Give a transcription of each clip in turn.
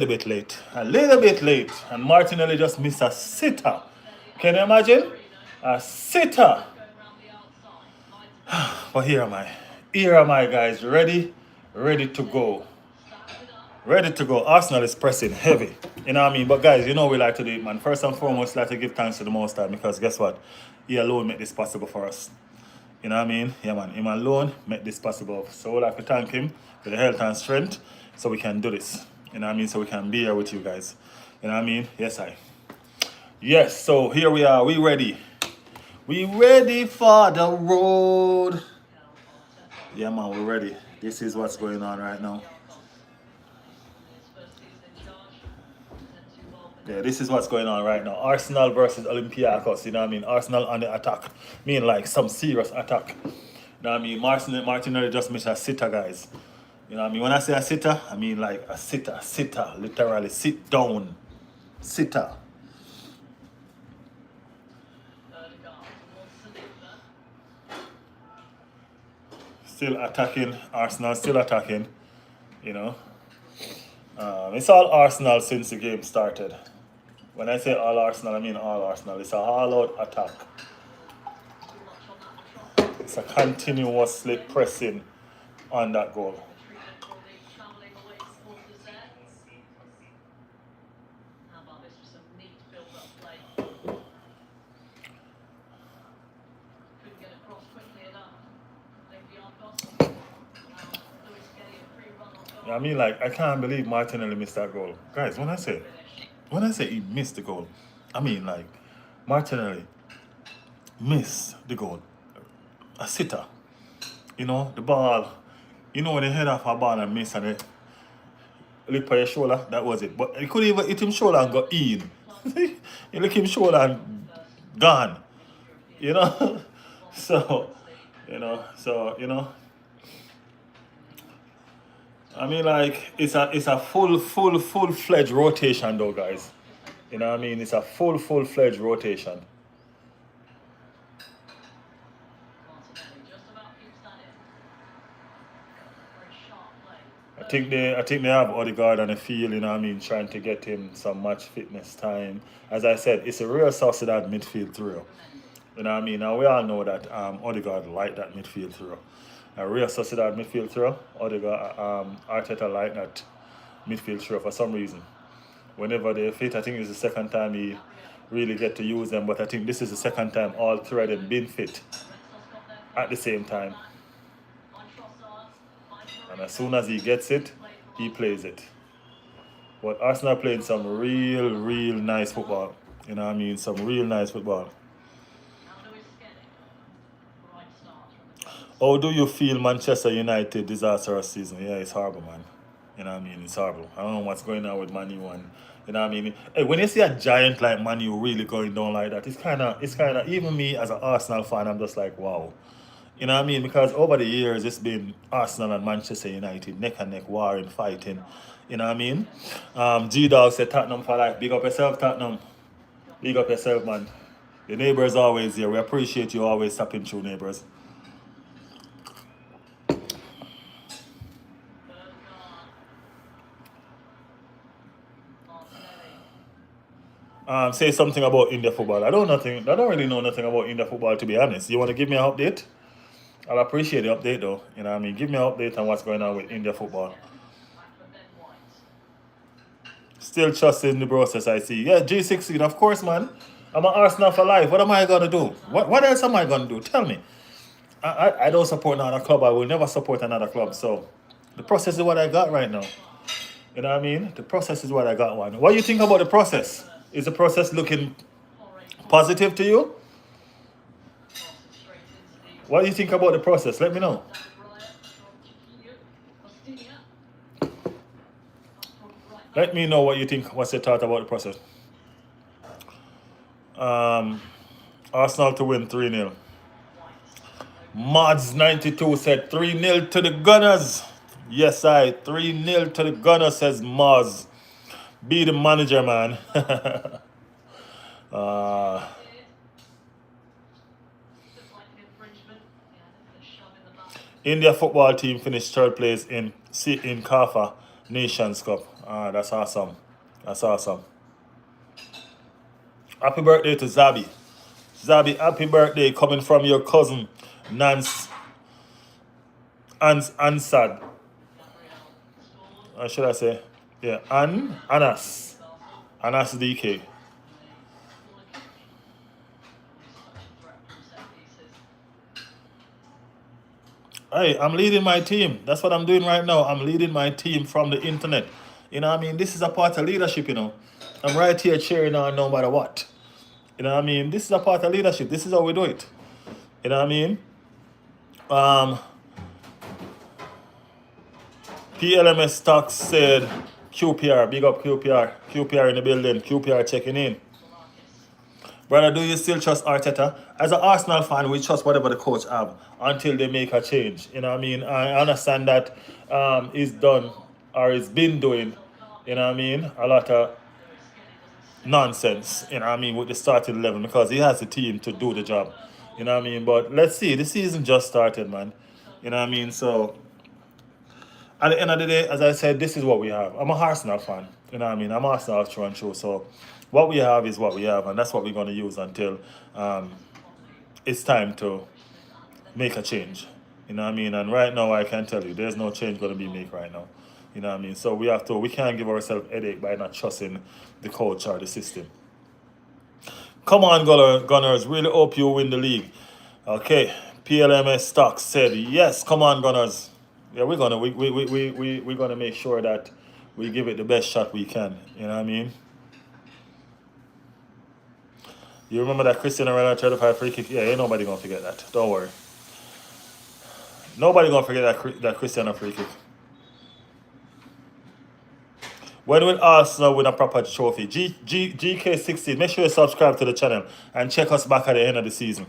A little bit late, and Martinelli just missed a sitter. Can you imagine? A sitter. But here am I. Here am I, guys. Ready to go. Ready to go. Arsenal is pressing heavy. You know what I mean? But guys, you know we like to do it, man. First and foremost, like to give thanks to the Most High because guess what? He alone made this possible for us. You know what I mean? Yeah, man. Him alone made this possible. So we like to thank him for the health and strength so we can do this. You know what I mean? So we can be here with you guys. You know what I mean? Yes, so here we are. We ready. We ready for the road. Yeah, man, we're ready. This is what's going on right now. Yeah, this is what's going on right now. Arsenal versus Olympiacos. You know what I mean? Arsenal on the attack. Mean like some serious attack. You know what I mean? Martinelli just missed a sitter, guys. You know what I mean? When I say a sitter, I mean like a sitter. Literally, sit down. Sitter. Still attacking. Arsenal still attacking. You know. It's all Arsenal since the game started. When I say all Arsenal, I mean all Arsenal. It's a all-out attack. It's a continuously pressing on that goal. I mean, like, I can't believe Martinelli missed that goal. Guys, when I say he missed the goal, I mean, like, Martinelli missed the goal. A sitter. You know, the ball, you know, when they head off a ball and miss and it look for your shoulder, that was it. But he could even hit him shoulder and go in. You look him shoulder and gone. You know? So, you know. I mean, like, it's a full-fledged rotation though, guys. You know what I mean? It's a full-fledged rotation. I think they have Odegaard on the field, you know what I mean, trying to get him some match fitness time. As I said, it's a real Sociedad midfield throw. You know what I mean? Now we all know that Odegaard liked that midfield throw. A real Sociedad midfield throw. Odegaard, Arteta liked that midfield throw for some reason. Whenever they fit, I think it's the second time he really get to use them, but I think this is the second time all three of them been fit at the same time. And as soon as he gets it, he plays it. But Arsenal playing some real nice football. You know what I mean? Some real nice football. How do you feel Manchester United disastrous season? Yeah, it's horrible, man. You know what I mean? It's horrible. I don't know what's going on with Man U and you know what I mean? Hey, when you see a giant like Man U really going down like that, it's kinda even me as an Arsenal fan, I'm just like, wow. You know what I mean? Because over the years it's been Arsenal and Manchester United, neck and neck warring, fighting. You know what I mean? G Dog said Tottenham for life. Big up yourself, Tottenham. Big up yourself, man. The neighbors always here. We appreciate you always stopping through, neighbors. Say something about India football. I don't really know nothing about India football, to be honest. You want to give me an update? I'll appreciate the update though. You know what I mean? Give me an update on what's going on with India football. Still trusting the process, I see. Yeah, G16, of course, man. I'm an Arsenal for life. What am I gonna do? What else am I gonna do? Tell me. I don't support another club. I will never support another club. So the process is what I got right now. You know what I mean? The process is what I got one. What do you think about the process? Is the process looking positive to you? What do you think about the process? Let me know. Let me know what you think. What's your thought about the process? Arsenal to win 3-0. Mods92 said 3-0 to the Gunners. Yes, 3-0 to the Gunners, says Moz. Be the manager, man. India football team finished third place in CAFA Nations Cup. Ah, that's awesome. That's awesome. Happy birthday to Zabi. Zabi, happy birthday coming from your cousin, Nance Ansad. Should I say? Yeah, Anas. Anas DK. Hey, I'm leading my team. That's what I'm doing right now. I'm leading my team from the internet. You know what I mean? This is a part of leadership, you know. I'm right here cheering on no matter what. You know what I mean? This is a part of leadership. This is how we do it. You know what I mean? Um, PLMS Stocks said QPR, big up QPR. QPR in the building. QPR checking in. Brother, do you still trust Arteta? As an Arsenal fan, we trust whatever the coach have until they make a change. You know what I mean? I understand that he's done or he's been doing, you know what I mean, a lot of nonsense, you know what I mean, with the starting 11 because he has the team to do the job. You know what I mean? But let's see. The season just started, man. You know what I mean? So at the end of the day, as I said, this is what we have. I'm a Arsenal fan. You know what I mean? I'm Arsenal through and through. So what we have is what we have, and that's what we're going to use until it's time to make a change. You know what I mean? And right now, I can tell you, there's no change going to be made right now. You know what I mean? So we can't give ourselves a headache by not trusting the coach or the system. Come on, Gunners. Really hope you win the league. Okay. PLMS Stocks said, yes, come on, Gunners. Yeah, we're gonna make sure that we give it the best shot we can. You know what I mean? You remember that Cristiano Ronaldo 35 free kick? Yeah, ain't nobody gonna forget that. Don't worry. Nobody gonna forget that Cristiano free kick. When will Arsenal win a proper trophy? GK16, make sure you subscribe to the channel and check us back at the end of the season.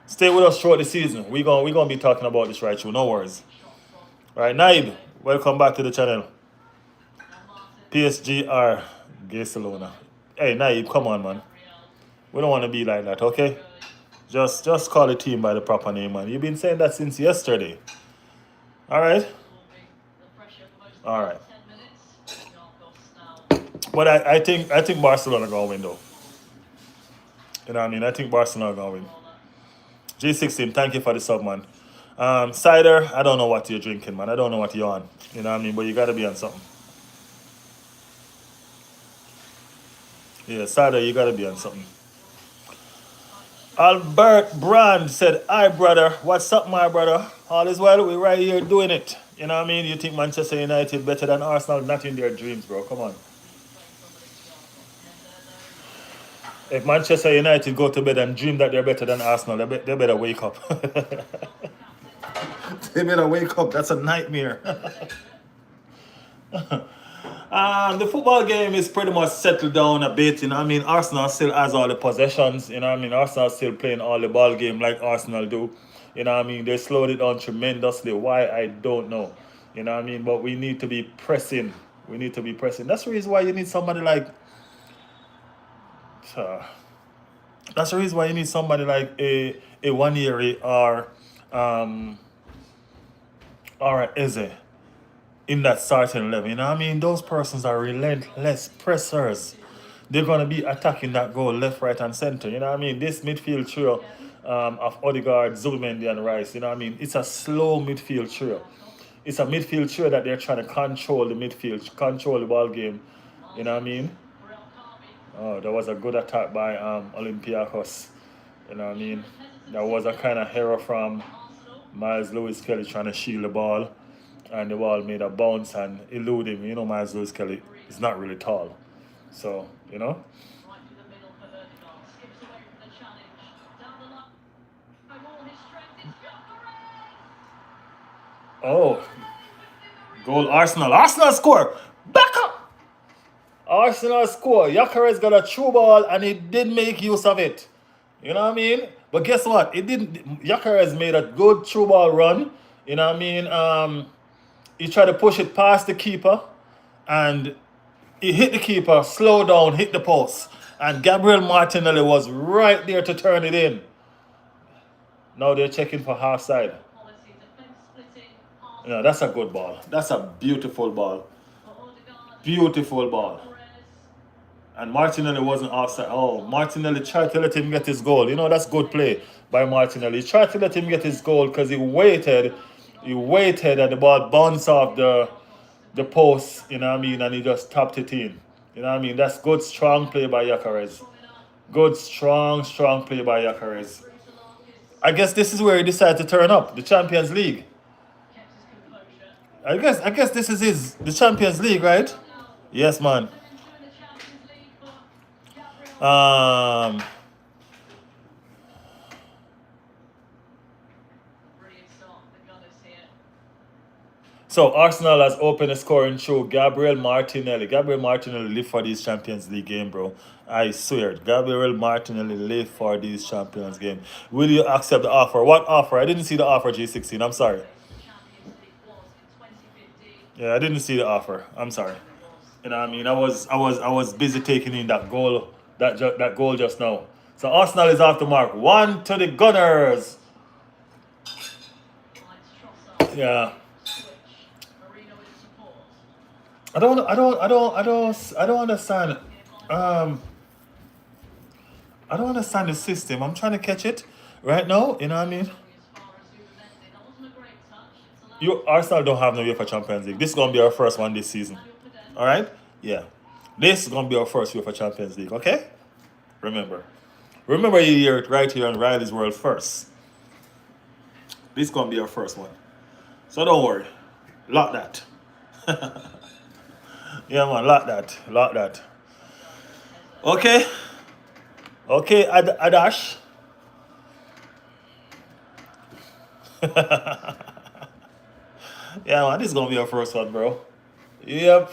Stay with us throughout the season. We're gonna be talking about this right through. No worries. Right, Naib, welcome back to the channel. PSGR, Barcelona. Hey, Naib, come on, man. We don't want to be like that, okay? Just call the team by the proper name, man. You've been saying that since yesterday. All right? All right. But I think Barcelona going to win, though. You know what I mean? I think Barcelona going to win. G16, thank you for the sub, man. Cider, I don't know what you're drinking, man. I don't know what you're on. You know what I mean? But you got to be on something. Yeah, Cider, you got to be on something. Albert Brand said, hi, brother. What's up, my brother? All is well. We're right here doing it. You know what I mean? You think Manchester United better than Arsenal? Not in their dreams, bro. Come on. If Manchester United go to bed and dream that they're better than Arsenal, they better wake up. They better wake up. That's a nightmare. The football game is pretty much settled down a bit. You know what I mean? Arsenal still has all the possessions. You know what I mean? Arsenal still playing all the ball game like Arsenal do. You know what I mean? They slowed it down tremendously. Why? I don't know. You know what I mean? But we need to be pressing. We need to be pressing. That's the reason why you need somebody like... that's the reason why you need somebody like a Wanyeri or a Eze in that starting 11. You know what I mean? Those persons are relentless pressers. They're going to be attacking that goal left, right, and center. You know what I mean? This midfield trio of Odegaard, Zubimendi, and Rice, you know what I mean? It's a slow midfield trio. It's a midfield trio that they're trying to control the midfield, control the ball game. You know what I mean? Oh, that was a good attack by Olympiacos. You know what I mean? That was a kind of error from Miles Lewis Kelly trying to shield the ball. And the ball made a bounce and elude him. You know, Miles Lewis Kelly is not really tall. So, you know. Oh. Goal Arsenal. Arsenal score. Back up. Arsenal score. Gyökeres got a true ball and he did make use of it. You know what I mean? But guess what? It didn't. Gyökeres made a good true ball run. You know what I mean? He tried to push it past the keeper and he hit the keeper, slow down, hit the post. And Gabriel Martinelli was right there to turn it in. Now they're checking for half side. Yeah, that's a good ball. That's a beautiful ball. Beautiful ball. And Martinelli wasn't offside. Oh, Martinelli tried to let him get his goal. You know, that's good play by Martinelli. He tried to let him get his goal because he waited. He waited and the ball bounced off the post, you know what I mean, and he just tapped it in. You know what I mean? That's good, strong play by Gyökeres. Good, strong play by Gyökeres. I guess this is where he decided to turn up, the Champions League. I guess this is the Champions League, right? Yes, man. Um, so Arsenal has opened a scoring show. Gabriel Martinelli. Gabriel Martinelli live for these Champions League game, bro. I swear. Gabriel Martinelli live for these Champions game. Will you accept the offer? What offer? I didn't see the offer, G16. I'm sorry. Yeah, I didn't see the offer. I'm sorry. You know what I mean? I was busy taking in that goal, that goal just now. So Arsenal is off the mark. 1 to the Gunners. Yeah. I don't understand. I don't understand the system. I'm trying to catch it right now. You know what I mean? You Arsenal don't have no UEFA Champions League. This is gonna be our first one this season. All right? Yeah. This is gonna be our first UEFA Champions League. Okay? Remember. Remember you hear it right here on Riley's World first. This is gonna be our first one. So don't worry. Lock that. Yeah, man. Lock that. Lock that. Okay. Okay, Adash. Yeah, man, this is gonna be our first one, bro. Yep.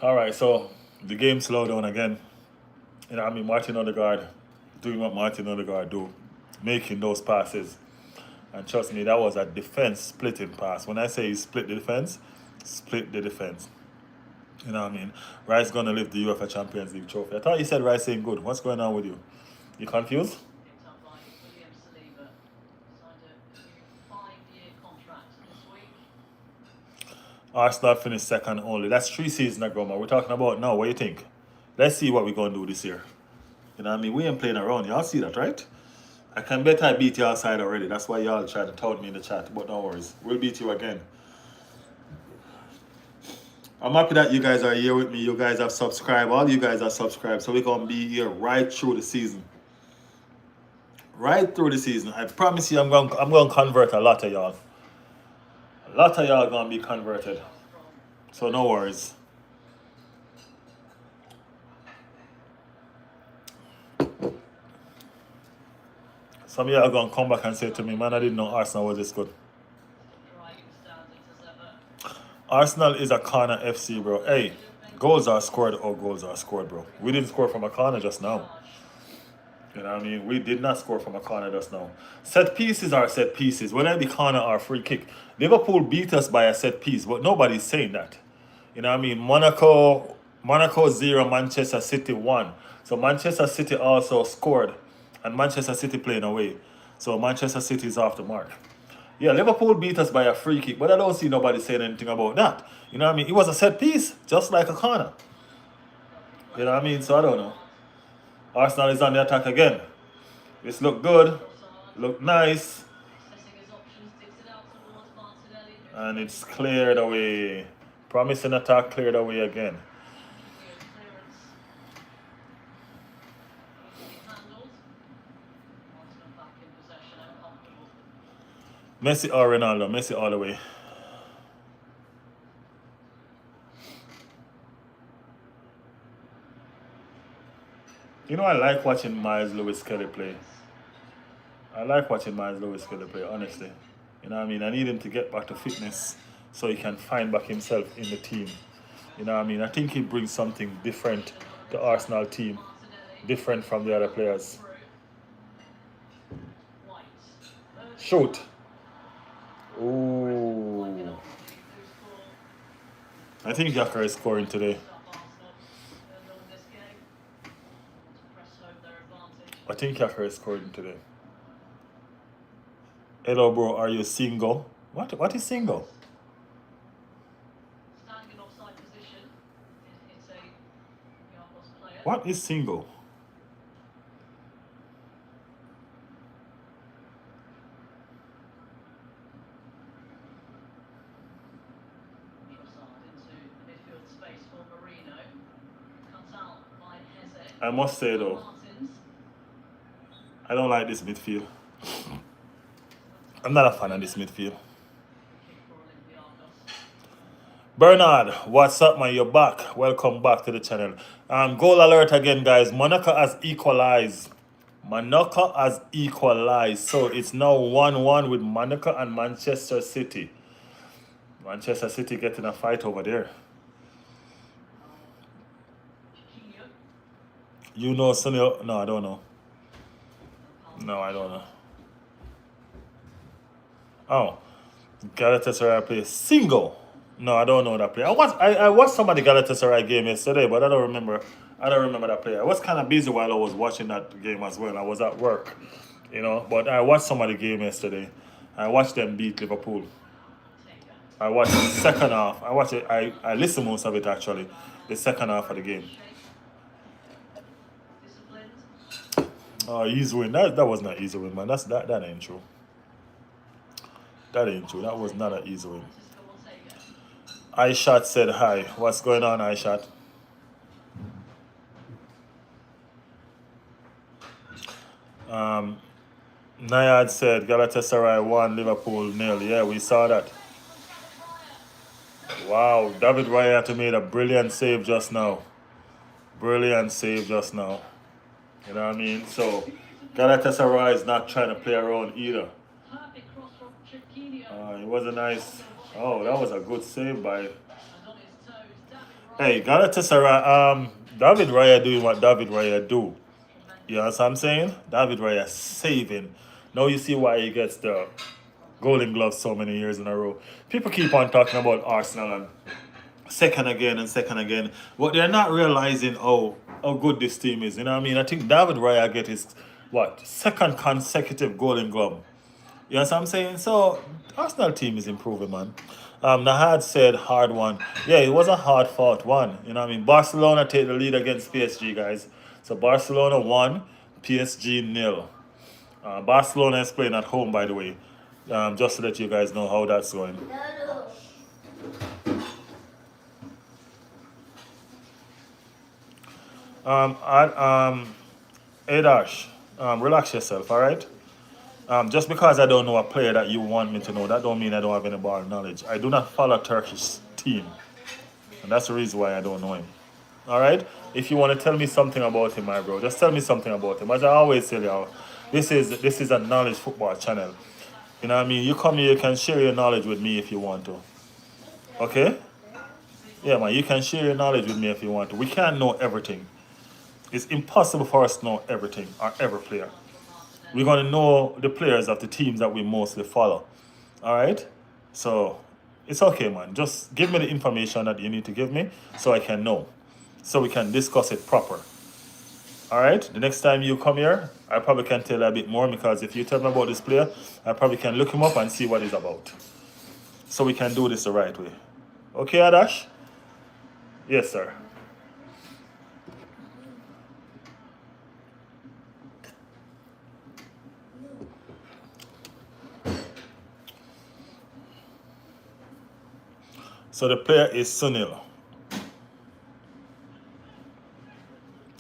All right, so the game slowed down again. You know, I mean, Martin Odegaard doing what Martin Odegaard do, making those passes. And trust me, that was a defense splitting pass. When I say he split the defense, split the defense. You know what I mean? Rice gonna lift the UEFA Champions League trophy. I thought you said Rice ain't good. What's going on with you? You confused? Arsenal finished second only. That's 3 seasons ago, man. We're talking about now. What do you think? Let's see what we're gonna do this year. You know what I mean? We ain't playing around. Y'all see that, right? I can bet I beat y'all side already. That's why y'all trying to tout me in the chat. But no worries. We'll beat you again. I'm happy that you guys are here with me. You guys have subscribed. All you guys are subscribed. So we're going to be here right through the season. Right through the season. I promise you I'm going to convert a lot of y'all. A lot of y'all are going to be converted. So no worries. Some of y'all are going to come back and say to me, man, I didn't know Arsenal was this good. Arsenal is a corner FC, bro. Hey, goals are scored or goals are scored, bro. We didn't score from a corner just now. You know what I mean? We did not score from a corner just now. Set pieces are set pieces. Whether it be corner or free kick. Liverpool beat us by a set piece, but nobody's saying that. You know what I mean? Monaco 0, Manchester City 1. So Manchester City also scored, and Manchester City playing away. So Manchester City is off the mark. Yeah, Liverpool beat us by a free kick, but I don't see nobody saying anything about that. You know what I mean? It was a set piece, just like a corner. You know what I mean? So I don't know. Arsenal is on the attack again. This look good, look nice, and it's cleared away. Promising attack cleared away again. Messi or Ronaldo? Messi all the way. You know, I like watching Miles Lewis Kelly play. I like watching Miles Lewis Kelly play, honestly. You know what I mean? I need him to get back to fitness so he can find back himself in the team. You know what I mean? I think he brings something different to Arsenal team, different from the other players. Shoot. Ooh. I think Gyökeres is scoring today. I think Saka is scoring today. Hello, bro. Are you single? What is single? What is single? I must say though, I don't like this midfield. I'm not a fan of this midfield. Bernard, what's up, man? You're back. Welcome back to the channel. Goal alert again, guys. Monaco has equalized. Monaco has equalized. So it's now 1-1 with Monaco and Manchester City. Manchester City getting a fight over there. You know Sonny? No, I don't know. No, I don't know. Oh, Galatasaray play single. No, I don't know that player. I watched some of the Galatasaray game yesterday, but I don't remember. I don't remember that player. I was kind of busy while I was watching that game as well. I was at work, But I watched some of the game yesterday. I watched them beat Liverpool. I watched the second half. I watched it. I listened most of it actually. The second half of the game. Oh, easy win. That was not easy win, man. That ain't true. That ain't true. That was not an easy win. iShot said hi. What's going on, iShot? Nayad said Galatasaray 1, Liverpool 0. Yeah, we saw that. Wow, David Raya made a brilliant save just now. Brilliant save just now. You know what I mean? So Galatasaray is not trying to play around either. It was a nice. Oh, that was a good save by. Hey, Galatasaray. David Raya doing what David Raya do. You know what I'm saying? David Raya saving. Now you see why he gets the Golden Glove so many years in a row. People keep on talking about Arsenal and second again and second again, but they're not realizing how good this team is. You know what I mean? I think David Raya get his second consecutive Golden Glove. You know what I'm saying? So Arsenal team is improving, man. Nahad said hard one. Yeah, it was a hard fought one. You know what I mean? Barcelona take the lead against PSG, guys. So Barcelona 1, PSG 0. Barcelona is playing at home, by the way. Just to let you guys know how that's going. Adash, relax yourself, all right? Just because I don't know a player that you want me to know, that don't mean I don't have any ball knowledge. I do not follow Turkish team, and that's the reason why I don't know him. All right? If you want to tell me something about him, my bro, just tell me something about him. As I always tell you, this is a knowledge football channel. You know what I mean? You come here, you can share your knowledge with me if you want to. Okay? Yeah, man, you can share your knowledge with me if you want to. We can't know everything. It's impossible for us to know everything or every player. We're going to know the players of the teams that we mostly follow. All right? So it's okay, man. Just give me the information that you need to give me so I can know. So we can discuss it proper. All right? The next time you come here, I probably can tell you a bit more because if you tell me about this player, I probably can look him up and see what he's about. So we can do this the right way. Okay, Adash? Yes, sir. So the player is Sunil.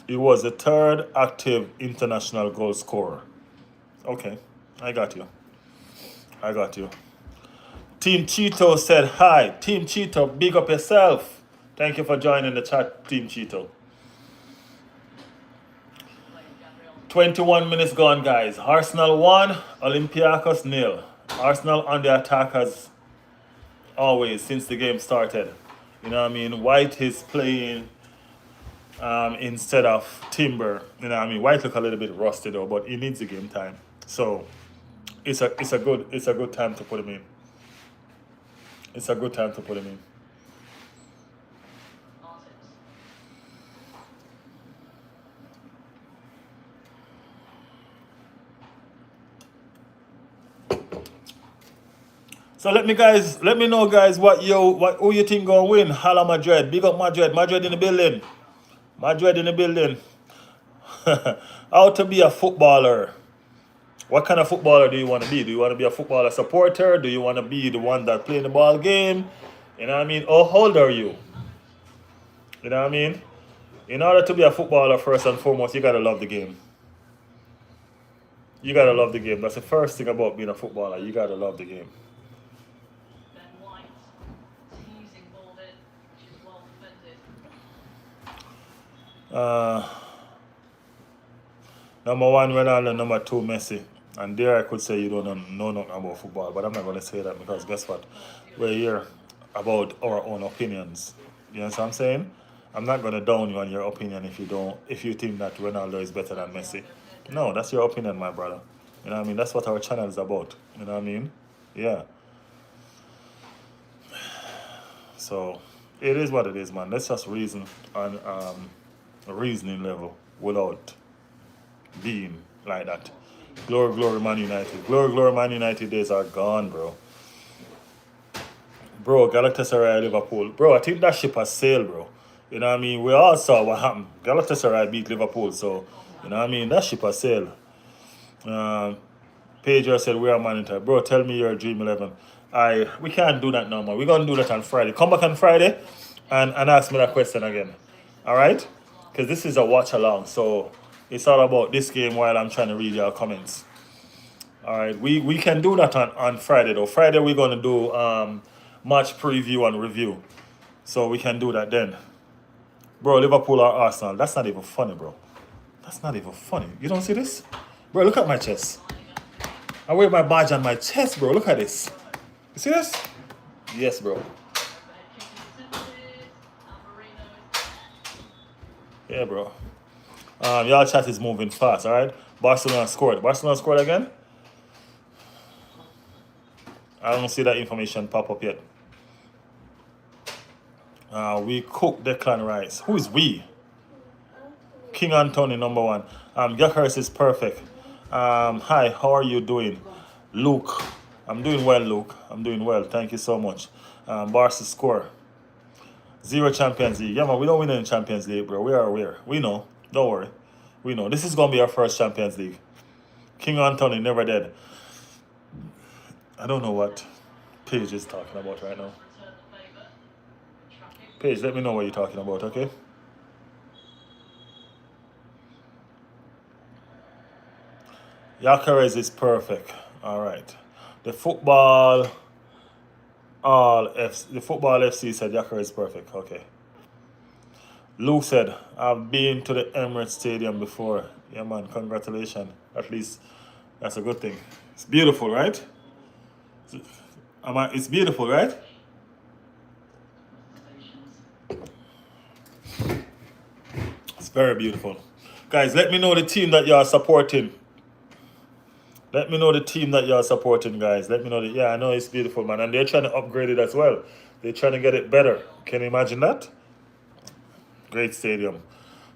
He was the third active international goal scorer. Okay, I got you. I got you. Team Cheeto said hi. Team Cheeto, big up yourself. Thank you for joining the chat, Team Cheeto. 21 minutes gone, guys. Arsenal 1, Olympiacos 0. Arsenal on the attack as always since the game started. You know what I mean? White is playing instead of Timber. You know what I mean? White look a little bit rusty though, but he needs the game time. So it's a good time to put him in. It's a good time to put him in. So let me know guys who you think gonna win. Hala Madrid. Big up Madrid. Madrid in the building. Madrid in the building. How to be a footballer. What kind of footballer do you want to be? Do you want to be a footballer supporter? Do you want to be the one that play the ball game? You know what I mean? How old are you? You know what I mean? In order to be a footballer, first and foremost, you gotta love the game. You gotta love the game. That's the first thing about being a footballer. You gotta love the game. Uh, Number one, Ronaldo. Number two, Messi. And there I could say you don't know nothing about football, but I'm not going to say that because guess what? We're here about our own opinions. You know what I'm saying? I'm not going to down you on your opinion if you think that Ronaldo is better than Messi. No, that's your opinion, my brother. You know what I mean? That's what our channel is about. You know what I mean? Yeah. So it is what it is, man. Let's just reason on a reasoning level without being like that. Glory, glory, Man United. Glory, glory, Man United days are gone, bro. Bro, Galatasaray, Liverpool. Bro, I think that ship has sailed, bro. You know what I mean? We all saw what happened. Galatasaray beat Liverpool, so, you know what I mean? That ship has sailed. Pedro said, we are monitor. Bro, tell me your Dream 11. We can't do that no more. We're going to do that on Friday. Come back on Friday and ask me that question again. All right? Because this is a watch along, so it's all about this game while I'm trying to read your comments. All right, we can do that on Friday though. Friday we're gonna do match preview and review, so we can do that then. Bro, Liverpool or Arsenal? That's not even funny, bro. That's not even funny. You don't see this, bro? Look at my chest. I wear my badge on my chest, bro. Look at this. You see this? Yes, bro. Yeah, bro. Y'all chat is moving fast, all right? Barcelona scored. Barcelona scored again? I don't see that information pop up yet. We cook Declan Rice. Who is we? King Anthony, number one. Gyökeres is perfect. Hi, how are you doing? Luke. I'm doing well, Luke. I'm doing well. Thank you so much. Barca score. 0 Champions League. Yeah, man, we don't win any Champions League, bro. We are aware. We know. Don't worry. We know. This is going to be our first Champions League. King Anthony, never dead. I don't know what Paige is talking about right now. Paige, let me know what you're talking about, okay? Gyökeres is perfect. All right. The football FC said Gyökeres is perfect. Okay. Luke said, I've been to the Emirates Stadium before. Yeah, man, congratulations. At least that's a good thing. It's beautiful, right? It's beautiful, right? It's very beautiful. Guys, let me know the team that you are supporting. Let me know the team that you are supporting, guys. Let me know yeah, I know it's beautiful, man. And they're trying to upgrade it as well. They're trying to get it better. Can you imagine that? Great stadium.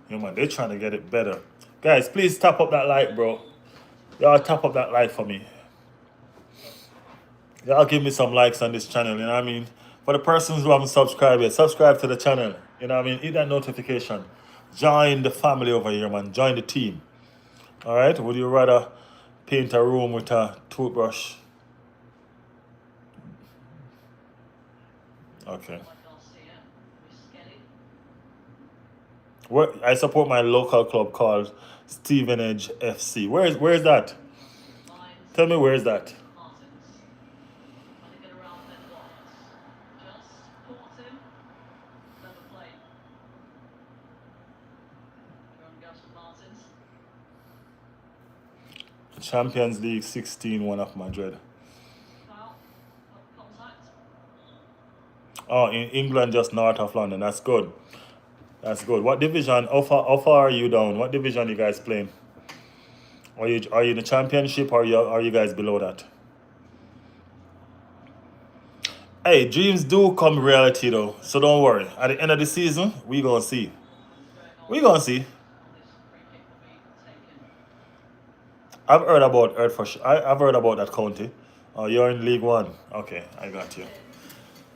Yeah, man, they're trying to get it better. Guys, please tap up that like, bro. Y'all tap up that like for me. Y'all give me some likes on this channel, you know what I mean? For the persons who haven't subscribed yet, subscribe to the channel. You know what I mean? Hit that notification. Join the family over here, man. Join the team. All right? Would you rather paint a room with a toothbrush? Okay. I support my local club called Stevenage FC. Where's that? Tell me where's that? Champions League 16, one of Madrid. Oh, in England, just north of London. That's good. That's good. What division? How far are you down? What division are you guys playing? Are you in the championship or are you guys below that? Hey, dreams do come reality though, so don't worry. At the end of the season, we gonna see. We gonna see. I've heard about I've heard about that county. Oh, you're in League One. Okay, I got you.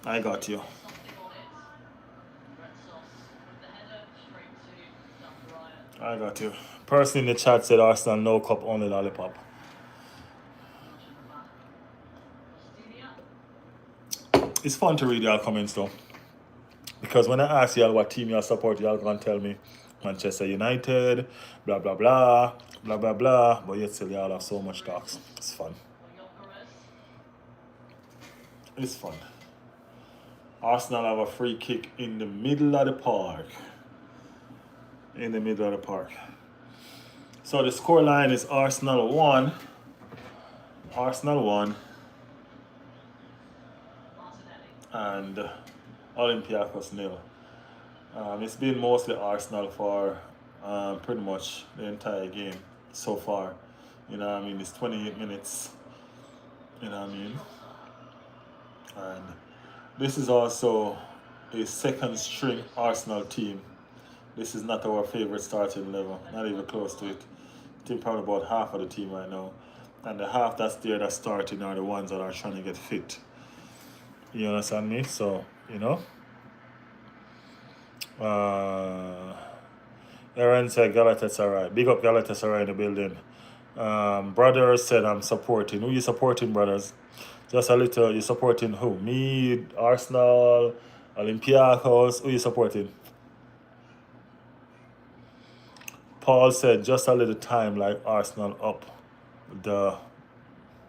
I got you. I got you. Person in the chat said Arsenal no cup, only lollipop. It's fun to read y'all comments though. Because when I ask y'all what team y'all support, y'all gonna tell me Manchester United, blah blah blah, blah blah blah. But yet still y'all have so much talks. It's fun. It's fun. Arsenal have a free kick in the middle of the park. In the middle of the park. So the score line is Arsenal 1. Arsenal 1. And Olympiacos 0. It's been mostly Arsenal for pretty much the entire game so far. You know what I mean? It's 28 minutes. You know what I mean? And this is also a second string Arsenal team. This is not our favorite starting level, not even close to it. I think probably about half of the team right now. And the half that's there that's starting are the ones that are trying to get fit. You understand me? So, you know. Aaron said Galatasaray. Big up Galatasaray in the building. Brothers said I'm supporting. Who you supporting, brothers? Just a little. You supporting who? Me, Arsenal, Olympiacos. Who you supporting? Paul said just a little time like Arsenal up.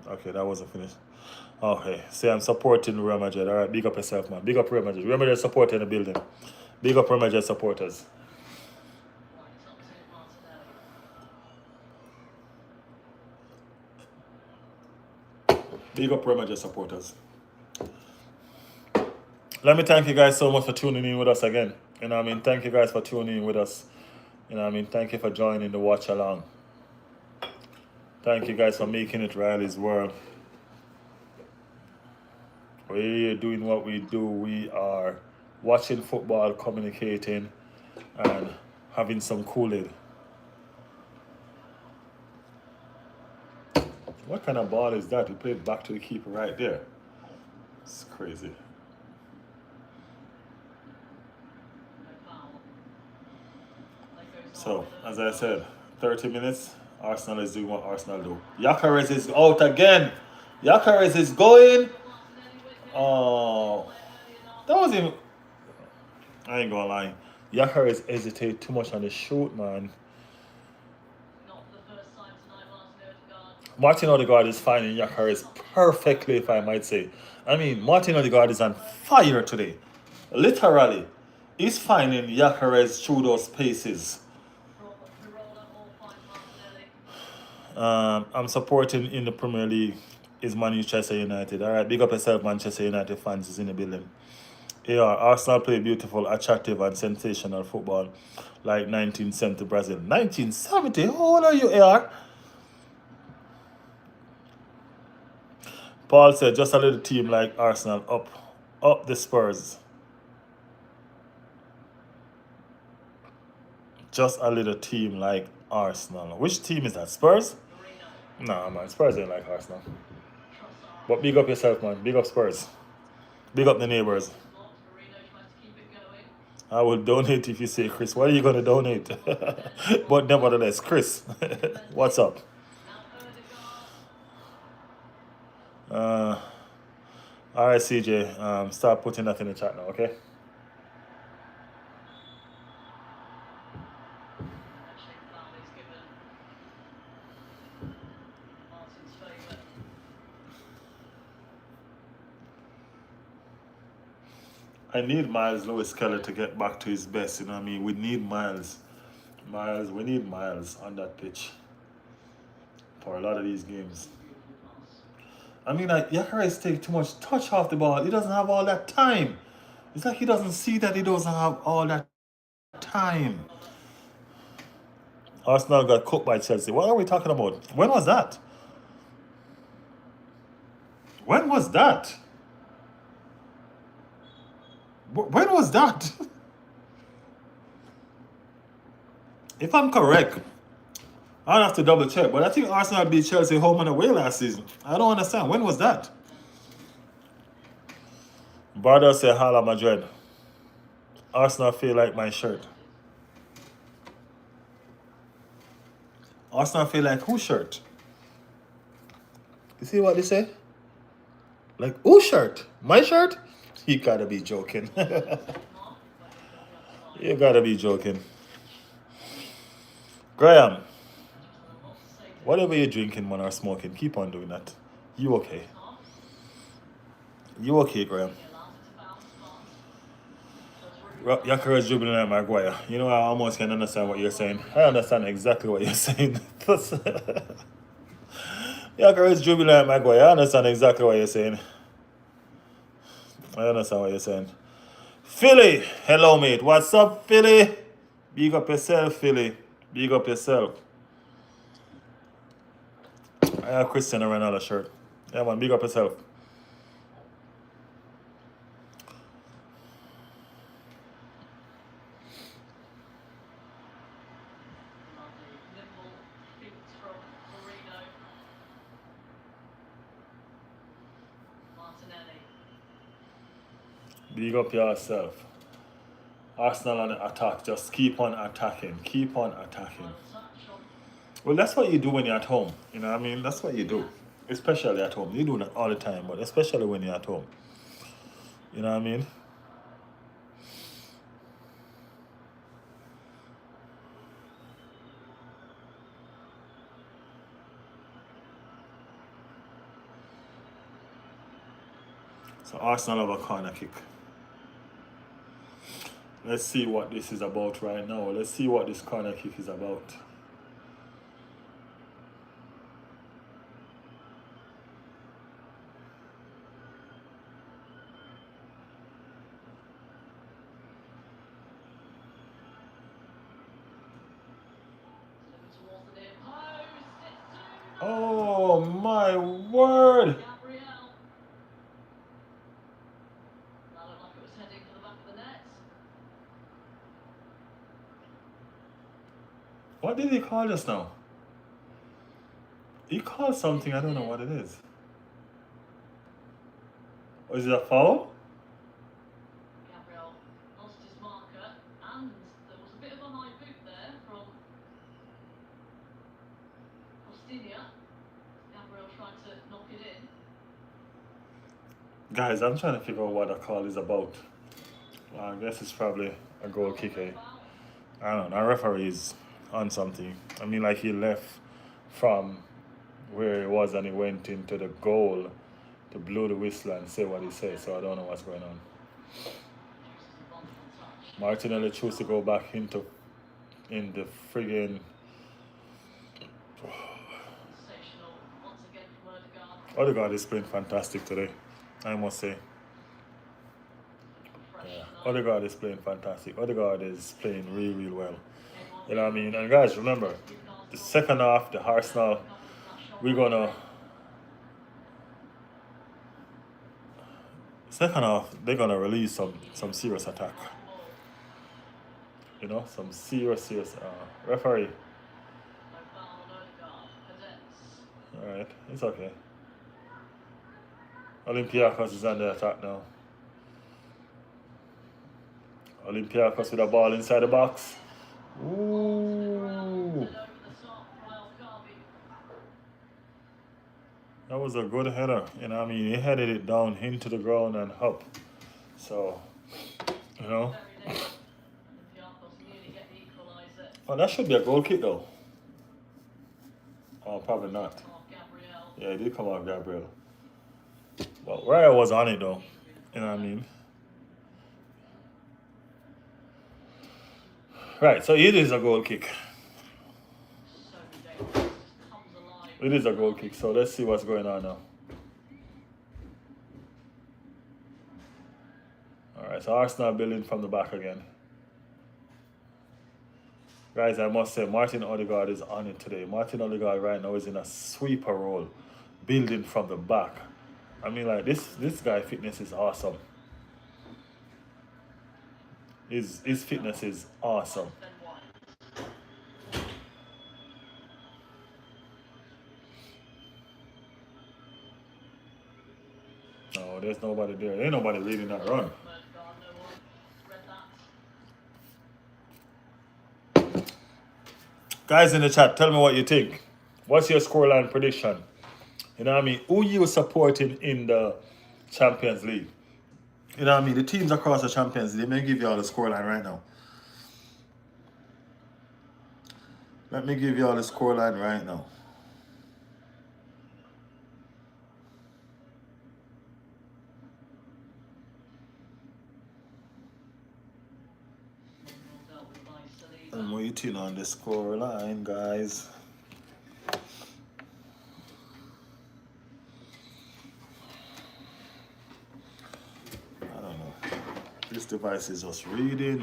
Okay, that wasn't finished. Okay, say I'm supporting Real Madrid. All right, big up yourself, man. Big up Real Madrid. Real Madrid supporting the building. Big up Real Madrid supporters. Big up Real Madrid supporters. Let me thank you guys so much for tuning in with us again. You know what I mean? Thank you guys for tuning in with us. You know what I mean? Thank you for joining the watch along. Thank you guys for making it Riley's World. We're doing what we do. We are watching football, communicating, and having some Kool-Aid. What kind of ball is that? You played back to the keeper right there. It's crazy. So, as I said, 30 minutes, Arsenal is doing what Arsenal do. Gyökeres is out again. Gyökeres is going. Oh, that was him. I ain't gonna lie. Gyökeres hesitate too much on the shoot, man. Martin Odegaard is finding Gyökeres perfectly, if I might say. I mean, Martin Odegaard is on fire today. Literally. He's finding Gyökeres through those spaces. I'm supporting in the Premier League is Manchester United. All right, big up yourself, Manchester United fans is in the building. Arsenal play beautiful, attractive, and sensational football like 1970 Brazil. 1970? How old are you, AR? Paul said, just a little team like Arsenal up the Spurs. Just a little team like Arsenal. Which team is that? Spurs? Nah, man, Spurs ain't like Arsenal. But big up yourself, man. Big up Spurs. Big up the neighbors. I will donate if you say Chris. What are you going to donate? But nevertheless, Chris, what's up? All right, CJ, start putting that in the chat now, okay? I need Miles Lewis Kelly to get back to his best, you know what I mean? We need Miles. We need Miles on that pitch for a lot of these games. I mean, like, Gyökeres take too much touch off the ball. He doesn't have all that time. It's like he doesn't see that he doesn't have all that time. Arsenal got cooked by Chelsea. What are we talking about? When was that? When was that? When was that? If I'm correct, I'll have to double check, but I think Arsenal beat Chelsea home and away last season. I don't understand. When was that? Bardo say Hala Madrid. Arsenal feel like my shirt. Arsenal feel like whose shirt? You see what they say? Like whose shirt? My shirt? You gotta be joking. You gotta be joking. Graham, whatever you're drinking, man, or smoking, keep on doing that. You okay? You okay, Graham? Yakar's dribbling at Maguire. You know, I almost can understand what you're saying. I understand exactly what you're saying. Yakar's dribbling at Maguire. I understand exactly what you're saying. I understand what you're saying. Philly, hello, mate. What's up, Philly? Big up yourself, Philly. Big up yourself. I have Cristiano Ronaldo shirt. Yeah, man, big up yourself. Big up yourself. Arsenal on the attack. Just keep on attacking. Keep on attacking. Well, that's what you do when you're at home. You know what I mean? That's what you do. Especially at home. You do that all the time, but especially when you're at home. You know what I mean? So Arsenal have a corner kick. Let's see what this is about right now. Let's see what this corner kick is about. Oh my word! What did he call just now? He called something, I don't know what it is. Or is it a foul? Gabriel lost his marker, and there was a bit of a high boot there from Costinia. Gabriel tried to knock it in. Guys, I'm trying to figure out what a call is about. I guess it's probably a goal kick. I don't know. Our referee is on something. I mean, like he left from where he was and he went into the goal to blow the whistle and say what he said. So I don't know what's going on. Martinelli chose to go back in the friggin' Odegaard is playing fantastic today, I must say. Yeah, Odegaard is playing fantastic. Odegaard is playing really well. You know what I mean? And guys, remember, the second half, the Arsenal, second half, they're gonna release some serious attack. You know, some serious referee. Alright, it's okay. Olympiacos is under attack now. Olympiacos with a ball inside the box. Ooh. That was a good header. You know what I mean? He headed it down into the ground and up. So, you know. Oh, that should be a goal kick though. Oh, probably not. Yeah, it did come off Gabriel. But Raya was on it though. You know what I mean? Right, so it is a goal kick. It is a goal kick, so let's see what's going on now. Alright, so Arsenal building from the back again. Guys, I must say, Martin Odegaard is on it today. Martin Odegaard right now is in a sweeper role, building from the back. I mean, like, this guy fitness is awesome. His fitness is awesome. No, there's nobody there. Ain't nobody reading that run. God, no one read that. Guys in the chat, tell me what you think. What's your scoreline prediction? You know what I mean? Who you supporting in the Champions League? You know what I mean? The teams across the Champions League, let me give you all the scoreline right now. Let me give you all the scoreline right now. I'm waiting on the scoreline, guys. I don't know. This device is just reading.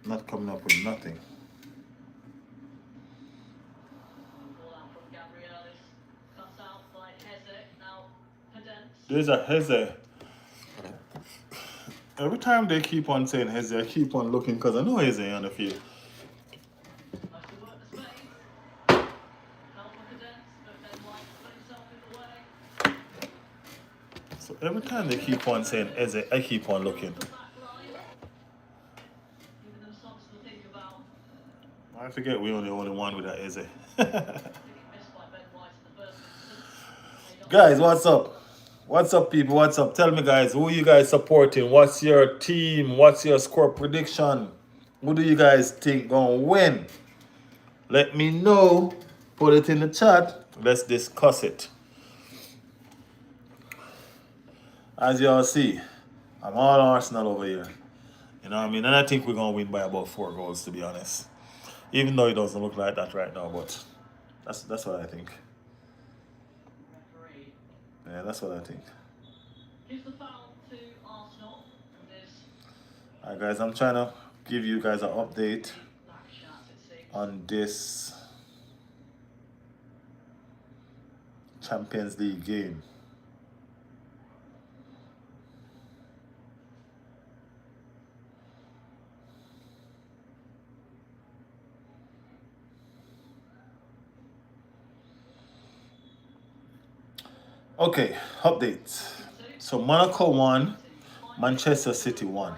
Not coming up with nothing. There's a Heze. Every time they keep on saying Heze, I keep on looking because I know Heze on the field. So every time they keep on saying Heze, I keep on looking. I forget we only one with that Heze. Guys, what's up? What's up, people? What's up? Tell me, guys, who you guys supporting? What's your team? What's your score prediction? Who do you guys think gonna win? Let me know. Put it in the chat. Let's discuss it. As y'all see, I'm all Arsenal over here. You know what I mean? And I think we're gonna win by about 4 goals, to be honest. Even though it doesn't look like that right now, but that's what I think. Yeah, that's what I think. Alright, guys, I'm trying to give you guys an update on this Champions League game. Okay, updates. So Monaco won, Manchester City won.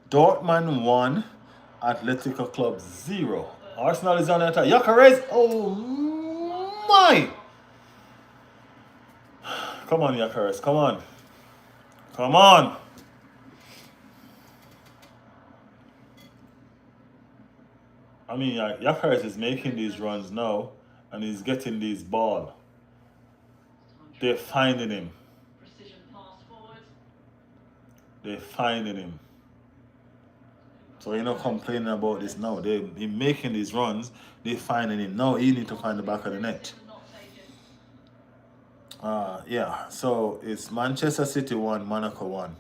Dortmund won, Atletico Club 0. Arsenal is on the attack. Gyökeres, oh my! Come on, Gyökeres, come on. Come on! I mean, Gyökeres is making these runs now, and he's getting these ball. They're finding him. They're finding him. So you're not complaining about this now. They're making these runs. They're finding him. Now he need to find the back of the net. Yeah, so it's Manchester City 1, Monaco 1.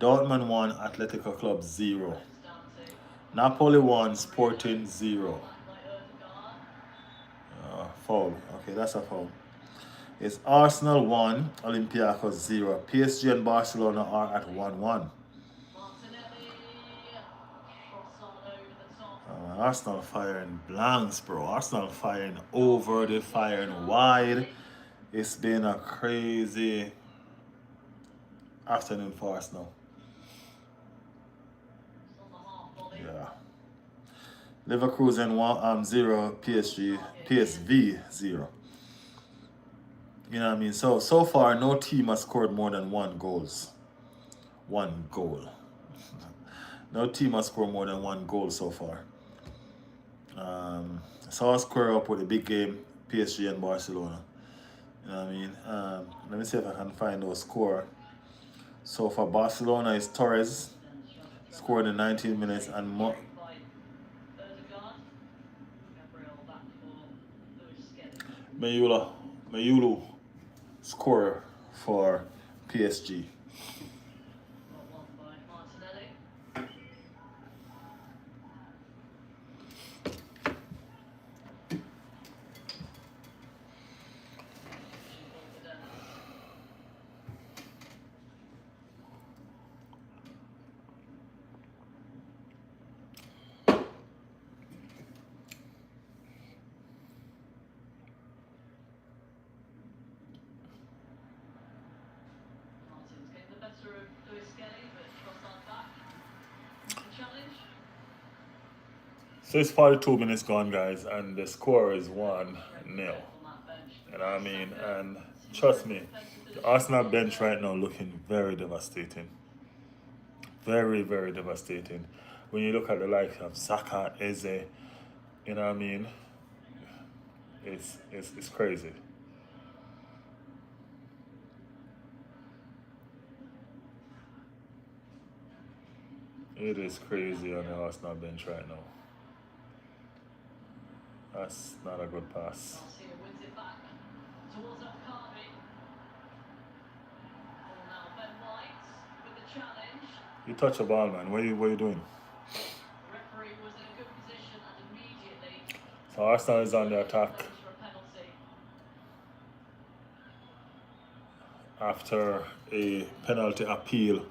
Dortmund 1, Atletico Club 0. Napoli 1, Sporting 0. Foul. Okay, that's a foul. It's Arsenal 1, Olympiacos 0. PSG and Barcelona are at 1-1. Arsenal firing blanks, bro. Arsenal firing over, they're firing wide. It's been a crazy afternoon for Arsenal. Yeah. Leverkusen 0, PSV 0. You know what I mean? So far, no team has scored more than 1 goal. No team has scored more than 1 goal so far. So I'll square up with the big game, PSG and Barcelona. You know what I mean? Let me see if I can find those score. So for Barcelona, it's Torres scored in 19 minutes and Mayulu score for PSG. risque, but Trossard back. The challenge. So it's 42 minutes gone, guys, and the score is 1-0. You know what I mean? And trust me, the Arsenal bench right now looking very devastating. Very, very devastating. When you look at the likes of Saka, Eze, you know what I mean? It's crazy. It is crazy on the Arsenal bench right now. That's not a good pass. Garcia wins it back towards Okabe. Oh, now Ben White with the challenge. You touch the ball, man. What you doing? The referee was in a good position and immediately So Arsenal is on the attack punished for a penalty. after a penalty appeal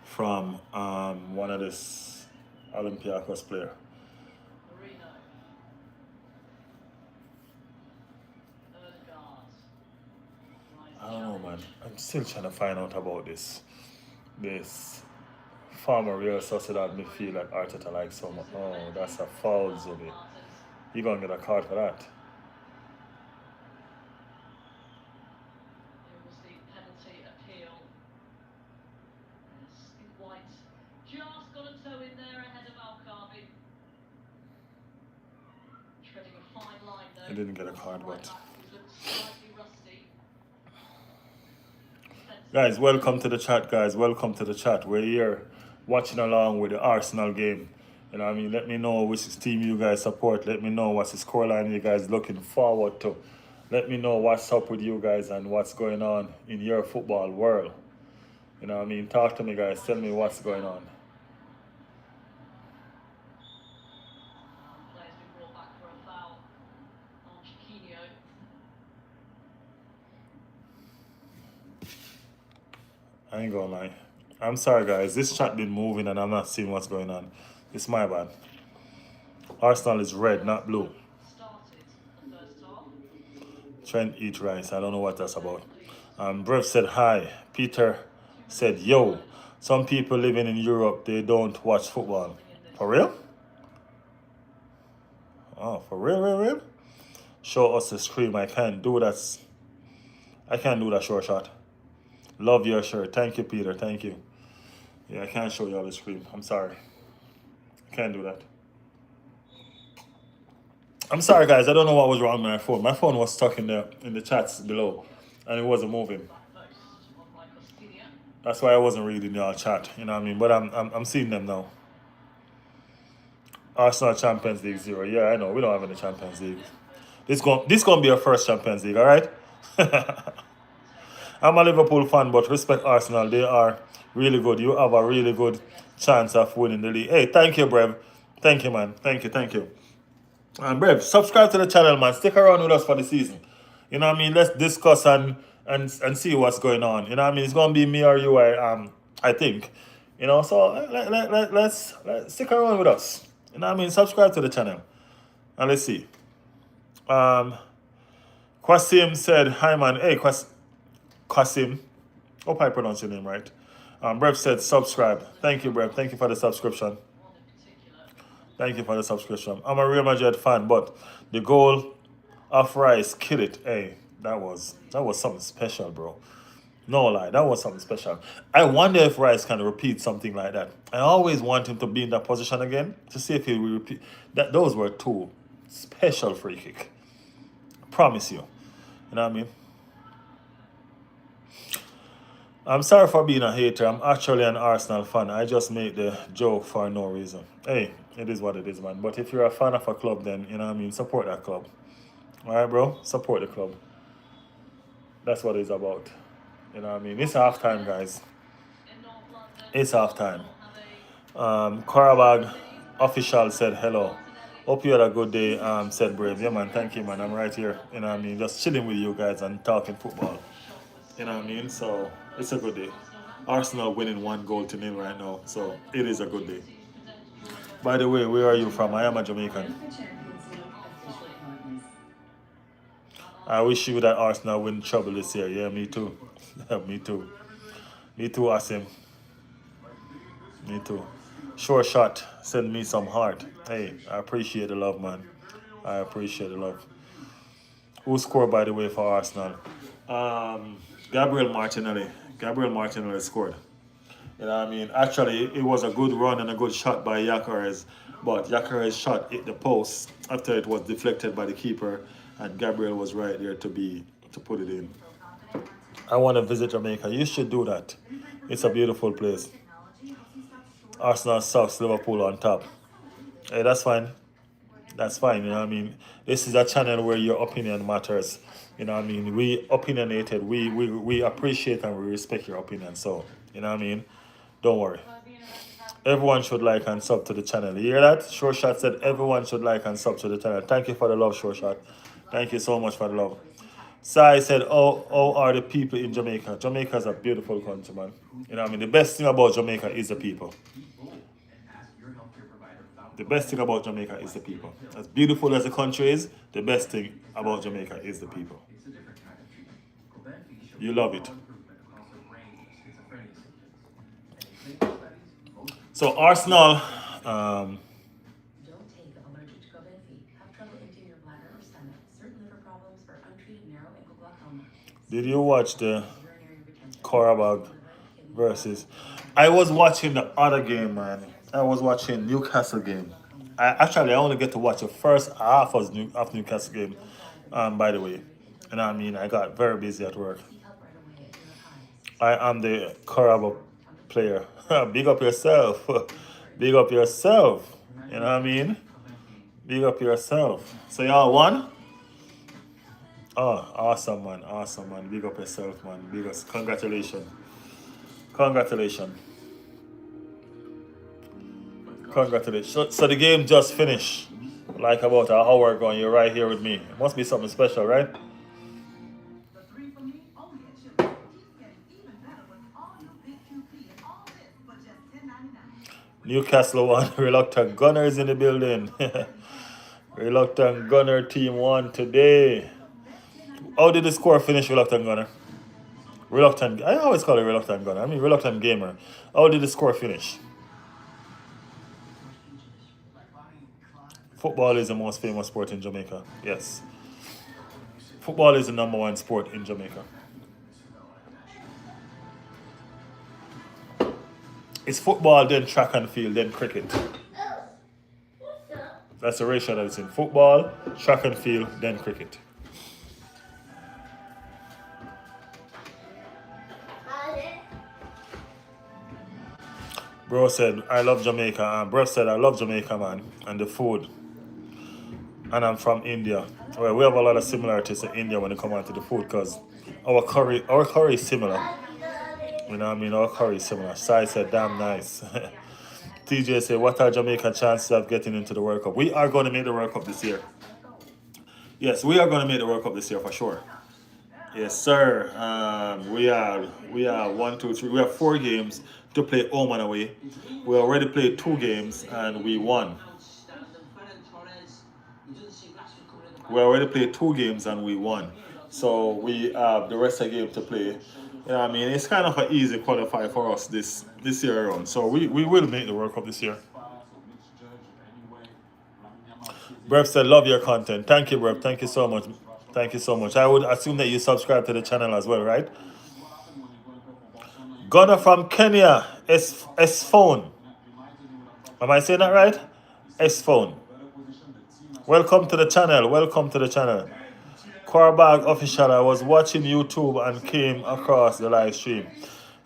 from one of this Olympiacos player. Marino. Erdegaard. I don't know, man. I'm still trying to find out about this former Real Sociedad midfield that Arteta likes so much. Oh, that's a foul, Zubi. You're gonna get a card for that. It was the penalty appeal. Yes, White just got a toe in there ahead of Okabe. Treading a fine line though. He didn't get a card, but He looked slightly rusty. guys, welcome to the chat, guys. Welcome to the chat. We're here watching along with the Arsenal game. You know what I mean? Let me know which team you guys support. Let me know what's the scoreline you guys looking forward to. Let me know what's up with you guys and what's going on in your football world. You know what I mean? Talk to me, guys. Tell me what's going on. Player's been brought back for a foul on Chiquinho. I ain't gonna lie. I'm sorry, guys. This chat been moving and I'm not seeing what's going on. It's my bad. Arsenal is red, not blue. Started the first half. Trent eat rice. I don't know what that's about. Brev said hi. Peter said yo. Some people living in Europe, they don't watch football. For real? Oh, for real? Show us the scream. I can't do that. I can't do that short shot. Love your shirt. Thank you, Peter. Thank you. Yeah, I can't show you all the screen. I'm sorry. I can't do that. I'm sorry, guys. I don't know what was wrong with my phone. My phone was stuck in the chats below, and it wasn't moving. That's why I wasn't reading your chat. You know what I mean? But I'm seeing them now. Arsenal Champions League 0. Yeah, I know. We don't have any Champions League. This gonna be our first Champions League. All right. I'm a Liverpool fan, but respect Arsenal. They are really good. You have a really good chance of winning the league. Hey, thank you, Brev. Thank you, man. Thank you. And Brev, subscribe to the channel, man. Stick around with us for the season. You know what I mean? Let's discuss and see what's going on. You know what I mean? It's gonna be me or you, I think. You know, so let's stick around with us. You know what I mean? Subscribe to the channel. And let's see. Qasim said, hi man. Hey, Qasim. Hope I pronounce your name right. Brev said subscribe. Thank you, Brev. Thank you for the subscription. Thank you for the subscription. I'm a Real Madrid fan, but the goal of Rice killed it. Hey, that was something special, bro. No lie, that was something special. I wonder if Rice can repeat something like that. I always want him to be in that position again to see if he will repeat. Those were two special free kick. I promise you. You know what I mean? I'm sorry for being a hater. I'm actually an Arsenal fan. I just make the joke for no reason. Hey, it is what it is, man. But if you're a fan of a club, then, you know what I mean, support that club. All right, bro? Support the club. That's what it's about. You know what I mean? It's halftime, guys. It's halftime. Karabag official said hello. Hope you had a good day, said Brave. Yeah, man. Thank you, man. I'm right here. You know what I mean? Just chilling with you guys and talking football. You know what I mean? So, it's a good day. Arsenal winning 1-0 right now. So, it is a good day. By the way, where are you from? I am a Jamaican. I wish you that Arsenal win trouble this year. Yeah, me too. Me too, Asim. Me too. Sure shot. Send me some heart. Hey, I appreciate the love, man. I appreciate the love. Who scored, by the way, for Arsenal? Um, Gabriel Martinelli. Gabriel Martinelli scored. You know what I mean? Actually, it was a good run and a good shot by Yakares, but Yakares' shot hit the post after it was deflected by the keeper, and Gabriel was right there to put it in. I want to visit Jamaica. You should do that. It's a beautiful place. Arsenal sucks, Liverpool on top. Hey, that's fine. That's fine. You know what I mean? This is a channel where your opinion matters. You know what I mean? We opinionated. We appreciate and we respect your opinion. So, you know what I mean? Don't worry. Everyone should like and sub to the channel. You hear that? Sure Shot said everyone should like and sub to the channel. Thank you for the love, Sure Shot. Thank you so much for the love. Sai said, oh, are the people in Jamaica? Jamaica is a beautiful country, man. You know what I mean? The best thing about Jamaica is the people. The best thing about Jamaica is the people. As beautiful as the country is, the best thing about Jamaica is the people. You love it. So Arsenal, um, Don't take allergic to COVID feet. Have trouble emptying your bladder or stomach. Certain liver problems or untreated narrow ankle glaucoma. did you watch the Urinary retention. Korabag versus? I was watching the other game, man. I was watching Newcastle game. I only get to watch the first half of Newcastle game. By the way, and I mean I got very busy at work. Seek help right away at your highest. I am the Korabag player. Big up yourself. Big up yourself. You know what I mean? Big up yourself. So y'all won? Oh, awesome, man. Awesome, man. Big up yourself, man. Big up. Congratulations. Congratulations. Congratulations. So the game just finished. Like about an hour ago, and you're right here with me. It must be something special, right? The three for me only at Chili's. Keep getting even better with all your big QP and all this for just $10.99. Newcastle won. Reluctant Gunners in the building. Reluctant Gunner team won today. How did the score finish, Reluctant Gunner? Reluctant. I always call it Reluctant Gunner. I mean Reluctant Gamer. How did the score finish? Football is the most famous sport in Jamaica. Yes. Football is the number one sport in Jamaica. It's football, then track and field, then cricket. That's the ratio that it's in. Football, track and field, then cricket. Bro said, I love Jamaica. Bro said, I love Jamaica, man. And the food. And I'm from India. Well, we have a lot of similarities to India when it comes on to the food because our curry is similar. You know what I mean? Our curry is similar. Sai said, damn nice. TJ said, what are Jamaica's chances of getting into the World Cup? We are going to make the World Cup this year. Yes, we are going to make the World Cup this year for sure. Yes, sir. We are 1, 2, 3. We have 4 games to play home and away. We already played 2 games and we won. We already played 2 games and we won. So we have the rest of the game to play. You know what I mean? It's kind of an easy qualifier for us this year around. So we will make the World Cup this year. Brev said, love your content. Thank you, Brev. Thank you so much. Thank you so much. I would assume that you subscribe to the channel as well, right? Gunner from Kenya, S phone. Am I saying that right? S phone. Welcome to the channel. Welcome to the channel. Corbag official. I was watching YouTube and came across the live stream.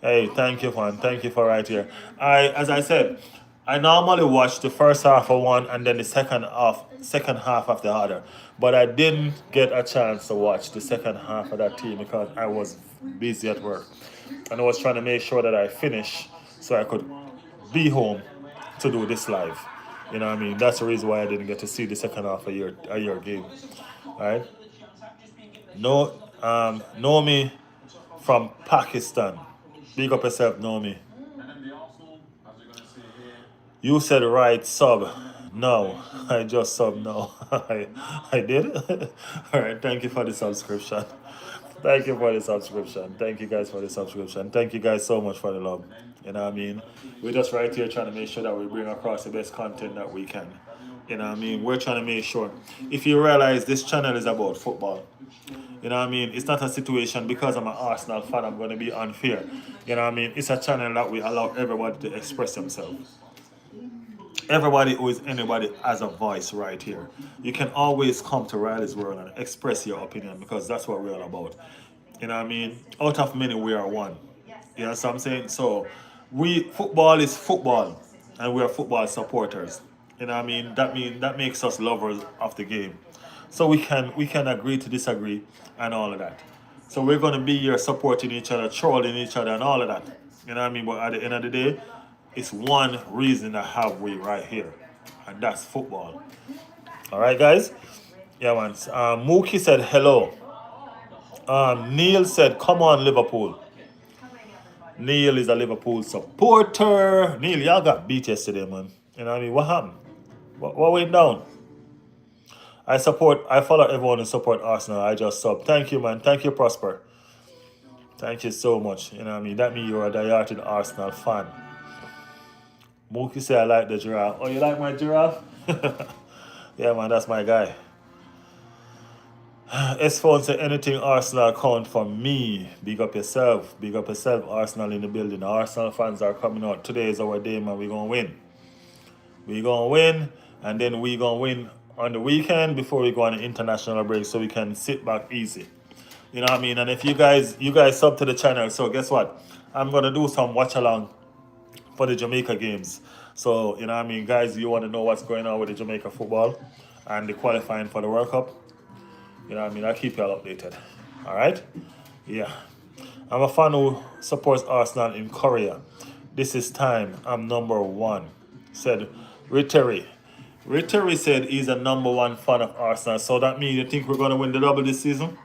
Hey, thank you, man. Thank you for right here. As I said, I normally watch the first half of one and then the second half of the other. But I didn't get a chance to watch the second half of that team because I was busy at work. And I was trying to make sure that I finish so I could be home to do this live. You know what I mean? That's the reason why I didn't get to see the second half of your game. Alright? No, Nomi from Pakistan. Big up yourself, Nomi. You said right sub. No, I just sub no. I did. Alright, thank you for the subscription. Thank you for the subscription. Thank you guys for the subscription. Thank you guys so much for the love. You know what I mean? We're just right here trying to make sure that we bring across the best content that we can. You know what I mean? We're trying to make sure. If you realize this channel is about football, you know what I mean? It's not a situation because I'm an Arsenal fan, I'm going to be unfair. You know what I mean? It's a channel that we allow everybody to express themselves. Everybody who is anybody has a voice right here. You can always come to Riley's World and express your opinion because that's what we're all about. You know what I mean? Out of many, we are one. You know what I'm saying? So, football is football, and we are football supporters. You know what I mean? That makes us lovers of the game. So we can agree to disagree and all of that. So we're gonna be here supporting each other, trolling each other, and all of that. You know what I mean? But at the end of the day, it's one reason to have we right here, and that's football. All right, guys. Yeah, man. Mookie said hello. Neil said, "Come on, Liverpool." Neil is a Liverpool supporter. Neil, y'all got beat yesterday, man. You know what I mean? What happened? What went down? I follow everyone who support Arsenal. I just sub. Thank you, man. Thank you, Prosper. Thank you so much. You know what I mean? That means you're a diehard Arsenal fan. Mookie said I like the giraffe. Oh, you like my giraffe? Yeah, man, that's my guy. S-Phone said anything Arsenal count for me. Big up yourself. Big up yourself, Arsenal in the building. The Arsenal fans are coming out. Today is our day, man. We're going to win. We're going to win. And then we're going to win on the weekend before we go on an international break so we can sit back easy. You know what I mean? And if you guys sub to the channel, so guess what? I'm going to do some watch along for the Jamaica games. So, you know what I mean, guys, you want to know what's going on with the Jamaica football and the qualifying for the World Cup? You know what I mean? I'll keep y'all updated. All right? Yeah. I'm a fan who supports Arsenal in Korea. This is time. I'm number one, said Riteri. Riteri said he's a number one fan of Arsenal. So that means you think we're going to win the double this season?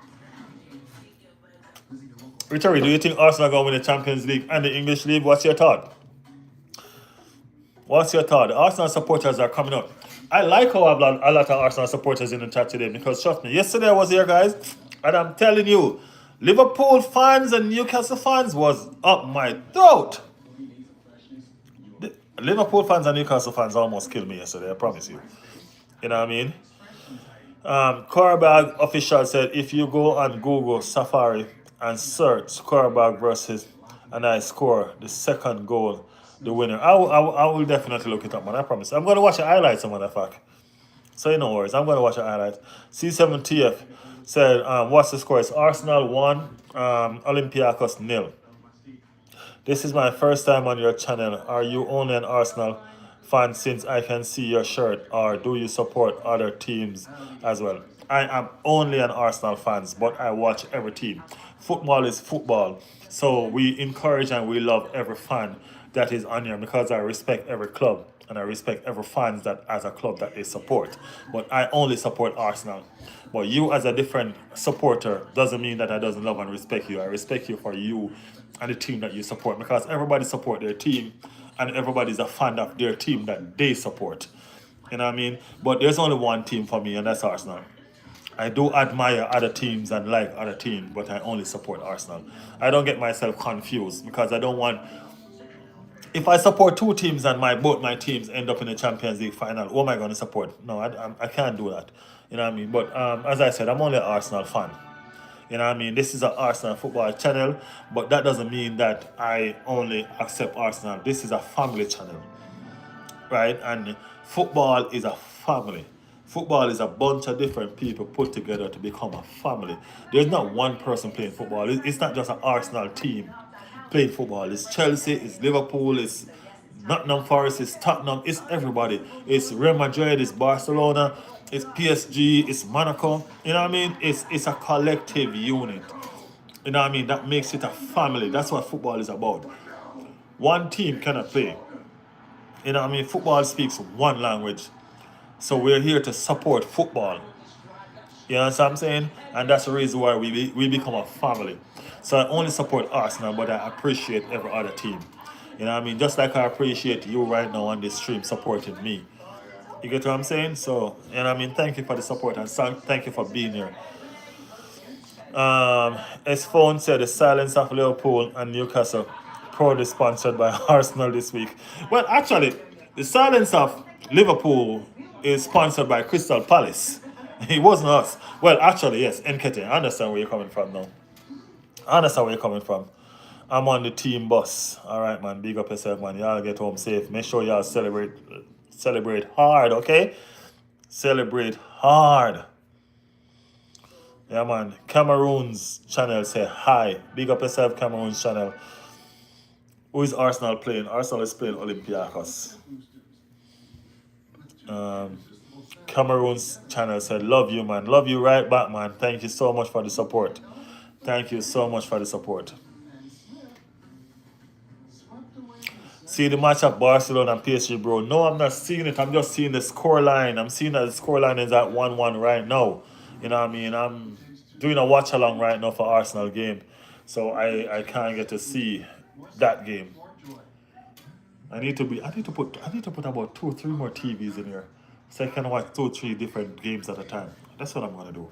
Riteri, do you think Arsenal are going to win the Champions League and the English League? What's your thought? What's your thought? The Arsenal supporters are coming up. I like how I've got a lot of Arsenal supporters in the chat today because trust me, yesterday I was here, guys, and I'm telling you, Liverpool fans and Newcastle fans was up my throat. The Liverpool fans and Newcastle fans almost killed me yesterday, I promise you. You know what I mean? Corabag official said if you go on Google Safari and search Corabag versus and I score the second goal, the winner. I will definitely look it up, man. I promise. I'm going to watch the highlights, matter of fact. So, you know worries. I'm going to watch the highlights. C7TF said, what's the score? It's Arsenal 1, Olympiacos 0. This is my first time on your channel. Are you only an Arsenal fan since I can see your shirt, or do you support other teams as well? I am only an Arsenal fan, but I watch every team. Football is football. So we encourage and we love every fan that is on here because I respect every club and I respect every fans that as a club that they support. But I only support Arsenal. But you as a different supporter doesn't mean that I doesn't love and respect you. I respect you for you and the team that you support because everybody support their team and everybody's a fan of their team that they support. You know what I mean? But there's only one team for me and that's Arsenal. I do admire other teams and like other teams, but I only support Arsenal. I don't get myself confused because I don't want. If I support two teams and both my teams end up in the Champions League final, who am I going to support? No, I can't do that. You know what I mean? But as I said, I'm only an Arsenal fan. You know what I mean? This is an Arsenal football channel, but that doesn't mean that I only accept Arsenal. This is a family channel, right? And football is a family. Football is a bunch of different people put together to become a family. There's not one person playing football. It's not just an Arsenal team playing football. It's Chelsea, it's Liverpool, it's Nottingham Forest, it's Tottenham, it's everybody. It's Real Madrid, it's Barcelona, it's PSG, it's Monaco. You know what I mean? It's a collective unit. You know what I mean? That makes it a family. That's what football is about. One team cannot play. You know what I mean? Football speaks one language. So we're here to support football. You know what I'm saying? And that's the reason why we become a family. So I only support Arsenal, but I appreciate every other team. You know what I mean? Just like I appreciate you right now on this stream supporting me. You get what I'm saying? So, you know what I mean? Thank you for the support and thank you for being here. His phone said the silence of Liverpool and Newcastle proudly sponsored by Arsenal this week. Well, actually, the silence of Liverpool is sponsored by Crystal Palace. It wasn't us. Well, actually, yes, Nkete. I understand where you're coming from now. I understand where you're coming from. I'm on the team bus. All right, man. Big up yourself, man. Y'all get home safe. Make sure y'all celebrate hard, okay? Celebrate hard. Yeah, man. Cameroon's channel say hi. Big up yourself, Cameroon's channel. Who is Arsenal playing? Arsenal is playing Olympiacos. Cameroon's channel said, love you, man. Love you right back, man. Thank you so much for the support. Thank you so much for the support. See the match of Barcelona and PSG, bro. No, I'm not seeing it. I'm just seeing the score line. I'm seeing that the score line is at 1-1 right now. You know what I mean? I'm doing a watch along right now for Arsenal game. So I can't get to see that game. I need to put about 2 or 3 more TVs in here. So I can watch 2 or 3 different games at a time. That's what I'm gonna do.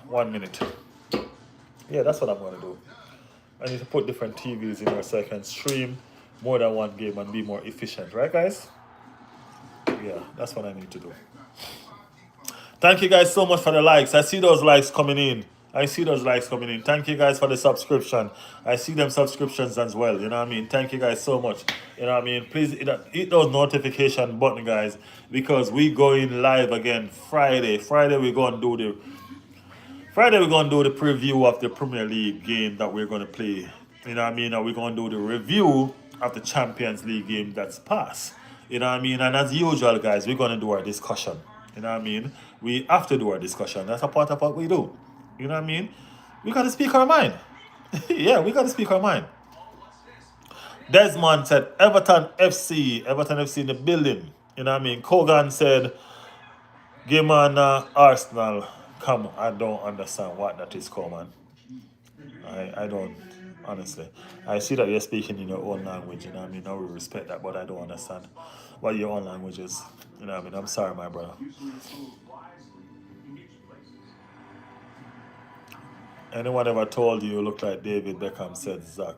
1 minute. Yeah, that's what I'm gonna do. I need to put different TVs in here so I can stream more than one game and be more efficient, right, guys? Yeah, that's what I need to do. Thank you guys so much for the likes. I see those likes coming in. Thank you guys for the subscription. I see them subscriptions as well. You know what I mean? Thank you guys so much. You know what I mean? Please hit those notification button, guys, because we going live again Friday. Friday we're gonna do the preview of the Premier League game that we're gonna play. You know what I mean? And we're gonna do the review of the Champions League game that's passed. You know what I mean? And as usual, guys, we're gonna do our discussion. You know what I mean? We have to do our discussion. That's a part of what we do. You know what I mean? We gotta speak our mind. Yeah, we gotta speak our mind. Desmond said Everton FC in the building. You know what I mean? Kogan said game on Arsenal. Come, I don't understand what that is called, man. I don't, honestly. I see that you're speaking in your own language, you know what I mean? I will respect that, but I don't understand what your own language is. You know what I mean? I'm sorry, my brother. Anyone ever told you look like David Beckham, said Zach.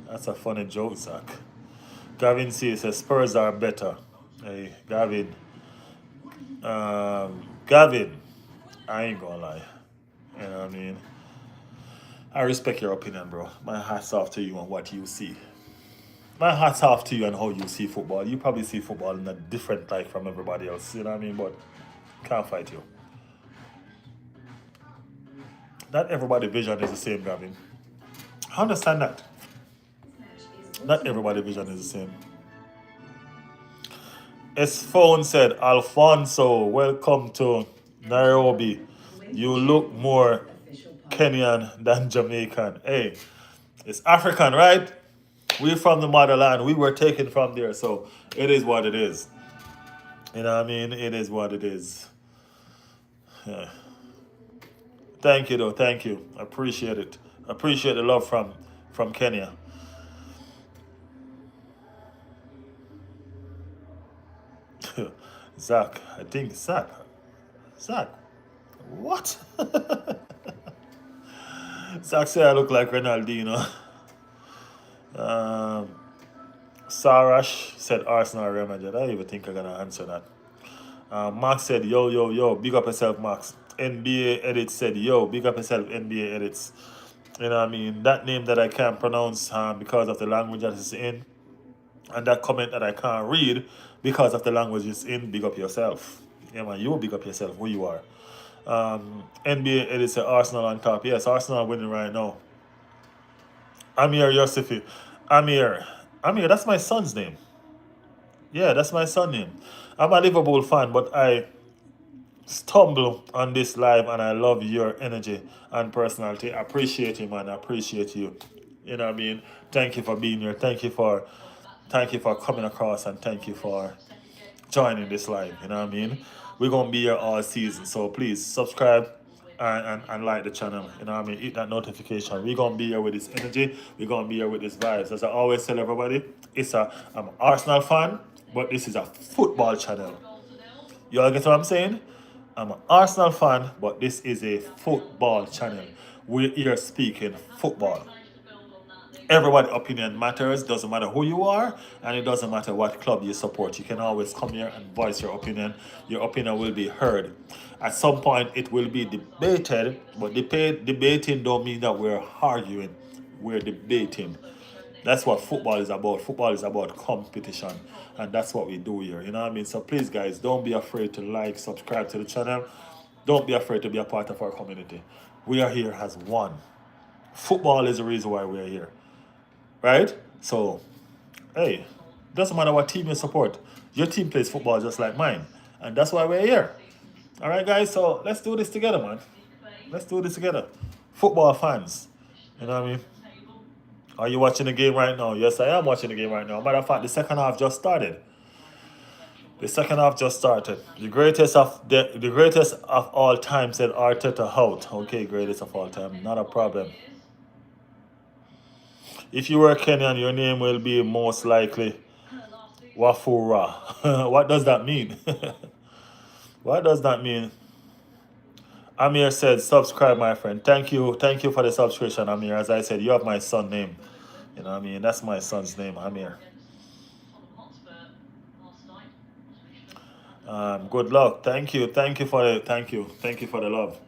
That's a funny joke, Zach. Gavin says Spurs are better. Hey, Gavin. Gavin, I ain't gonna lie. You know what I mean? I respect your opinion, bro. My hat's off to you on what you see. My hat's off to you on how you see football. You probably see football in a different light from everybody else. You know what I mean? But can't fight you. Not everybody's vision is the same, Gavin. I understand that. Not everybody's vision is the same. His phone said, Alfonso, welcome to Nairobi. You look more Kenyan than Jamaican. Hey, it's African, right? We're from the motherland. We were taken from there, so it is what it is. You know what I mean? It is what it is. Yeah. Thank you, though. Thank you. I appreciate it. I appreciate the love from Kenya. Zach, I think Zach. What? Zach said I look like Ronaldinho. Sarash said Arsenal or Real Madrid. I don't even think I'm gonna answer that. Max said yo, big up yourself, Max. NBA Edits said yo, big up yourself, NBA Edits. You know what I mean? That name that I can't pronounce because of the language that it's in, and that comment that I can't read because of the language it's in, big up yourself. Yeah, man, you big up yourself, who you are. NBA Edits said Arsenal on top. Yes, Arsenal winning right now. Amir Yosefi. Amir, that's my son's name. Yeah, that's my son's name. I'm a Liverpool fan, but I stumble on this live and I love your energy and personality. I appreciate you, man. I appreciate you. You know what I mean? Thank you for being here. Thank you for coming across, and thank you for joining this live. You know what I mean? We're gonna be here all season. So please subscribe and like the channel. You know what I mean? Hit that notification. We're gonna be here with this energy. We're gonna be here with this vibes. As I always tell everybody, I'm an Arsenal fan, but this is a football channel. You all get what I'm saying? I'm an Arsenal fan, but this is a football channel. We're here speaking football. Everybody's opinion matters, doesn't matter who you are, and it doesn't matter what club you support. You can always come here and voice your opinion. Your opinion will be heard. At some point, it will be debated, but debating don't mean that we're arguing. We're debating. That's what football is about. Football is about competition, and that's what we do here. You know what I mean? So please, guys, don't be afraid to like, subscribe to the channel. Don't be afraid to be a part of our community. We are here as one. Football is the reason why we're here, right? So, hey, doesn't matter what team you support. Your team plays football just like mine, and that's why we're here. All right, guys. So let's do this together, man. Let's do this together. Football fans, you know what I mean? Are you watching the game right now? Yes, I am watching the game right now. Matter of fact, the second half just started. The second half just started. The greatest of all time said Arteta out. Okay, greatest of all time, not a problem. If you were Kenyan, your name will be most likely Wafura. What does that mean? What does that mean? Amir said, subscribe, my friend. Thank you for the subscription, Amir. As I said, you have my son name. You know what I mean? That's my son's name, Amir. Good luck. Thank you for the love.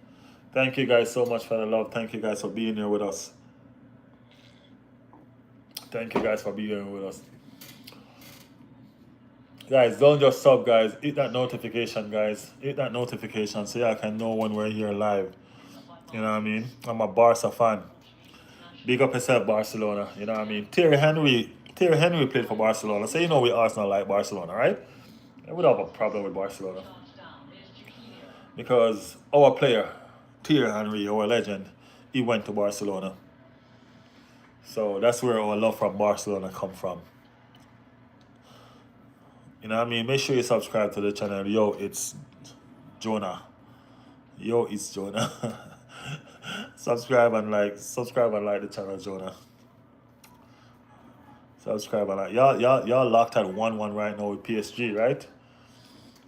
Thank you guys so much for the love. Thank you guys for being here with us. Thank you guys for being here with us. Guys, don't just sub, guys. Hit that notification, guys. Hit that notification so I can know when we're here live. You know what I mean? I'm a Barca fan. Big up yourself, Barcelona. You know what I mean? Thierry Henry played for Barcelona. So you know we Arsenal like Barcelona, right? And we don't have a problem with Barcelona. Because our player, Thierry Henry, our legend, he went to Barcelona. So that's where our love from Barcelona come from. You know what I mean? Make sure you subscribe to the channel. Yo, it's Jonah. Yo, it's Jonah. Subscribe and like the channel, Jonah. Subscribe and like. Y'all locked at 1-1 right now with PSG, right?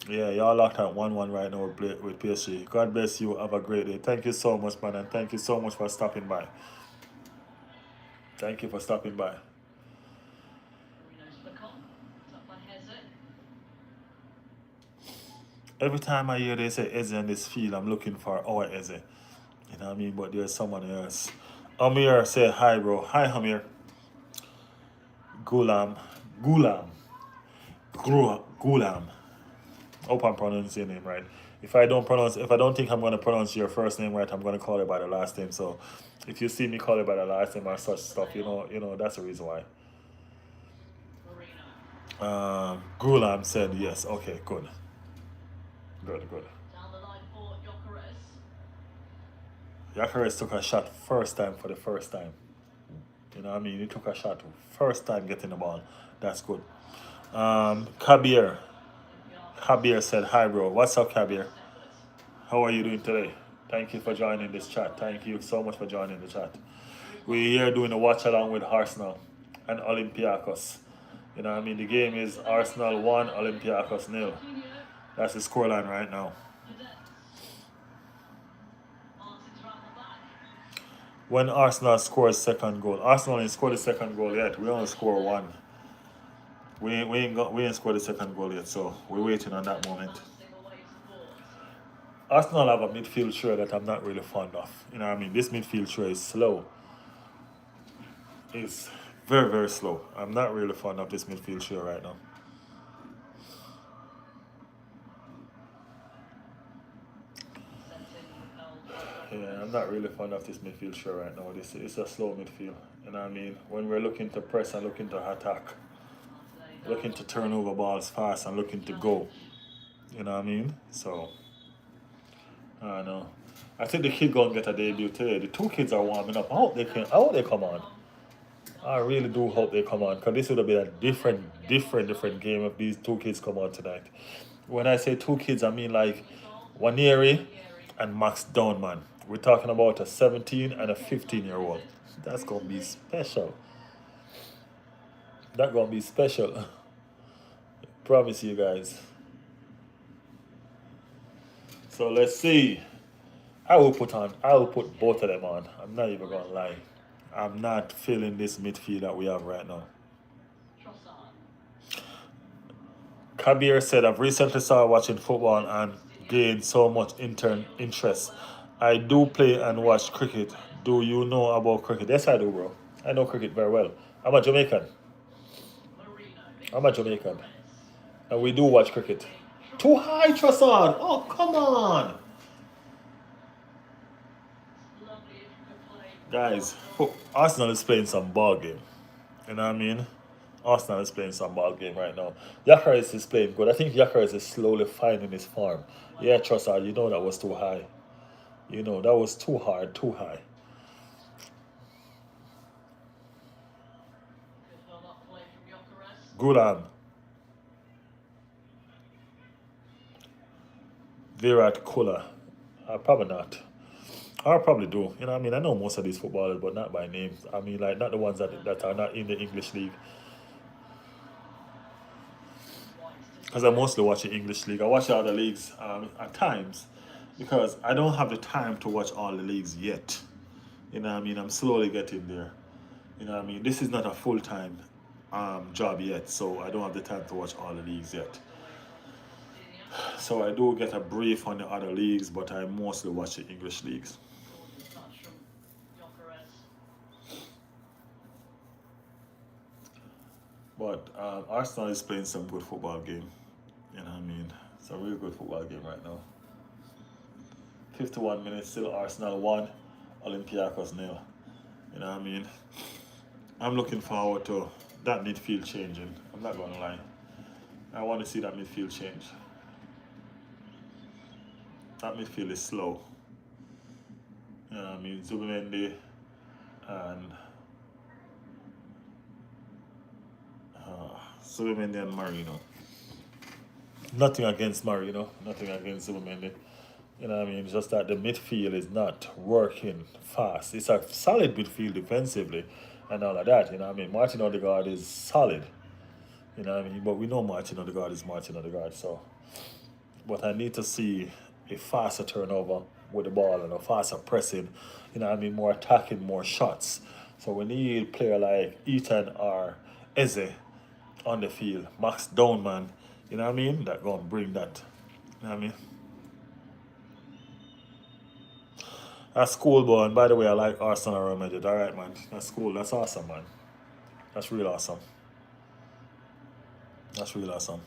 Yeah, y'all locked at 1-1 right now with PSG. God bless you. Have a great day. Thank you so much, man, and thank you so much for stopping by. Thank you for stopping by. Every time I hear they say Eze in this field, I'm looking for our Eze. You know what I mean? But there's someone else. Amir said hi, bro. Hi, Amir. Gulam. Hope I'm pronouncing your name right. If I don't think I'm gonna pronounce your first name right, I'm gonna call it by the last name. So if you see me call it by the last name or such stuff, you know that's the reason why. Gulam said yes. Okay, good. Good. Gyökeres took a shot first time for the first time. You know what I mean? He took a shot first time getting the ball. That's good. Kabir said, hi, bro. What's up, Kabir? How are you doing today? Thank you for joining this chat. Thank you so much for joining the chat. We're here doing a watch along with Arsenal and Olympiacos. You know what I mean? The game is Arsenal 1, Olympiacos 0. That's the scoreline right now. When Arsenal scores second goal. Arsenal ain't scored the second goal yet. We only score one. We ain't scored the second goal yet, so we're waiting on that moment. Arsenal have a midfield trio that I'm not really fond of. You know what I mean? This midfield trio is slow. It's very, very slow. I'm not really fond of this midfield trio right now. Yeah, I'm not really fond of this midfield trio right now. It's a slow midfield. You know what I mean? When we're looking to press and looking to attack, looking to turn over balls fast and looking to go. You know what I mean? So, I don't know. I think the kid gonna get a debut today. The two kids are warming up. I hope they come on. I really do hope they come on, because this would have been a different game if these two kids come on tonight. When I say two kids, I mean like Waneri and Max Downman. We're talking about a 17 and a 15-year-old. That's gonna be special. That's gonna be special. Promise you guys. So let's see. I will put both of them on. I'm not even gonna lie. I'm not feeling this midfield that we have right now. Kabir said, I've recently started watching football and gained so much interest. I do play and watch cricket. Do you know about cricket? Yes, I do, bro. I know cricket very well. I'm a Jamaican. I'm a Jamaican. And we do watch cricket. Too high, Trossard. Oh, come on. Guys, Arsenal is playing some ball game. You know what I mean? Arsenal is playing some ball game right now. Yakaris is playing good. I think Yakaris is slowly finding his form. Yeah, Trossard, you know that was too high. You know, that was too hard, too high. Gulam, Virat Kohli. Probably not. I probably do. You know what I mean? I know most of these footballers, but not by name. I mean, like, not the ones that are not in the English league. Because I mostly watch the English league. I watch the other leagues at times because I don't have the time to watch all the leagues yet. You know what I mean? I'm slowly getting there. You know what I mean? This is not a full time job yet, so I don't have the time to watch all the leagues yet. So I do get a brief on the other leagues, but I mostly watch the English leagues. But Arsenal is playing some good football game. You know what I mean? It's a really good football game right now. 51 minutes, still Arsenal 1, Olympiacos 0. You know what I mean? I'm looking forward to that midfield changing. I'm not going to lie. I want to see that midfield change. That midfield is slow. You know what I mean? Zubimendi and Zubimendi and Marino. Nothing against Marino. Nothing against Zubimendi. You know what I mean? Just that the midfield is not working fast. It's a solid midfield defensively and all of that. You know what I mean? Martin Odegaard is solid. You know what I mean? But we know Martin Odegaard is Martin Odegaard. So, but I need to see a faster turnover with the ball and a faster pressing. You know what I mean? More attacking, more shots. So we need a player like Ethan or Eze on the field. Max Downman. You know what I mean? That gonna bring that. You know what I mean? That's cool, boy. And by the way, I like Arsenal Real Madrid. All right, man. That's cool. That's awesome, man. That's real awesome. That's real awesome.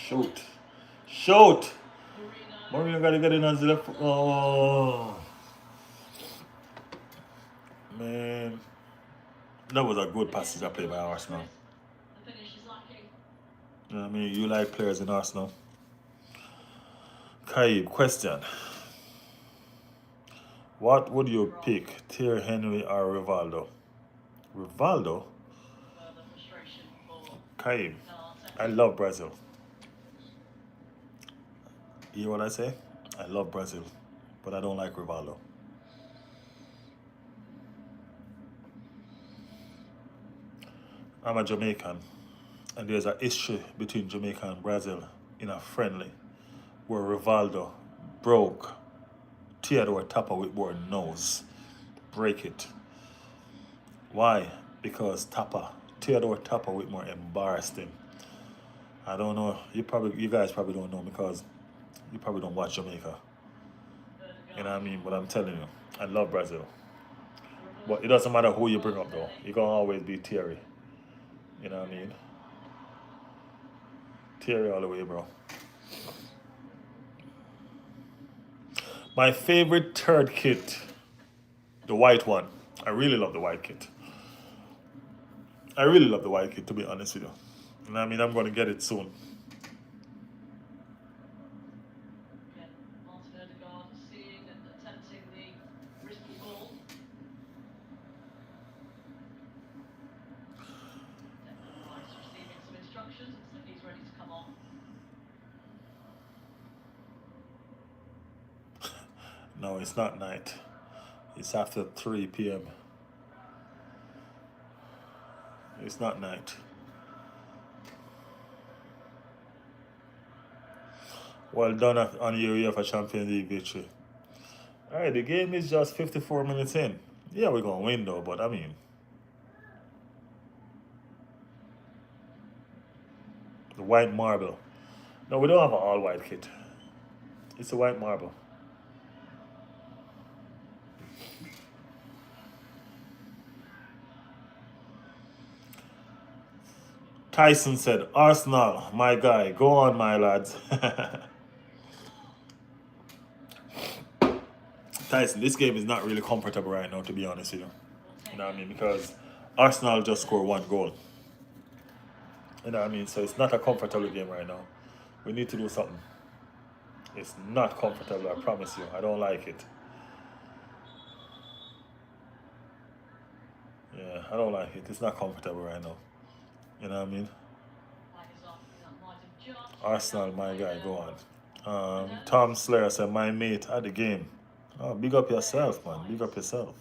Shoot. Shoot. Mourinho got to get in on the left. Oh. Man. That was a good passage I played by Arsenal. You know what I mean? You like players in Arsenal. Kaib, question. What would you pick, Thierry Henry or Rivaldo? Rivaldo? Kaib, I love Brazil. You hear what I say? I love Brazil, but I don't like Rivaldo. I'm a Jamaican, and there's a history between Jamaica and Brazil in a friendly where Rivaldo broke Theodore Tapper Whitbore's nose. Break it. Why? Because Theodore Tapper Whitmore embarrassed him. I don't know. You guys probably don't know because you probably don't watch Jamaica. You know what I mean? But I'm telling you, I love Brazil. But it doesn't matter who you bring up though. You're gonna always be Thierry. You know what I mean? Thierry all the way, bro. My favorite third kit, the white one. I really love the white kit. I really love the white kit, to be honest with you. And I mean, I'm going to get it soon. No, it's not night. It's after 3 p.m. It's not night. Well done on your UEFA Champions League victory. Alright, the game is just 54 minutes in. Yeah, we're going to win though, but I mean, the white marble. No, we don't have an all white kit. It's a white marble. Tyson said, Arsenal, my guy, go on, my lads. Tyson, this game is not really comfortable right now, to be honest with you. You know what I mean? Because Arsenal just scored 1 goal. You know what I mean? So it's not a comfortable game right now. We need to do something. It's not comfortable, I promise you. I don't like it. Yeah, I don't like it. It's not comfortable right now. You know what I mean? Arsenal, my guy, go on. Tom Slayer said, my mate at the game. Oh, big up yourself, man. Big up yourself.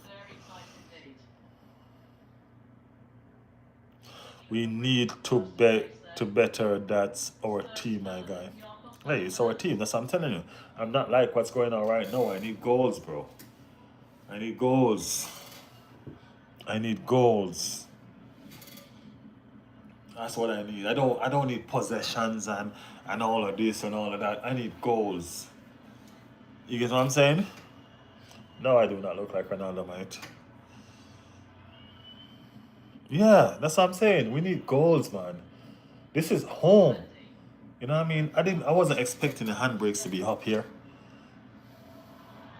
We need to better. That's our team, my guy. Hey, it's our team. That's what I'm telling you. I'm not like what's going on right now. I need goals, bro. I need goals. I need goals. That's what I need. I don't need possessions and all of this and all of that. I need goals. You get what I'm saying? No, I do not look like Ronaldo, mate. Yeah, that's what I'm saying. We need goals, man. This is home. You know what I mean? I wasn't expecting the handbrakes to be up here.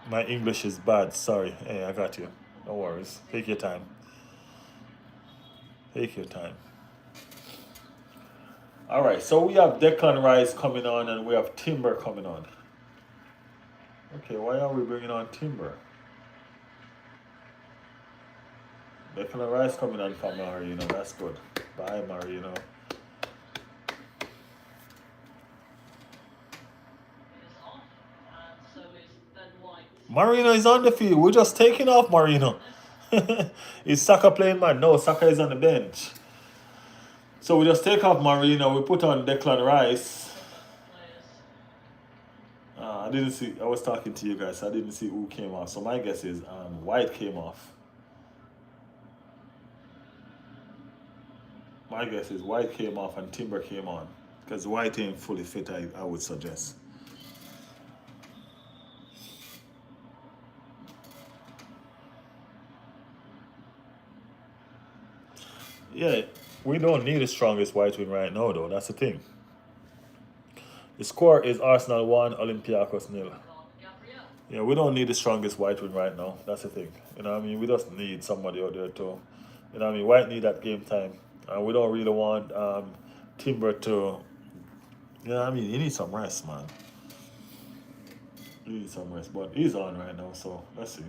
My English is bad. Sorry. Hey, I got you. No worries. Take your time. Take your time. All right. So we have Declan Rice coming on and we have Timber coming on. Okay. Why are we bringing on Timber? Declan Rice coming on for Marino. That's good. Bye, Marino. Marino is on the field. We're just taking off Marino. Is Saka playing, man? No, Saka is on the bench. So we just take off Marino. We put on Declan Rice. I didn't see. I was talking to you guys. I didn't see who came off. So my guess is White came off. My guess is White came off and Timber came on. Because White ain't fully fit, I would suggest. Yeah, we don't need the strongest white win right now, though. That's the thing. The score is Arsenal 1, Olympiacos 0. Yeah, we don't need the strongest white win right now. That's the thing. You know what I mean? We just need somebody out there to, you know what I mean? White need that game time. And we don't really want Timber to, you know what I mean? He needs some rest, man. He needs some rest. But he's on right now, so let's see.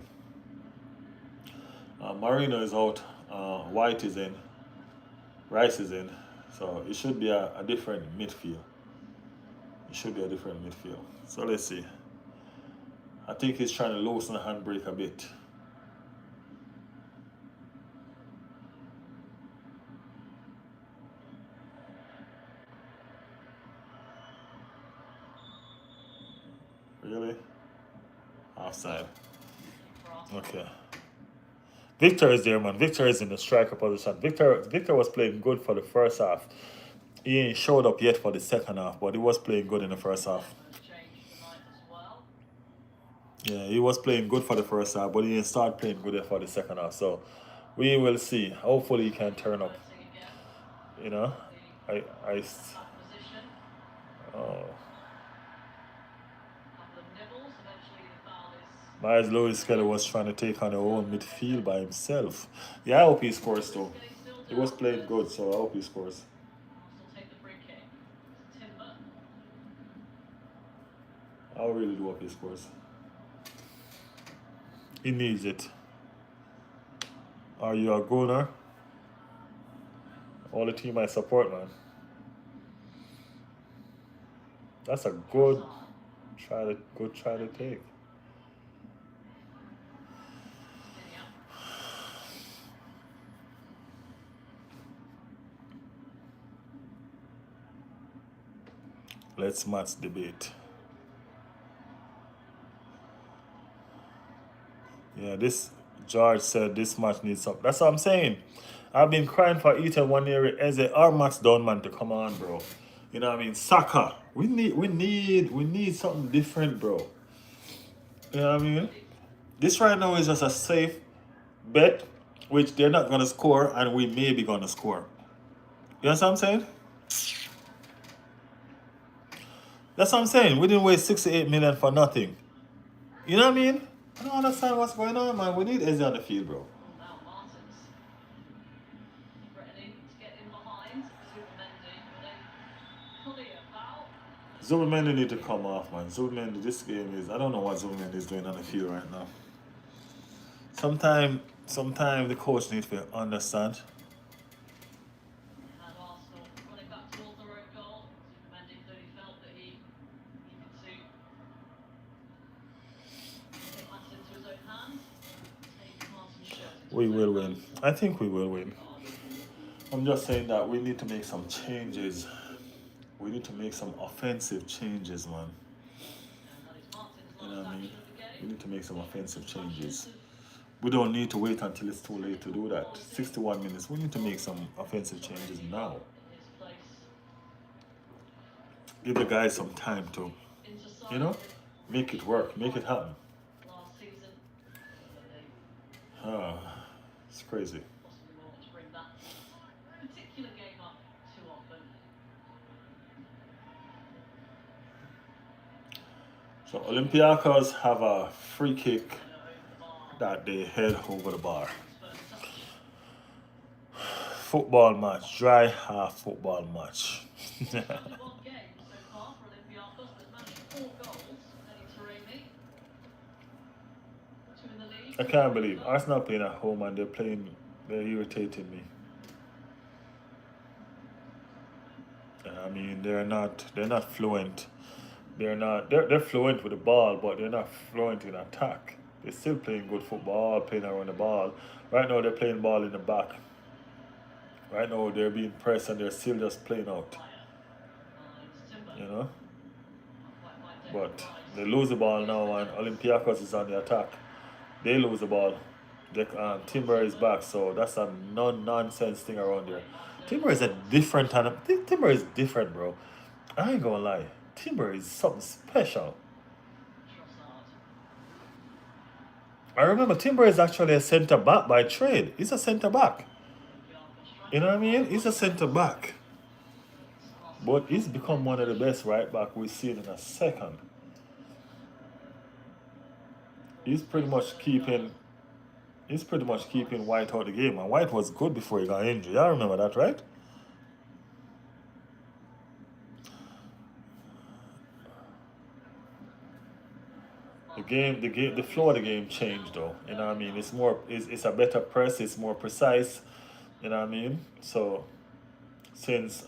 Marino is out. White is in. Rice is in, so it should be a different midfield. It should be a different midfield. So let's see. I think he's trying to loosen the handbrake a bit. Really? Offside. Okay. Victor is there, man. Victor is in the striker position. Victor was playing good for the first half. He ain't showed up yet for the second half, but he was playing good in the first half. Yeah, he was playing good for the first half, but he didn't start playing good for the second half. So we will see. Hopefully he can turn up. You know? Oh. Myers Lewis Kelly was trying to take on the whole midfield by himself. Yeah, I hope he scores too. He was playing good, so I hope he scores. I really do hope he scores. He needs it. Are you a gooner? All the team I support, man. That's a good try to take. Let's match debate. Yeah, this George said this match needs something. That's what I'm saying. I've been crying for Ethan one year as a our match done man to come on, bro. You know what I mean? Saka. We need something different, bro. You know what I mean? This right now is just a safe bet, which they're not gonna score, and we may be gonna score. You know what I'm saying? That's what I'm saying. We didn't waste 68 million for nothing. You know what I mean? I don't understand what's going on, man. We need Ezzy on the field, bro. Zubimendi need to come off, man. Zubimendi, this game is... I don't know what Zubimendi is doing on the field right now. Sometime the coach needs to understand. We will win. I think we will win. I'm just saying that we need to make some changes. We need to make some offensive changes, man. You know what I mean? We need to make some offensive changes. We don't need to wait until it's too late to do that. 61 minutes. We need to make some offensive changes now. Give the guys some time to, you know, make it work, make it happen. It's crazy. So Olympiacos have a free kick that they head over the bar. Football match, dry half football match. I can't believe Arsenal playing at home and they're irritating me. I mean, they're not fluent. They're fluent with the ball, but they're not fluent in attack. They're still playing good football, playing around the ball. Right now they're playing ball in the back. Right now they're being pressed and they're still just playing out. You know? But they lose the ball now and Olympiacos is on the attack. They lose the ball. Timber is back, so that's a nonsense thing around there. Timber is Timber is different, bro. I ain't gonna lie. Timber is something special. I remember Timber is actually a centre back by trade. He's a centre back. You know what I mean? He's a centre back. But he's become one of the best right back we've seen in a second. He's pretty much keeping White out of the game. And White was good before he got injured. Y'all remember that, right? The flow of the game changed though. You know what I mean? It's a better press, it's more precise. You know what I mean? So since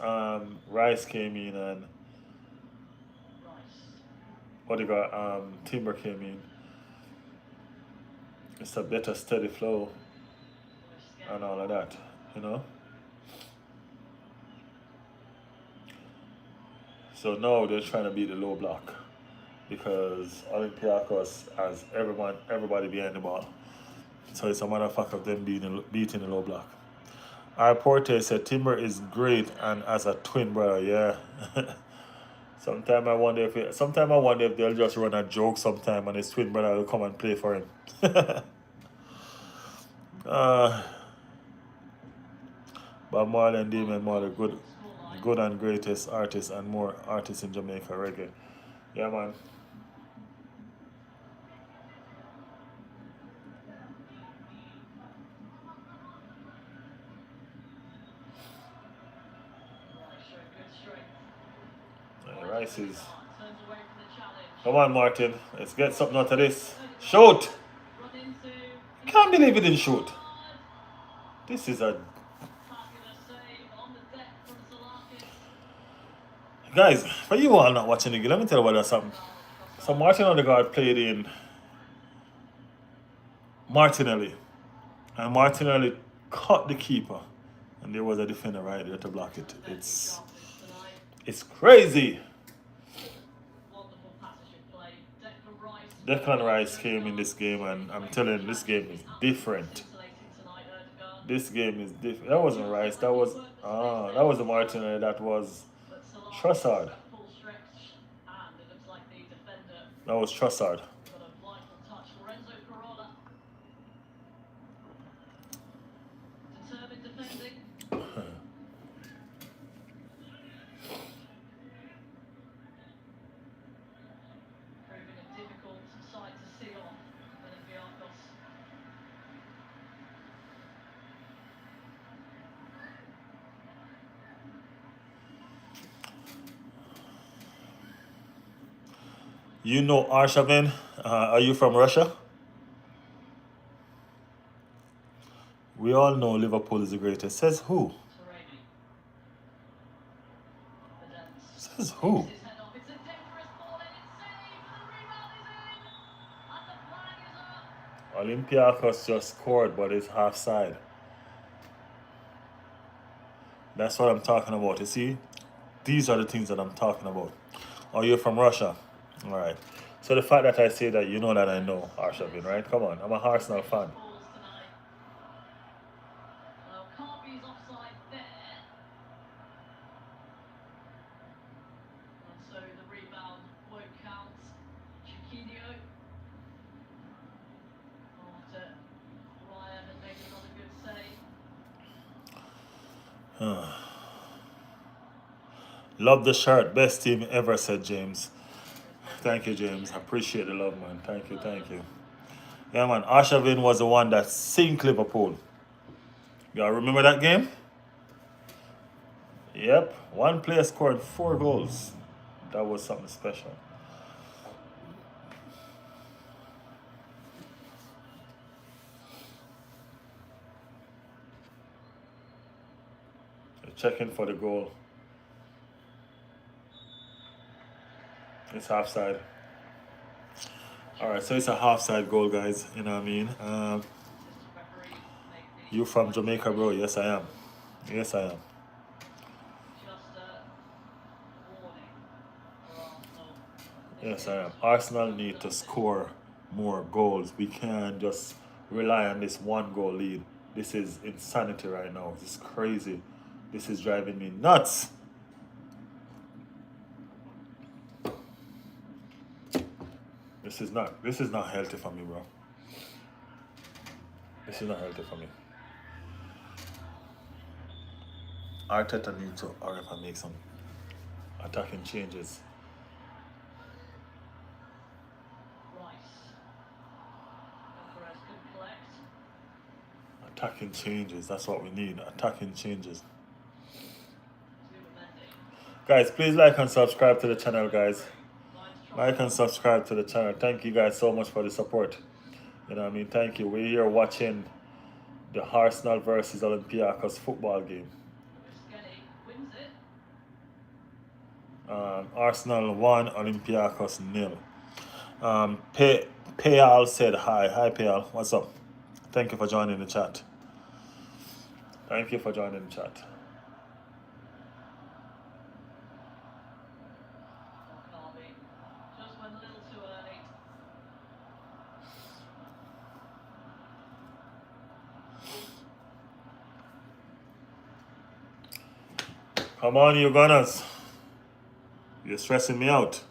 Rice came in and Timber came in, it's a better steady flow and all of that, you know? So now they're trying to beat the low block because Olympiacos has everybody behind the ball. So it's a matter of fact of them beating the low block. Our reporter said Timber is great and as a twin brother, yeah. Sometimes I wonder if they'll just run a joke sometime and his twin brother will come and play for him. Bob Marley and Damien Marley, good and greatest artists and more artists in Jamaica reggae. Yeah, man. Rice is. Come on, Martin. Let's get something out of this. Shoot! Can't believe he didn't shoot. This is a. Guys, for you all not watching the game, let me tell you about something. So Martin Odegaard played in Martinelli, and Martinelli caught the keeper, and there was a defender right there to block it. It's crazy. Declan Rice came in this game, and I'm telling you, this game is different. This game is different. That wasn't Rice. That was the Martinelli. That was Trossard. That was Trossard. You know Arshavin? Are you from Russia? We all know Liverpool is the greatest. Says who? Says who? Olympiacos just scored, but it's half side. That's what I'm talking about. You see? These are the things that I'm talking about. Oh, you're from Russia? Alright. So the fact that I say that, you know that I know Arshavin, right? Come on. I'm a Arsenal fan. Love the shirt. Best team ever, said James. Thank you, James. I appreciate the love, man. Thank you, thank you. Yeah, man. Arshavin was the one that sinked Liverpool. Y'all remember that game? Yep. One player scored 4 goals. That was something special. They're checking for the goal. It's half side. Alright, so it's a half side goal, guys. You know what I mean? You from Jamaica, bro? Yes, I am. Yes, I am. Yes, I am. Arsenal need to score more goals. We can't just rely on this 1 goal lead. This is insanity right now. This is crazy. This is driving me nuts. This is not healthy for me, bro. This is not healthy for me. Arteta needs to hurry up and make some attacking changes. Attacking changes. That's what we need. Attacking changes. Guys, please like and subscribe to the channel, guys. Like and subscribe to the channel. Thank you guys so much for the support. You know what I mean? Thank you. We're here watching the Arsenal versus Olympiacos football game. Arsenal 1, Olympiacos 0. Payal said hi. Hi, Payal. What's up? Thank you for joining the chat. Thank you for joining the chat. Come on, you Gunners. You're stressing me out.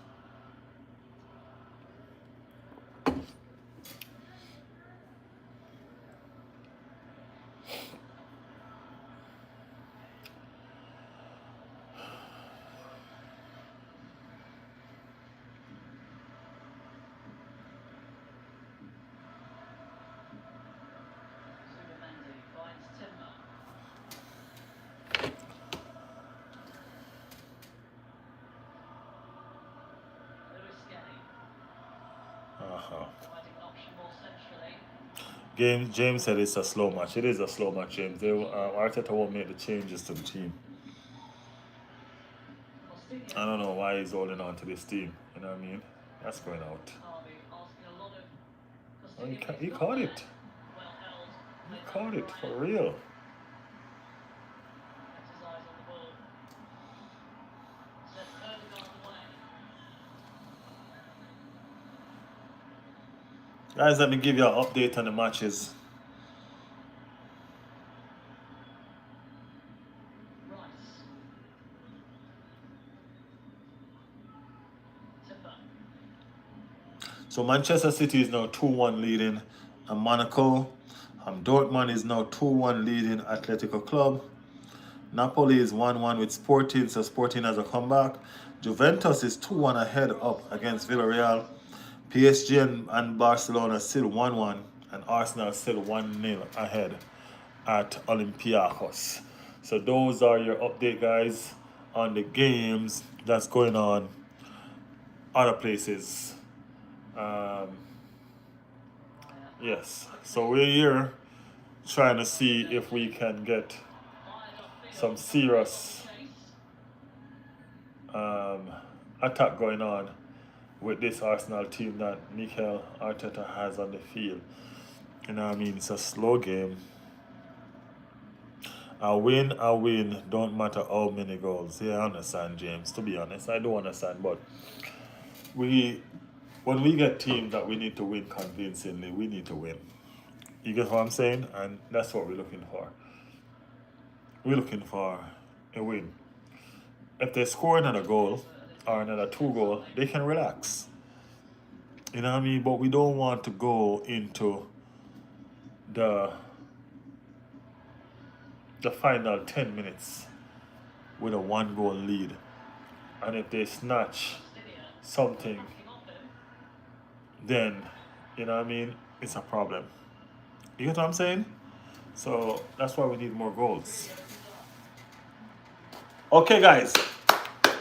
James said it's a slow match. It is a slow match, James. Arteta won't make the changes to the team. I don't know why he's holding on to this team. You know what I mean? That's going out. Oh, he caught it. He caught it for real. Guys, let me give you an update on the matches. So Manchester City is now 2-1 leading Monaco. Dortmund is now 2-1 leading Atletico Club. Napoli is 1-1 with Sporting, so Sporting has a comeback. Juventus is 2-1 ahead up against Villarreal. PSG and Barcelona still 1-1, and Arsenal still 1-0 ahead at Olympiacos. So those are your update, guys, on the games that's going on other places. Yes, so we're here trying to see if we can get some serious attack going on with this Arsenal team that Mikel Arteta has on the field. You know what I mean? It's a slow game. A win, don't matter how many goals. Yeah, I understand, James. To be honest, I do understand, but when we get teams that we need to win convincingly, we need to win. You get what I'm saying? And that's what we're looking for. We're looking for a win. If they score another goal or another 2 goal, they can relax. You know what I mean? But we don't want to go into the final 10 minutes with a 1 goal lead. And if they snatch something, then, you know what I mean, it's a problem. You get what I'm saying? So that's why we need more goals. Okay, guys.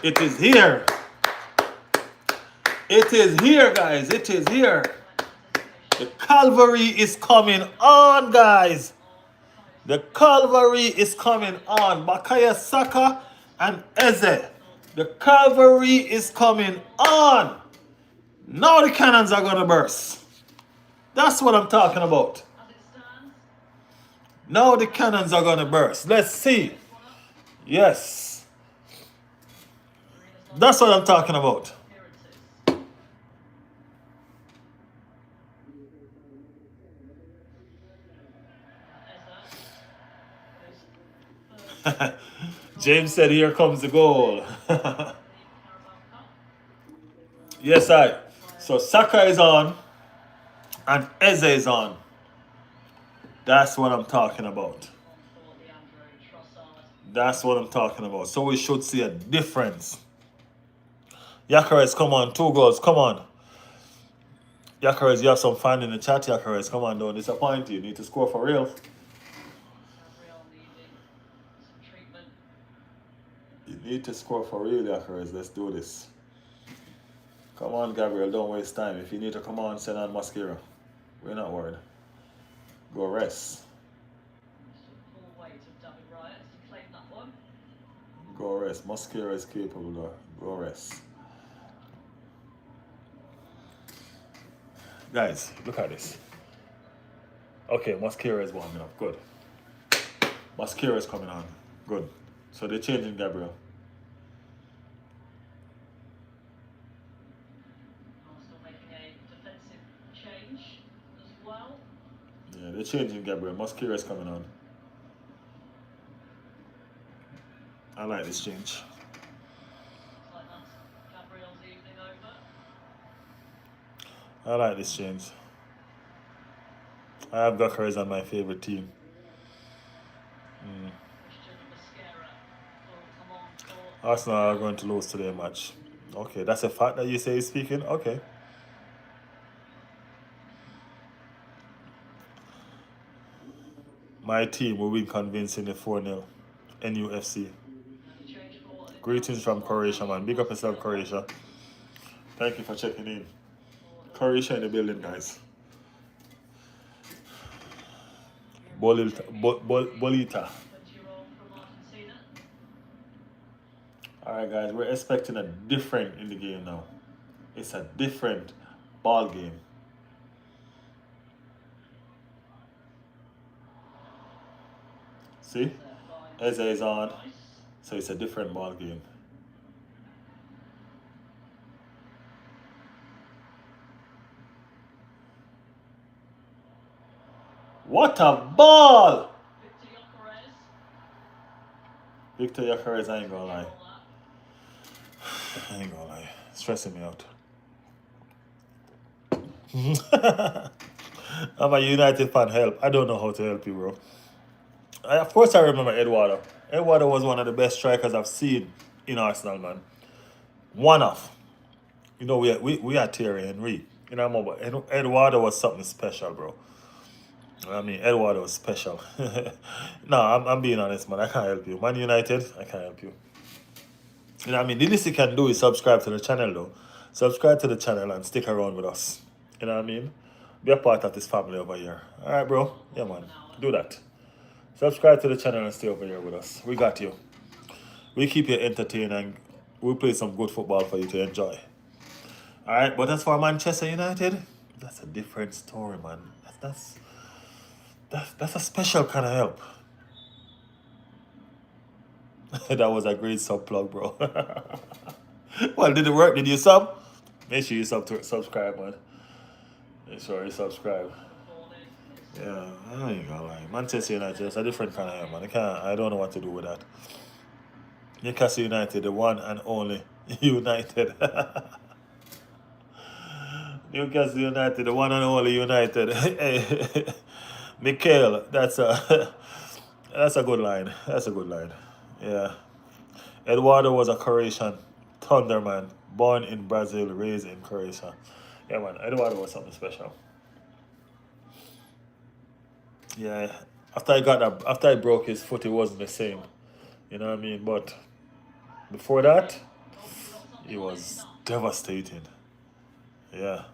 It is here. It is here, guys. It is here. The Calvary is coming on, guys. The Calvary is coming on. Bakaya Saka and Eze. The Calvary is coming on. Now the cannons are going to burst. That's what I'm talking about. Now the cannons are going to burst. Let's see. Yes. That's what I'm talking about. James said, here comes the goal. Yes, I. So Saka is on and Eze is on. That's what I'm talking about. That's what I'm talking about. So we should see a difference. Yakares, come on. 2 goals. Come on. Yakares, you have some fun in the chat, Yakares. Come on, don't disappoint you. You need to score for real. You need to score for real, Yakares. Let's do this. Come on, Gabriel. Don't waste time. If you need to come on, send on Mascara. We're not worried. Go rest. Go rest. Mascara is capable. Go rest. Guys, look at this. Okay, Mascara is warming up. Good. Mascara is coming on. Good. So they're changing Gabriel. Also making a defensive change as well. Yeah, they're changing Gabriel. Mascara is coming on. I like this change. Like that's Gabriel's evening over. I like this change. I have Gakars on my favorite team. Arsenal are going to lose today match. Okay, that's a fact that you say is speaking? Okay. My team will win convincingly 4-0. NUFC. Greetings from Croatia, man. Big up yourself, Croatia. Thank you for checking in. Croatia in the building, guys. Bolita. Alright guys, we're expecting a different in the game now. It's a different ball game. See? Eze is on. So it's a different ball game. What a ball! Victor Yokeres, I ain't gonna lie. I ain't gonna lie. Stressing me out. I'm a United fan. Help. I don't know how to help you, bro. Of course, I remember Eduardo. Eduardo was one of the best strikers I've seen in Arsenal, man. One of. You know, we had Thierry Henry. You know, but Eduardo was something special, bro. I mean, Eduardo was special. No, I'm being honest, man. I can't help you. Man United, I can't help you. You know what I mean? The least you can do is subscribe to the channel, though. Subscribe to the channel and stick around with us. You know what I mean? Be a part of this family over here. All right, bro? Yeah, man. Do that. Subscribe to the channel and stay over here with us. We got you. We keep you entertained and we play some good football for you to enjoy. All right, but as for Manchester United, that's a different story, man. That's a special kind of help. That was a great sub plug, bro. Well, did it work? Did you sub? Make sure you subscribe, man. Make sure you subscribe. Yeah, I ain't gonna lie. Manchester United is a different kind of help, man. I don't know what to do with that. Newcastle United, the one and only United. Newcastle United, the one and only United. Hey, Mikhail, that's a good line. That's a good line. Yeah. Eduardo was a Croatian Thunderman, born in Brazil, raised in Croatia. Yeah, man. Eduardo was something special. Yeah. After I broke his foot, it wasn't the same. You know what I mean? But before that, it was devastating. Yeah.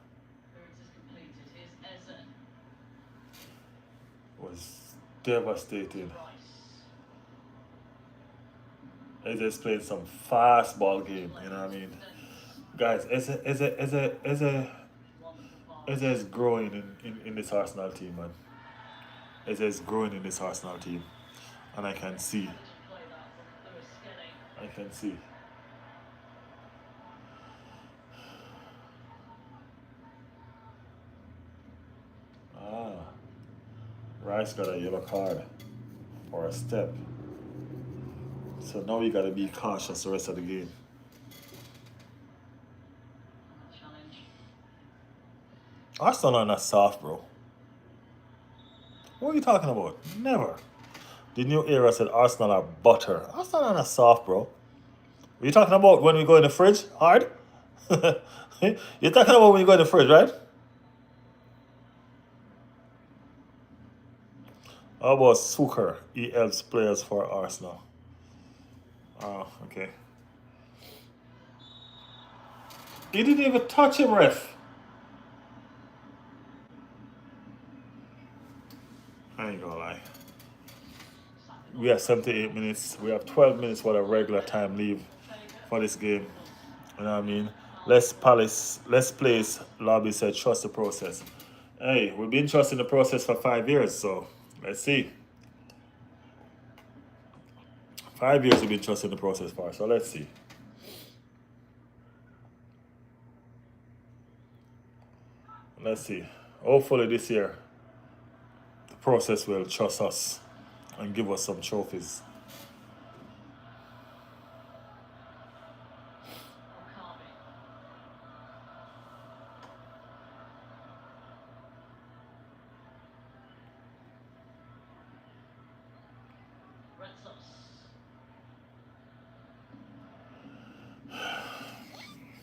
It was devastating. Eze's playing some fast ball game, you know what I mean? Guys, Eze is growing in this Arsenal team, man. Eze is growing in this Arsenal team. And I can see. I can see. Ah. Rice got a yellow card for a step. So now you gotta be cautious the rest of the game. Arsenal are not soft, bro. What are you talking about? Never. The new era said Arsenal are butter. Arsenal are not soft, bro. What you talking about when we go in the fridge? Hard? You're talking about when you go in the fridge, right? How about Suker? He helps players for Arsenal. Oh, okay. He didn't even touch him, ref. I ain't gonna lie. We have 78 minutes. We have 12 minutes for the regular time leave for this game. You know what I mean? Let's place. Lobby said, trust the process. Hey, we've been trusting the process for 5 years, so let's see. 5 years we've been trusting the process for, so let's see. Let's see. Hopefully this year, the process will trust us and give us some trophies.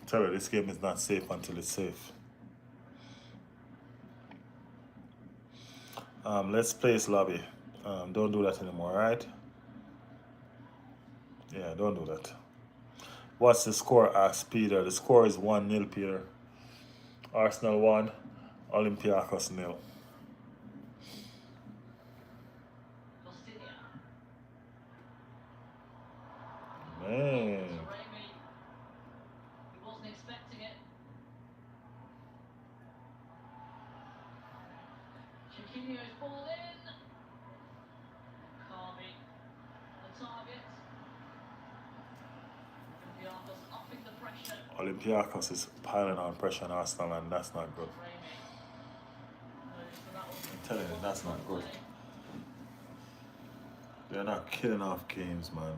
Tell you, this game is not safe until it's safe. Let's place lobby. Don't do that anymore, right? Yeah, don't do that. What's the score? Asked Peter. The score is 1-0, Peter. Arsenal 1, Olympiacos 0. Man. Fabinho's ball in. Carby, the target. Olympiacos upping the pressure. Olympiacos is piling on pressure on Arsenal, and that's not good. I'm telling you, that's not good. They're not killing off games, man.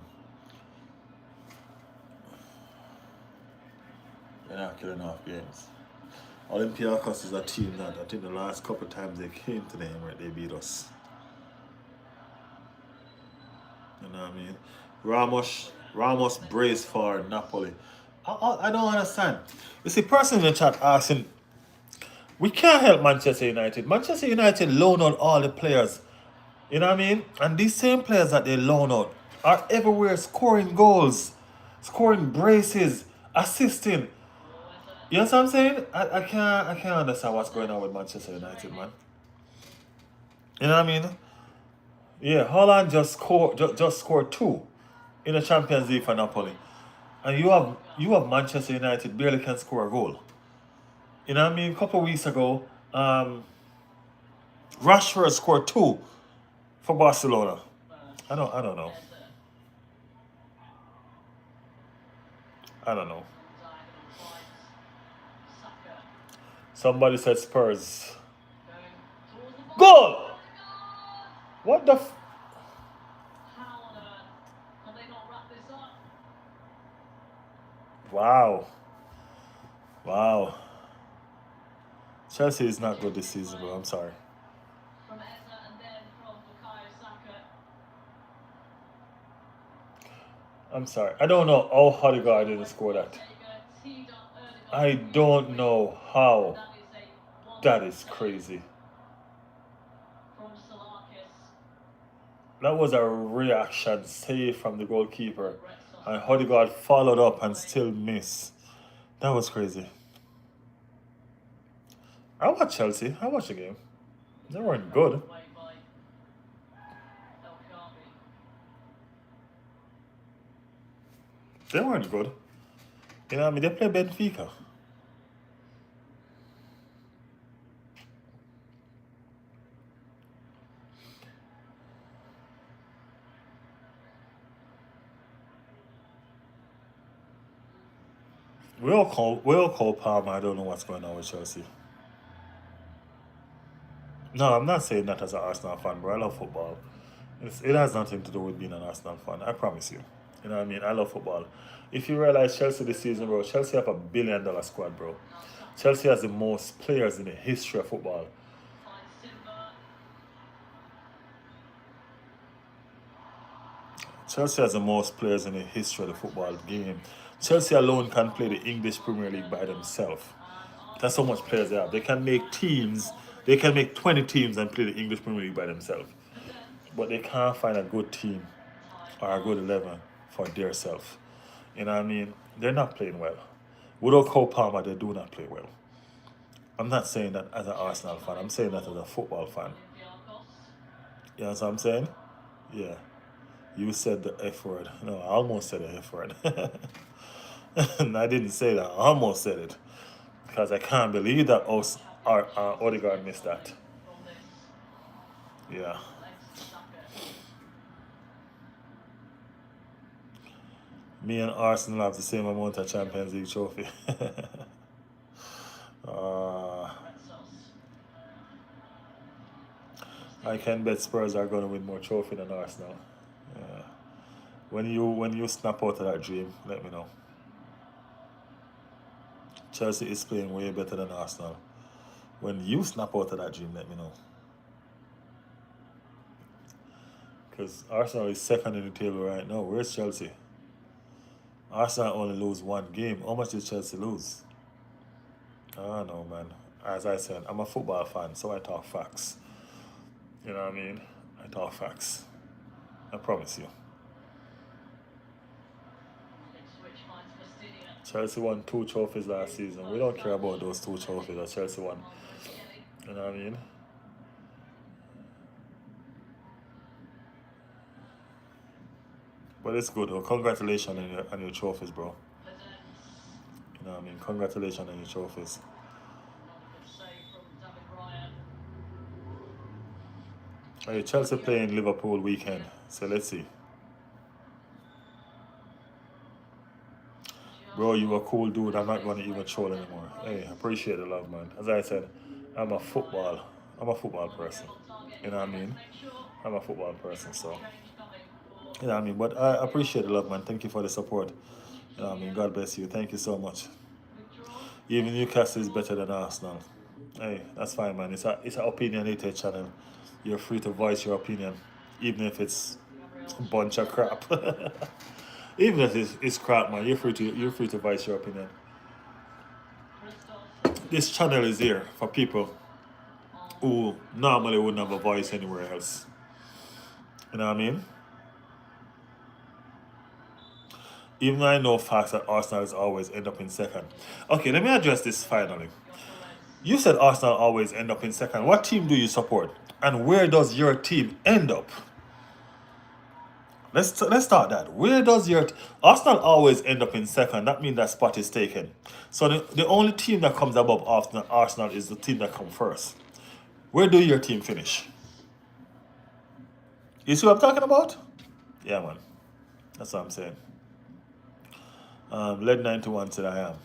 They're not killing off games. Olympiacos is a team that I think the last couple of times they came to them, right, they beat us. You know what I mean? Ramos braced for Napoli. I don't understand. You see, person in the chat asking, we can't help Manchester United. Manchester United loan out all the players. You know what I mean? And these same players that they loan out are everywhere scoring goals, scoring braces, assisting. You know what I'm saying? I can't understand what's going on with Manchester United, man. You know what I mean? Yeah, Holland just scored two in the Champions League for Napoli. And you have Manchester United barely can score a goal. You know what I mean? A couple of weeks ago, Rashford scored two for Barcelona. I don't know. I don't know. Somebody said Spurs. Goal! What the f... How on earth have they not wrapped this up? Wow. Wow. Chelsea is not good this season, bro. I'm sorry. From Eza and then from Saka. I'm sorry. I don't know how Odegaard didn't score that. I don't know how. That is crazy. That was a reaction save from the goalkeeper. And Odegaard followed up and still missed. That was crazy. I watched Chelsea. I watched the game. They weren't good. They weren't good. You know what I mean? They play Benfica. We'll call Palmer. I don't know what's going on with Chelsea. No, I'm not saying that as an Arsenal fan, bro. I love football. It has nothing to do with being an Arsenal fan. I promise you. You know what I mean? I love football. If you realize Chelsea this season, bro, Chelsea have $1 billion squad, bro. Chelsea has the most players in the history of football. Chelsea has the most players in the history of the football game. Chelsea alone can play the English Premier League by themselves. That's how much players they have. They can make teams. They can make 20 teams and play the English Premier League by themselves. But they can't find a good team or a good 11 for themselves. You know what I mean? They're not playing well. Without Cole Palmer, they do not play well. I'm not saying that as an Arsenal fan. I'm saying that as a football fan. You know what I'm saying? Yeah. You said the F word. No, I almost said the F word. And I didn't say that. I almost said it. Because I can't believe that Odegaard missed that. Yeah. Me and Arsenal have the same amount of Champions League trophy. I can bet Spurs are going to win more trophy than Arsenal. Yeah. When you snap out of that dream, let me know. Chelsea is playing way better than Arsenal. When you snap out of that dream, let me know. Because Arsenal is second in the table right now. Where's Chelsea? Arsenal only lose one game. How much did Chelsea lose? I don't know, man. As I said, I'm a football fan, so I talk facts. You know what I mean? I talk facts. I promise you. Chelsea won 2 trophies last season. We don't care about those 2 trophies that Chelsea won. You know what I mean? But it's good though. Congratulations on your trophies, bro. You know what I mean? Congratulations on your trophies. Hey, Chelsea playing Liverpool weekend. So let's see. Bro, you a cool dude. I'm not gonna even troll anymore. Hey, appreciate the love, man. As I said, I'm a football. I'm a football person. You know what I mean? I'm a football person, so you know what I mean. But I appreciate the love, man. Thank you for the support. You know what I mean? God bless you. Thank you so much. Even Newcastle is better than Arsenal. Hey, that's fine, man. It's an opinionated channel. You're free to voice your opinion, even if it's a bunch of crap. Even if it's crap, man, you're free to voice your opinion. This channel is here for people who normally wouldn't have a voice anywhere else. You know what I mean? Even though I know facts that Arsenal is always end up in second. Okay, let me address this finally. You said Arsenal always end up in second. What team do you support? And where does your team end up? Let's start that. Where does your Arsenal always end up in second? That means that spot is taken. So the only team that comes above Arsenal is the team that comes first. Where do your team finish? You see what I'm talking about? Yeah, man. That's what I'm saying. Led 91 said I am.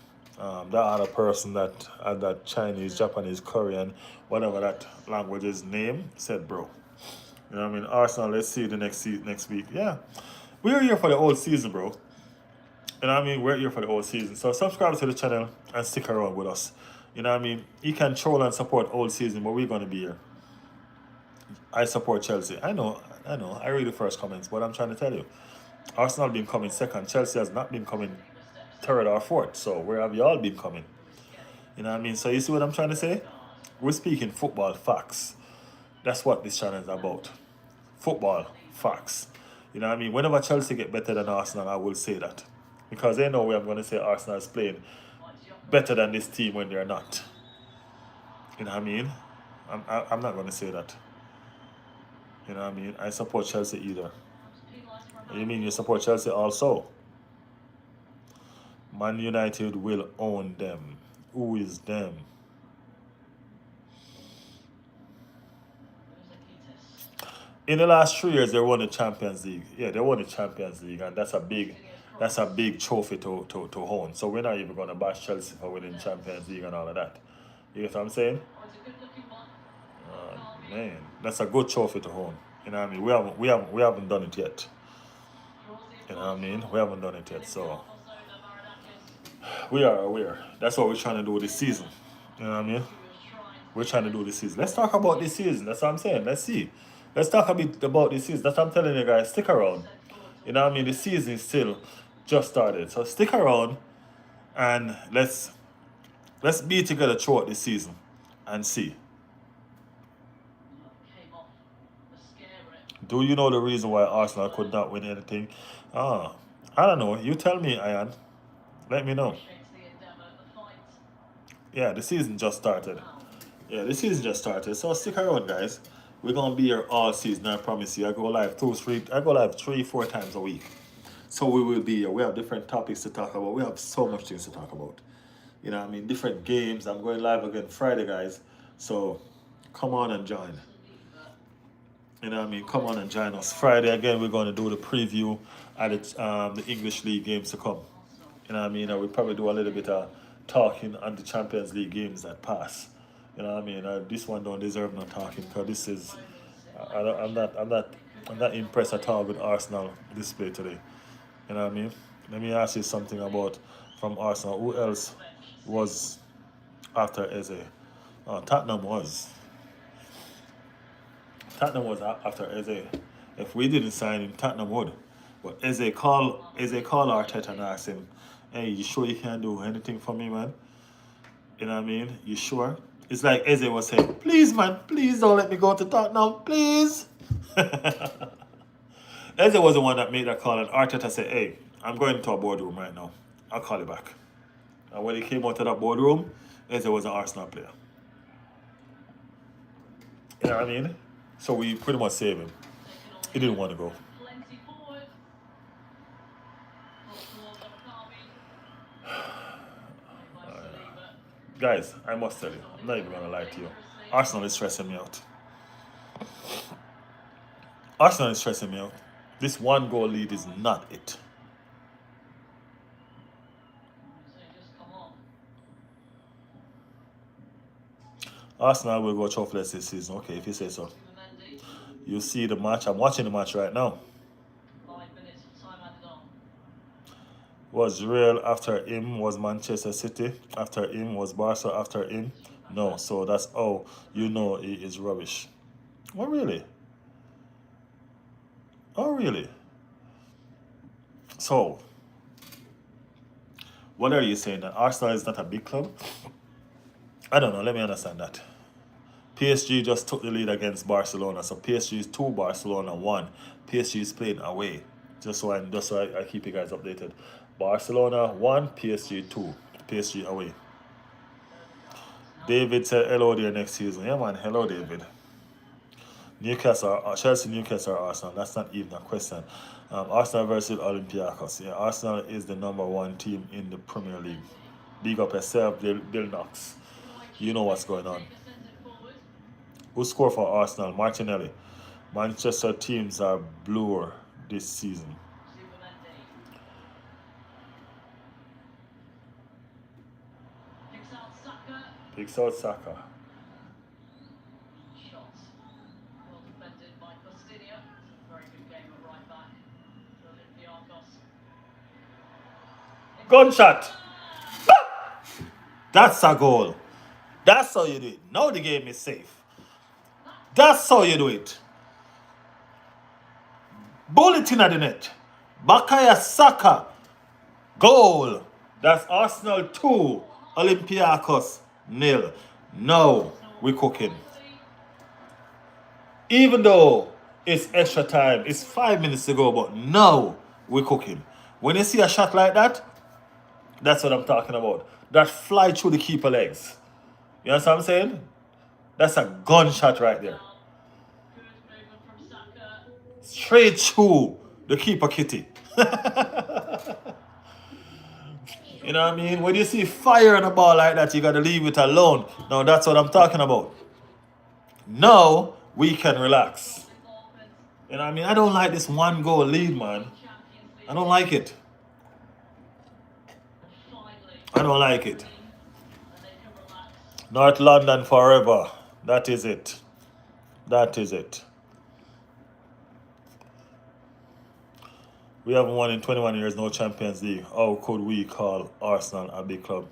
That other person that had that Chinese, Japanese, Korean, whatever that language is name said, bro. You know what I mean? Arsenal, let's see the next week. Yeah. We're here for the whole season, bro. You know what I mean? We're here for the whole season. So subscribe to the channel and stick around with us. You know what I mean? You can troll and support all season, but we're gonna be here. I support Chelsea. I know. I read the first comments, but I'm trying to tell you. Arsenal been coming second. Chelsea has not been coming third or fourth. So where have you all been coming? You know what I mean? So you see what I'm trying to say? We're speaking football facts. That's what this channel is about. Football facts. You know what I mean? Whenever Chelsea get better than Arsenal, I will say that. Because they know where I'm going to say Arsenal is playing better than this team when they're not. You know what I mean? I'm not going to say that. You know what I mean? I support Chelsea either. You mean you support Chelsea also? Man United will own them. Who is them? In the last 3 years, they won the Champions League. Yeah, they won the Champions League, and that's a big trophy to own. So we're not even gonna bash Chelsea for winning Champions League and all of that. You get what I'm saying? Man, that's a good trophy to own. You know what I mean? We haven't done it yet. You know what I mean? We haven't done it yet, so we are aware. That's what we're trying to do this season. You know what I mean? We're trying to do this season. Let's talk about this season. That's what I'm saying. Let's see. Let's talk a bit about this season. That's what I'm telling you guys. Stick around. You know what I mean? The season is still just started. So stick around and let's be together throughout this season and see. Do you know the reason why Arsenal could not win anything? Ah, I don't know. You tell me, Ian. Let me know. Yeah, the season just started. Yeah, the season just started. So stick around, guys. We're gonna be here all season. I promise you. I go live 3, 4 times a week. So we will be here. We have different topics to talk about. We have so much things to talk about. You know what I mean? Different games. I'm going live again Friday, guys. So come on and join. You know what I mean? Come on and join us. Friday again, we're going to do the preview at the English League games to come. You know what I mean? And we'll probably do a little bit of talking on the Champions League games that pass. You know what I mean? This one don't deserve no talking because this is. I'm not impressed at all with Arsenal display today. You know what I mean? Let me ask you something about from Arsenal. Who else was after Eze? Tottenham was. Tottenham was after Eze. If we didn't sign him, Tottenham would. But Eze called Arteta and asked him, "Hey, you sure you can't do anything for me, man? You know what I mean? You sure?" It's like Eze was saying, "Please, man, please don't let me go to Tottenham, please." Eze was the one that made that call, and Arteta said, "Hey, I'm going to a boardroom right now. I'll call you back." And when he came out of that boardroom, Eze was an Arsenal player. You know what I mean? So we pretty much saved him. He didn't want to go. Guys, I must tell you, I'm not even gonna lie to you. Arsenal is stressing me out. Arsenal is stressing me out. This one goal lead is not it. Arsenal will go trophyless this season. Okay, if you say so. You see the match. I'm watching the match right now. Was Real after him? Was Manchester City after him? Was Barca after him? No. So that's you know he is rubbish. Oh really? Oh really? So what are you saying? That Arsenal is not a big club? I don't know. Let me understand that. PSG just took the lead against Barcelona. So PSG is 2, Barcelona 1. PSG is playing away. Just so I keep you guys updated. Barcelona 1, PSG 2. PSG away. David said hello there next season. Yeah man, hello David. Chelsea, Newcastle, or Arsenal. That's not even a question. Arsenal versus Olympiacos. Yeah, Arsenal is the #1 team in the Premier League. Big up yourself, Bill Knox. You know what's going on. Who scored for Arsenal? Martinelli. Manchester teams are bluer this season. Picks out Saka. Gunshot. That's a goal. That's how you do it. Now the game is safe. That's how you do it. Bullet in at the net. Bakaya Saka. Goal. That's Arsenal 2. Olympiacos 0. Now we cooking. Even though it's extra time, it's 5 minutes to go, but now we cooking. When you see a shot like that, that's what I'm talking about. That fly through the keeper legs. You know what I'm saying? That's a gunshot right there. Straight through the keeper kitty. You know what I mean? When you see fire on a ball like that, you gotta leave it alone. Now that's what I'm talking about. Now we can relax. You know what I mean? I don't like this one goal lead, man. I don't like it. I don't like it. North London forever. That is it. That is it. We haven't won in 21 years, no Champions League. How could we call Arsenal a big club?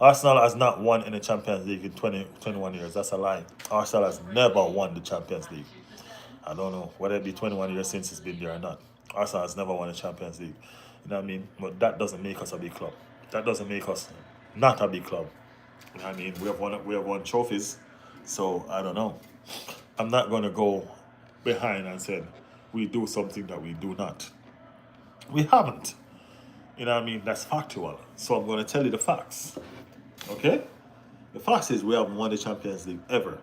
Arsenal has not won in the Champions League in 21 years. That's a lie. Arsenal has never won the Champions League. I don't know whether it be 21 years since it's been there or not. Arsenal has never won the Champions League. You know what I mean? But that doesn't make us a big club. That doesn't make us not a big club. You know what I mean? We have won trophies. So I don't know. I'm not gonna go behind and say we do something that we do not. We haven't. You know what I mean? That's factual. So I'm gonna tell you the facts. Okay? The fact is we haven't won the Champions League ever.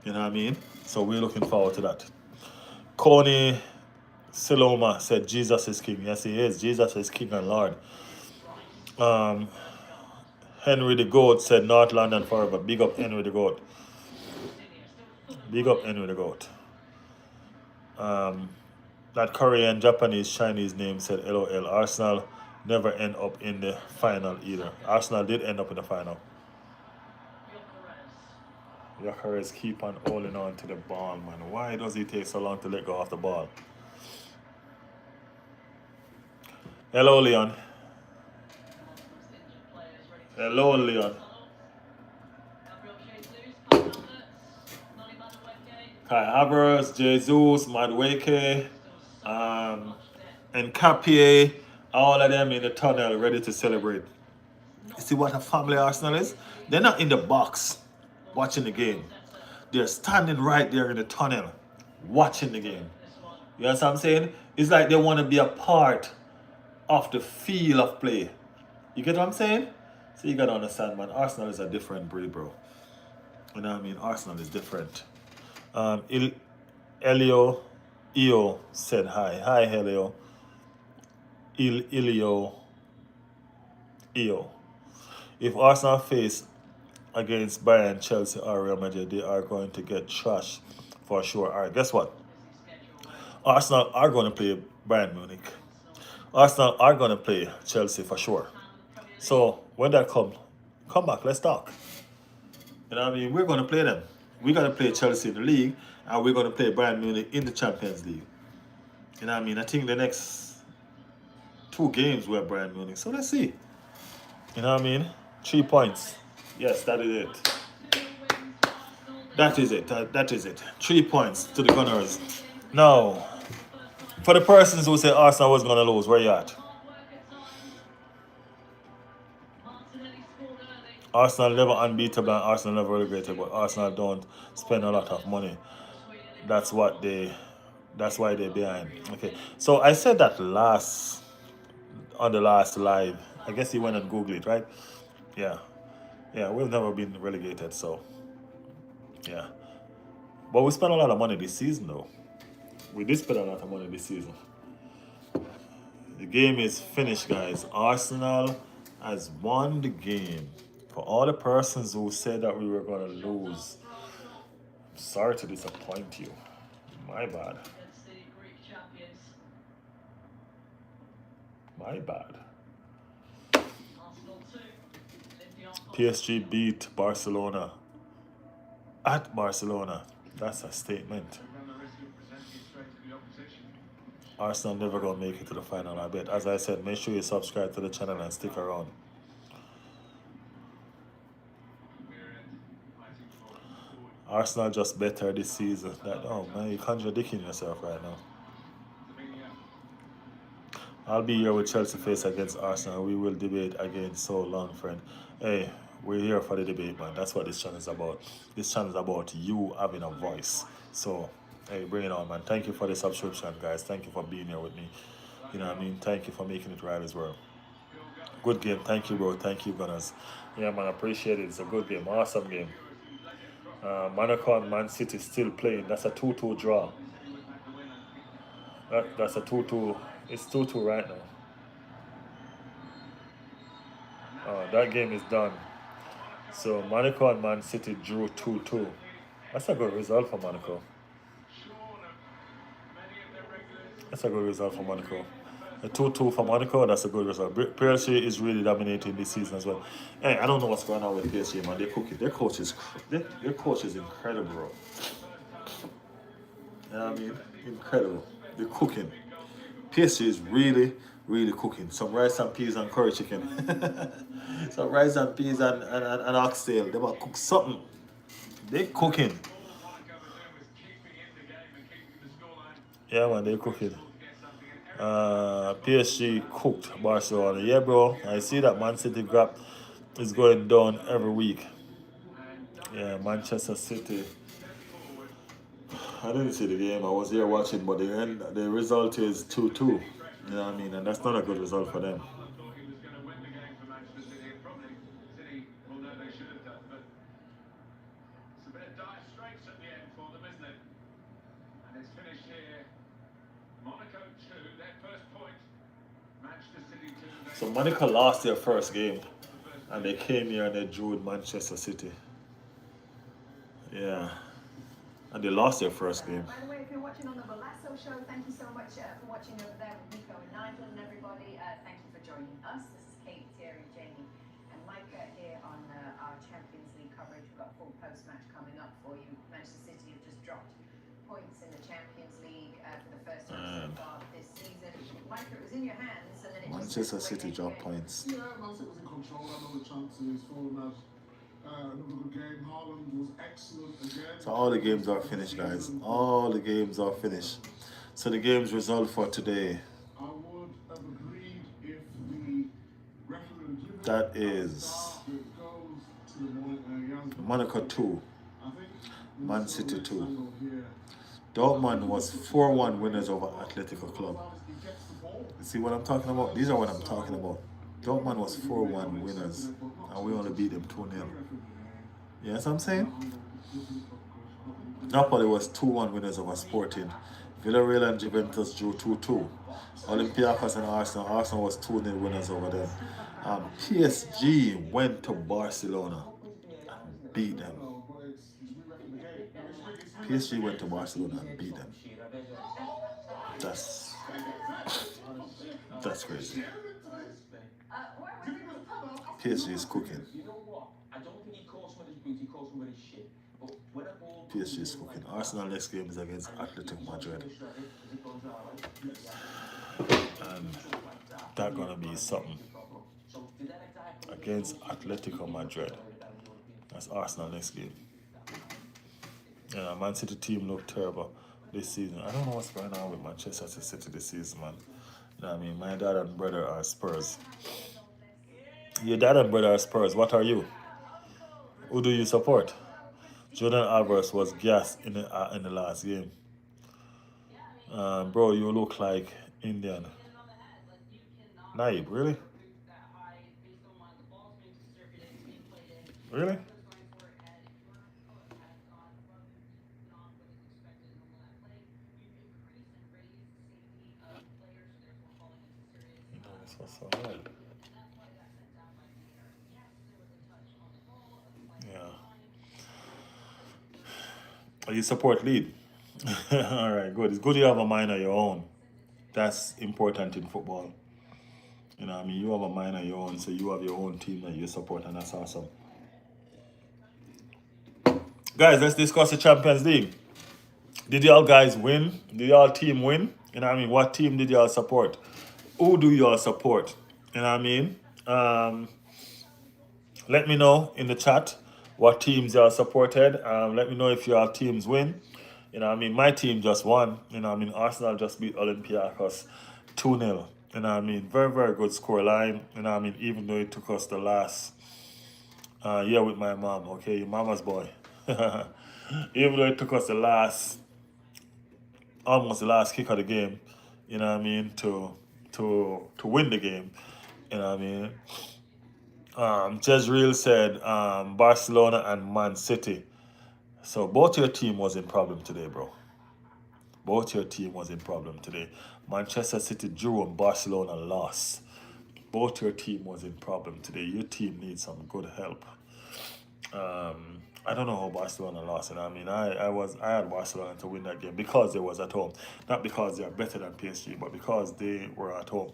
You know what I mean? So we're looking forward to that. Coney Siloma said Jesus is king. Yes, he is. Jesus is king and Lord. Henry the Goat said North London forever. Big up Henry the Goat. Big up Henry the Goat. That Korean, Japanese, Chinese name said LOL. Arsenal never end up in the final either. Arsenal did end up in the final. Gyökeres keep on holding on to the ball, man. Why does he take so long to let go of the ball? Hello, Leon. Hello, Leon. Kai Havertz, Jesus, Madueke, and Capie, all of them in the tunnel ready to celebrate. You see what a family Arsenal is? They're not in the box watching the game. They're standing right there in the tunnel watching the game. You know what I'm saying? It's like they want to be a part of the feel of play. You get what I'm saying? So you got to understand, man, Arsenal is a different breed, bro. You know what I mean? Arsenal is different. Elio Io said hi. Hi, Elio. Ilio Io. If Arsenal face against Bayern, Chelsea, or Real Madrid, they are going to get trashed for sure. All right, guess what? Arsenal are going to play Bayern Munich. Arsenal are going to play Chelsea for sure. So when that come back, let's talk. You know what I mean? We're going to play them. We're going to play Chelsea in the league, and we're going to play Bayern Munich in the Champions League. You know what I mean? I think the next two games were Bayern Munich. So let's see. You know what I mean? 3 points. Yes, that is it. That is it. That is it. 3 points to the Gunners. Now, for the persons who say Arsenal was going to lose, where you at? Arsenal never unbeatable and Arsenal never relegated, but Arsenal don't spend a lot of money. That's what they. That's why they're behind. Okay, so I said that on the last live. I guess you went and Google it, right? Yeah, yeah. We've never been relegated, so yeah. But we spent a lot of money this season, though. We did spend a lot of money this season. The game is finished, guys. Arsenal has won the game. For all the persons who said that we were going to lose, sorry to disappoint you. My bad. My bad. PSG beat Barcelona at Barcelona. That's a statement. Arsenal never gonna make it to the final, I bet. As I said, make sure you subscribe to the channel and stick around. Arsenal just better this season. Oh man, you're contradicting yourself right now. I'll be here with Chelsea face against Arsenal. We will debate again so long, friend. Hey, we're here for the debate, man. That's what this channel is about. This channel is about you having a voice. So, hey, bring it on, man. Thank you for the subscription, guys. Thank you for being here with me. You know what I mean? Thank you for making it right as well. Good game. Thank you, bro. Thank you, Gunners. Yeah, man, I appreciate it. It's a good game. Awesome game. Monaco and Man City still playing. That's a 2-2 draw. That's a 2-2. It's 2-2 right now. That game is done. So Monaco and Man City drew 2-2. That's a good result for Monaco. That's a good result for Monaco. A 2-2 for Monaco, that's a good result. PSG is really dominating this season as well. Hey, I don't know what's going on with PSG, man. They're cooking. Their coach is incredible, bro. You know what I mean? Incredible. They're cooking. PSG is really, really cooking. Some rice and peas and curry chicken. Some rice and peas and oxtail. They might cook something. They're cooking. Yeah, man, they're cooking. PSG cooked Barcelona. Yeah, bro. I see that Man City grab is going down every week. Yeah, Manchester City. I didn't see the game. I was here watching, but the result is 2-2. You know what I mean? And that's not a good result for them. So Monaco lost their first game, and they came here and they drew with Manchester City. Yeah. And they lost their first game. By the way, if you're watching on the Balasso Show, thank you so much for watching over there with Nico and Nigel and everybody. Thank you for joining us. This is Kate, Thierry, Jamie, and Micah here on our Champions League coverage. We've got a full post-match coming up for you. Manchester City have just dropped points in the Champions League for the first time so far this season. Micah, it was in your hands, and then it Manchester City dropped points. Yeah, Man City was in control. I know the chances for them. Another good game. Haaland was excellent again. So all the games are finished, guys. All the games are finished. So the game's result for today. I would have agreed if the referee that is Monaco 2, Man City 2. Dortmund was 4-1 winners over Atletico Club. You see what I'm talking about? These are what I'm talking about. Dortmund was 4-1 winners, and we only beat them 2-0. You know what I'm saying? Napoli was 2-1 winners over Sporting. Villarreal and Juventus drew 2-2. Olympiacos and Arsenal. Arsenal was 2-0 winners over them. PSG went to Barcelona and beat them. PSG went to Barcelona and beat them. That's crazy. Where we PSG is cooking. You know what? I don't think he calls some of his boots, he calls some of his shit. But when a ball PSG is cooking. Arsenal next game is against Athletic Madrid. And that's gonna be something. Against Atletico Madrid. That's Arsenal next game. Yeah, Man City team look terrible this season. I don't know what's going on with Manchester City this season, man. You know what I mean? My dad and brother are Spurs. Your dad and brother are Spurs. What are you? Who do you support? Jordan Alvarez was gassed in the last game. Bro, you look like Indian. Naib, really? Really? You know, this was so hard. Yeah. You support lead. All right, good. It's good you have a mind of your own. That's important in football. You know what I mean? You have a mind of your own, so you have your own team that you support, and that's awesome. Guys, let's discuss the Champions League. Did y'all guys win? Did y'all team win? You know what I mean? What team did y'all support? Who do y'all support? You know what I mean? Let me know in the chat what teams y'all supported. Let me know if your teams win. You know what I mean? My team just won. You know what I mean? Arsenal just beat Olympiacos 2-0. You know what I mean? Very, very good score line. You know what I mean? Even though it took us the last year with my mom. Okay, your mama's boy. Even though it took us almost the last kick of the game, you know what I mean, to win the game. You know what I mean? Jezreel said Barcelona and Man City. So both your team was in problem today, bro. Both your team was in problem today. Manchester City drew and Barcelona lost. Both your team was in problem today. Your team needs some good help. I don't know how Barcelona lost it. I mean, I had Barcelona to win that game because they was at home, not because they are better than PSG, but because they were at home.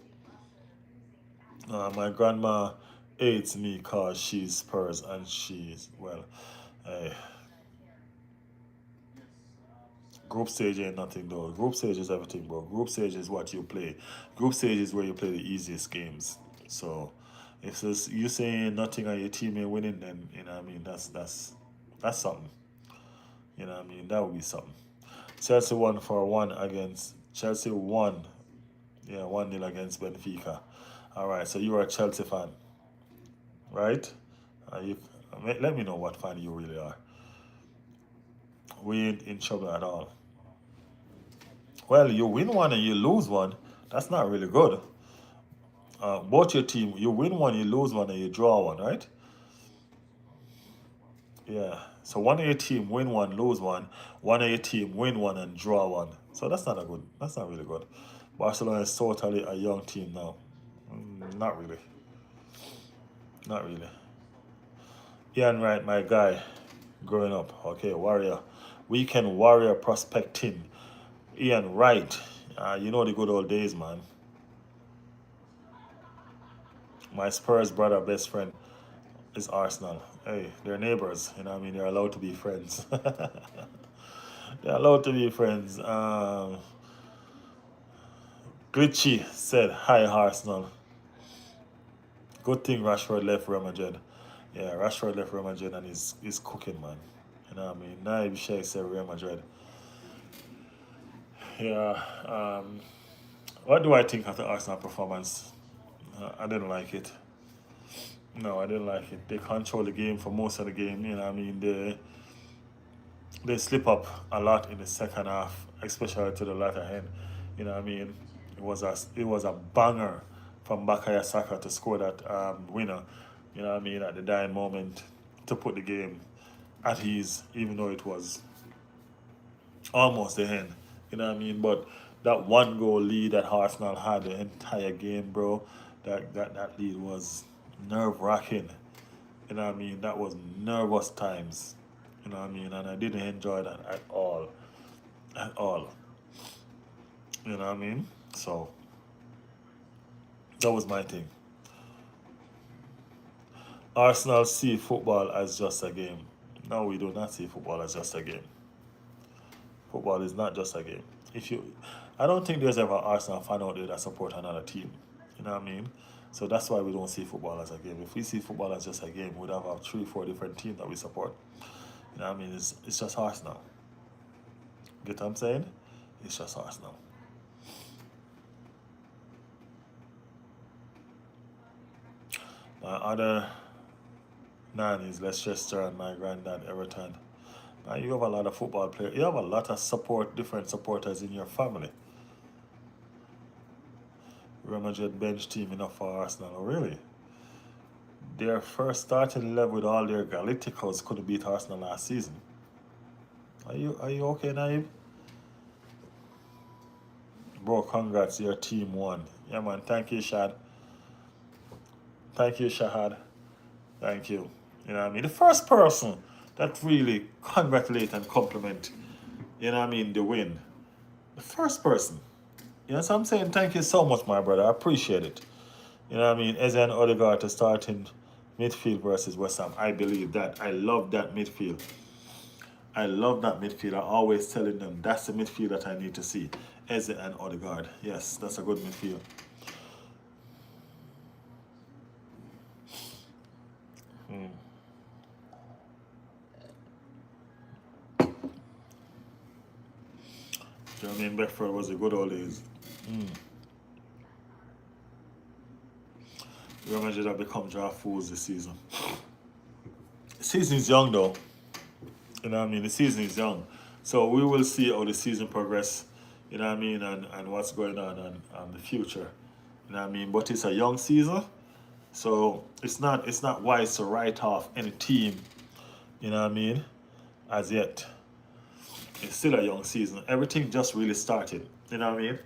My grandma hates me because she's Spurs and she's well. Hey, group stage ain't nothing though. Group stage is everything, bro. Group stage is what you play. Group stage is where you play the easiest games. So if this, you saying nothing and your team ain't winning, then you know what I mean that's something. You know what I mean? That would be something. Chelsea won for one against Chelsea won. Yeah, 1-0 against Benfica. Alright, so you are a Chelsea fan, right? You let me know what fan you really are. We ain't in trouble at all. Well, you win one and you lose one. That's not really good. Both your team, you win one, you lose one, and you draw one, right? Yeah. So one of your team win one, lose one. One of your team win one and draw one. So that's not a good. That's not really good. Barcelona is totally a young team now. Not really. Not really. Ian Wright, my guy, growing up. Okay, warrior. Weekend warrior prospecting. Ian Wright. You know the good old days, man. My Spurs brother, best friend, is Arsenal. Hey, they're neighbors. You know what I mean? They're allowed to be friends. They're allowed to be friends. Glitchy said, hi, Arsenal. Good thing Rashford left Real Madrid. Yeah, Rashford left Real Madrid and he's cooking, man. You know what I mean? Naib Sheikh said Real Madrid. Yeah. What do I think of the Arsenal performance? I didn't like it. No, I didn't like it. They control the game for most of the game. You know what I mean? They slip up a lot in the second half, especially to the latter end. You know what I mean? It was a banger from Bakaya Saka to score that winner. You know what I mean? At the dying moment to put the game at ease, even though it was almost the end. You know what I mean? But that one goal lead that Arsenal had the entire game, bro. That lead was nerve wracking. You know what I mean? That was nervous times. You know what I mean? And I didn't enjoy that at all. At all. You know what I mean? So that was my thing. Arsenal see football as just a game. No, we do not see football as just a game. Football is not just a game. If you, I don't think there's ever an Arsenal fan out there that support another team. You know what I mean? So that's why we don't see football as a game. If we see football as just a game, we'd have 3, 4 different teams that we support. You know what I mean? It's just Arsenal. Get what I'm saying? It's just Arsenal. My other nan is Leicester and my granddad Everton. Now you have a lot of football players. You have a lot of different supporters in your family. Real Madrid bench team enough for Arsenal. Oh, really? Their first starting level with all their Galacticos couldn't beat Arsenal last season. Are you okay, Naib? Bro, congrats, your team won. Yeah, man. Thank you, Shad. Thank you, Shahad. Thank you. You know what I mean? The first person that really congratulate and compliment, you know what I mean, the win. The first person. You know, so I'm saying thank you so much, my brother. I appreciate it. You know what I mean? Eze and Odegaard to start in midfield versus West Ham. I believe that. I love that midfield. I love that midfield. I always telling them that's the midfield that I need to see. Eze and Odegaard. Yes, that's a good midfield. Jermaine Beckford was a good old days. Real Madrid have become draft fools this season. The season is young though. You know what I mean? The season is young. So we will see how the season progress, you know what I mean, and what's going on and the future. You know what I mean? But it's a young season. So it's not wise to write off any team, you know what I mean, as yet. It's still a young season. Everything just really started, you know what I mean?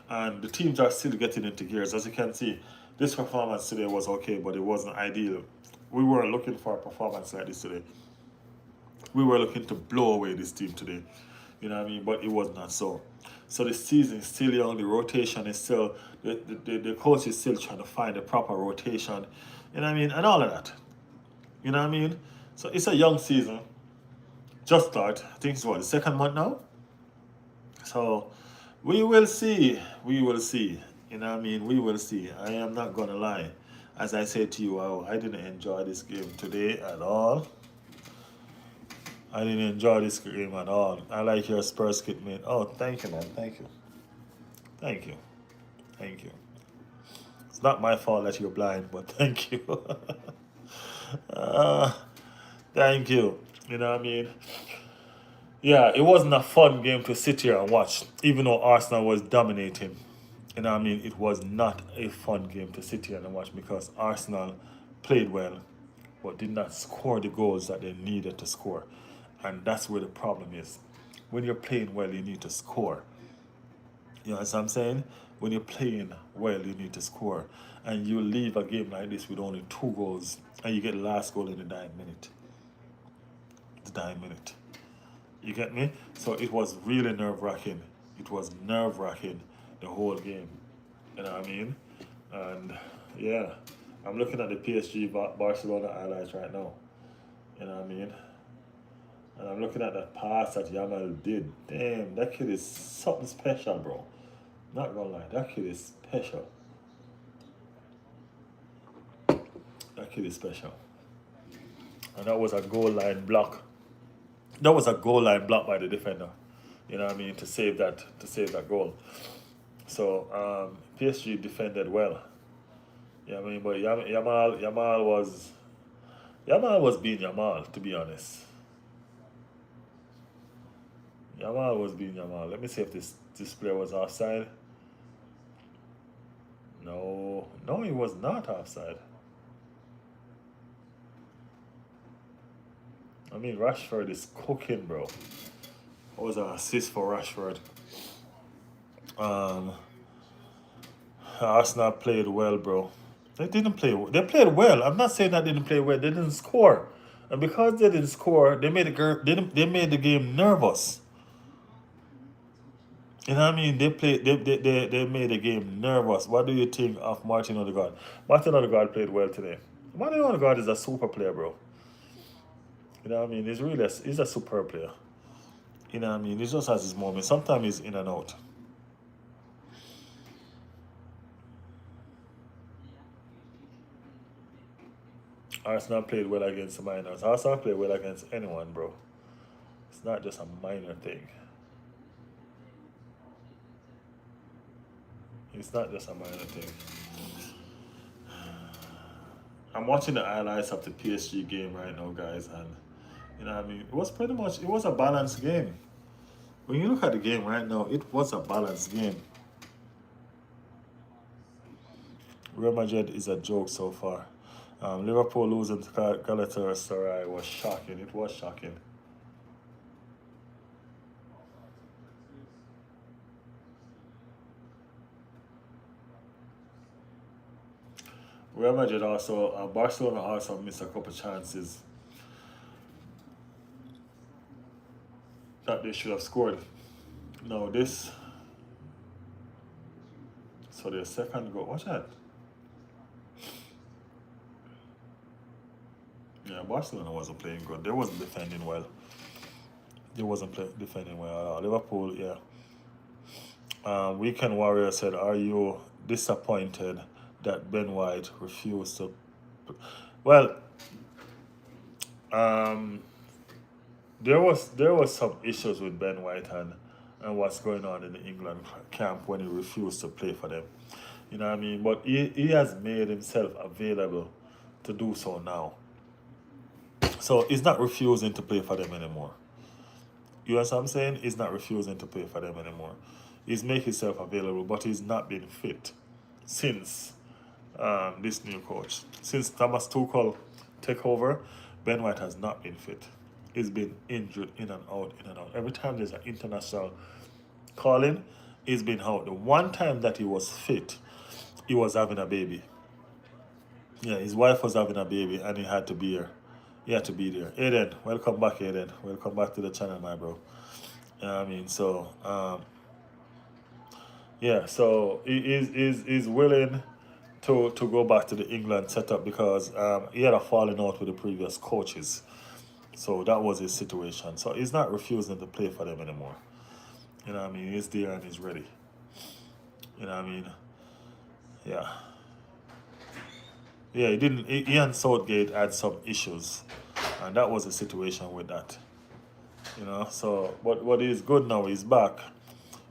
And the teams are still getting into gears. As you can see, this performance today was okay, but it wasn't ideal. We weren't looking for a performance like this today. We were looking to blow away this team today, you know what I mean? But it was not so. So the season is still young. The rotation is still, the coach is still trying to find the proper rotation, you know what I mean? And all of that, you know what I mean? So it's a young season. Just start. I think it's what, the second month now? So we will see. We will see. You know what I mean? We will see. I am not going to lie. As I said to you, I didn't enjoy this game today at all. I didn't enjoy this game at all. I like your Spurs kit, mate. Oh, thank you, man. Thank you. Thank you. Thank you. It's not my fault that you're blind, but thank you. uh, thank you. You know what I mean? Yeah, it wasn't a fun game to sit here and watch, even though Arsenal was dominating. You know what I mean? It was not a fun game to sit here and watch because Arsenal played well, but did not score the goals that they needed to score. And that's where the problem is. When you're playing well, you need to score. You know what I'm saying? When you're playing well, you need to score. And you leave a game like this with only 2 goals, and you get the last goal in the dying minute. The dying minute. You get me? So it was really nerve-wracking. It was nerve-wracking the whole game. You know what I mean? And yeah, I'm looking at the PSG Barcelona highlights right now. You know what I mean? And I'm looking at that pass that Yamal did. Damn, that kid is something special, bro. Not gonna lie, that kid is special. That kid is special. And that was a goal line block. That was a goal line block by the defender. You know what I mean? To save that goal. So PSG defended well. You know what I mean? But Yamal was being Yamal, to be honest. Yamal was being Yamal. Let me see if this player was offside. No, he was not offside. I mean, Rashford is cooking, bro. What was an assist for Rashford? Arsenal played well, bro. They didn't play. They played well. I'm not saying that they didn't play well. They didn't score, and because they didn't score, they made the game nervous. You know what I mean? They made the game nervous. What do you think of Martin Odegaard? Martin Odegaard played well today. Martin Odegaard is a super player, bro. You know what I mean? He's a superb player. You know what I mean? He just has his moments. Sometimes he's in and out. Arsenal played well against the minors. Arsenal played well against anyone, bro. It's not just a minor thing. It's not just a minor thing. I'm watching the highlights of the PSG game right now, guys, and you know what I mean? It was a balanced game. When you look at the game right now, it was a balanced game. Real Madrid is a joke so far. Liverpool losing to Galatasaray was shocking. It was shocking. Real Madrid also, Barcelona also missed a couple chances that they should have scored. No, this. So their second goal. Watch that. Yeah, Barcelona wasn't playing good. They wasn't defending well. They wasn't defending well at all. Liverpool, yeah. Weekend Warrior said, "Are you disappointed that Ben White refused to?" Well, um, there was some issues with Ben White and what's going on in the England camp when he refused to play for them. You know what I mean? But he has made himself available to do so now. So he's not refusing to play for them anymore. You know what I'm saying? He's not refusing to play for them anymore. He's making himself available, but he's not been fit since this new coach. Since Thomas Tuchel took over, Ben White has not been fit. He's been injured in and out, in and out. Every time there's an international calling, he's been out. The one time that he was fit, he was having a baby. Yeah, his wife was having a baby and he had to be here. He had to be there. Aiden, welcome back, Aiden. Welcome back to the channel, my bro. You know what I mean? So, yeah, so he's willing to go back to the England setup because he had a falling out with the previous coaches. So that was his situation. So he's not refusing to play for them anymore. You know what I mean? He's there and he's ready. You know what I mean? Yeah. Yeah, he didn't. He and Southgate had some issues, and that was the situation with that. You know. So, but what is good now? He's back.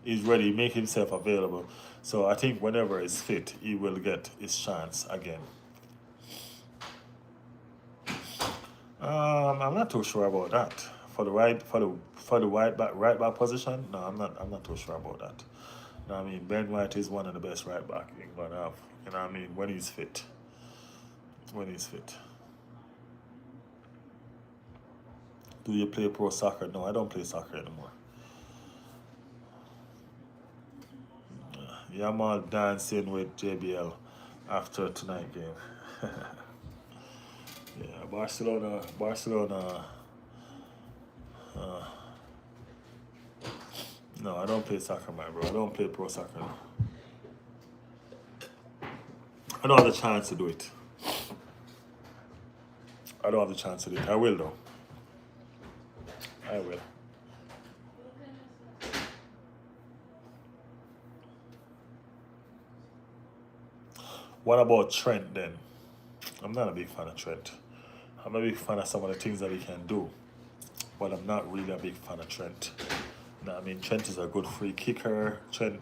He's ready. Make himself available. So I think whenever he's fit, he will get his chance again. I'm not too sure about that. For the right back position, no, I'm not too sure about that. You know what I mean? Ben White is one of the best right back England have. You know what I mean? When he's fit. When he's fit. Do you play pro soccer? No, I don't play soccer anymore. Yeah, I'm all dancing with JBL after tonight game. Yeah, Barcelona. Uh, no, I don't play soccer, my bro. I don't play pro soccer. I don't have the chance to do it. I don't have the chance to do it. I will, though. I will. What about Trent then? I'm not a big fan of Trent. I'm a big fan of some of the things that he can do, but I'm not really a big fan of Trent. You know what I mean? Trent is a good free kicker. Trent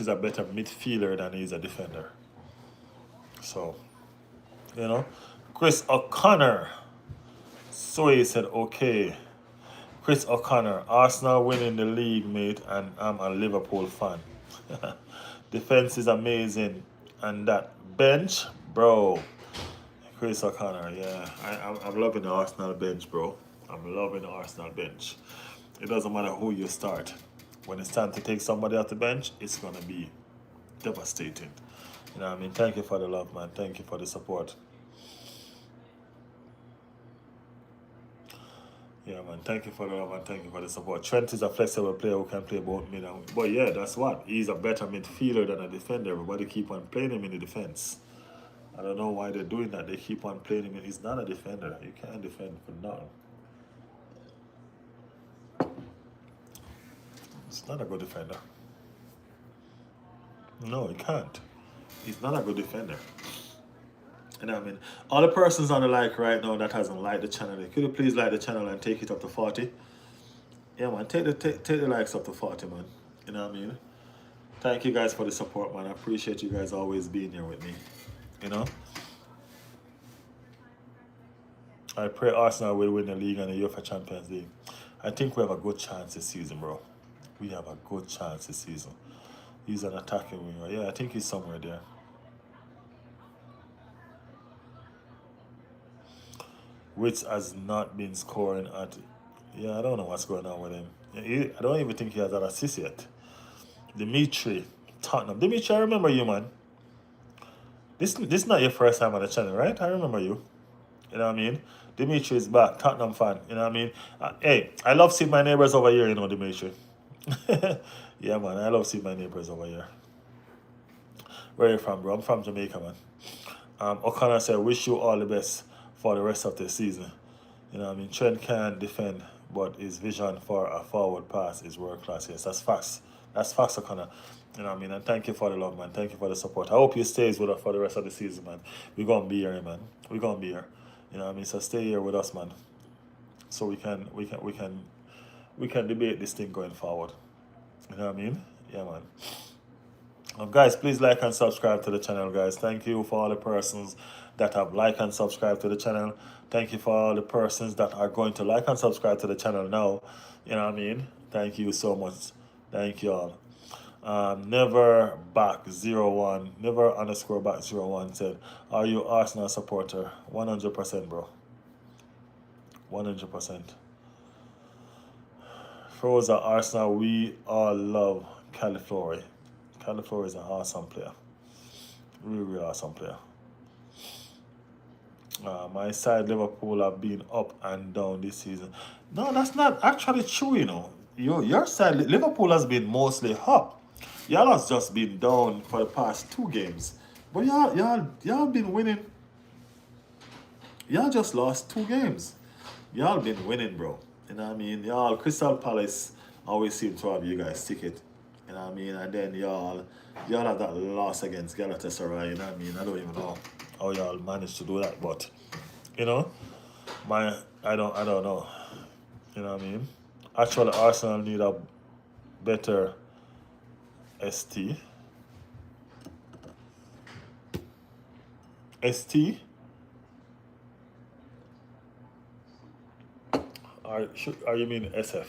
is a better midfielder than he is a defender. So, you know, Chris O'Connor. So he said, okay. Chris O'Connor, Arsenal winning the league, mate, and I'm a Liverpool fan. Defense is amazing, and that bench, bro. Chris O'Connor, yeah. I'm loving the Arsenal bench, bro. I'm loving the Arsenal bench. It doesn't matter who you start. When it's time to take somebody off the bench, it's going to be devastating. You know what I mean? Thank you for the love, man. Thank you for the support. Yeah, man. Thank you for the love and thank you for the support. Trent is a flexible player who can play both mid and wing. But yeah, that's what. He's a better midfielder than a defender. Everybody keep on playing him in the defense. I don't know why they're doing that. They keep on playing him. He's not a defender. You can't defend for nothing. He's not a good defender. No, he can't. He's not a good defender. And I mean, all the persons on the like right now that hasn't liked the channel, could you please like the channel and take it up to 40? Yeah, man, take the likes up to 40, man. You know what I mean? Thank you guys for the support, man. I appreciate you guys always being here with me. You know? I pray Arsenal will win the league and the UEFA Champions League. I think we have a good chance this season, bro. We have a good chance this season. He's an attacking winger. Yeah, I think he's somewhere there. Which has not been scoring at... Yeah, I don't know what's going on with him. I don't even think he has an assist yet. Dimitri, Tottenham. Dimitri, I remember you, man. This is not your first time on the channel, right? I remember you. You know what I mean? Dimitri is back, Tottenham fan. You know what I mean? Hey, I love seeing my neighbors over here, you know, Dimitri. Yeah, man, I love seeing my neighbors over here. Where are you from, bro? I'm from Jamaica, man. O'Connor said, wish you all the best for the rest of the season. You know what I mean? Trent can defend, but his vision for a forward pass is world class. Yes, that's facts. That's facts, O'Connor. You know what I mean? And thank you for the love, man. Thank you for the support. I hope you stays with us for the rest of the season, man. We're going to be here, man. We're going to be here. You know what I mean? So stay here with us, man. So we can debate this thing going forward. You know what I mean? Yeah, man. Guys, please like and subscribe to the channel, guys. Thank you for all the persons that have liked and subscribed to the channel. Thank you for all the persons that are going to like and subscribe to the channel now. You know what I mean? Thank you so much. Thank you all. Never back 01, never underscore back 01 said, are you Arsenal supporter? 100%, bro. 100%. Froza Arsenal, we all love Califlori. Califlori is an awesome player. Really, really awesome player. My side, Liverpool, have been up and down this season. No, that's not actually true, you know. Your side, Liverpool, has been mostly up. Y'all has just been down for the past 2 games. But y'all been winning. Y'all just lost 2 games. Y'all been winning, bro. You know what I mean? Y'all, Crystal Palace always seem to have you guys ticket. You know what I mean? And then y'all have that loss against Galatasaray. You know what I mean? I don't even know how y'all managed to do that, but you know, I don't know. You know what I mean? Actually, Arsenal need a better ST. ST? Or you mean SF?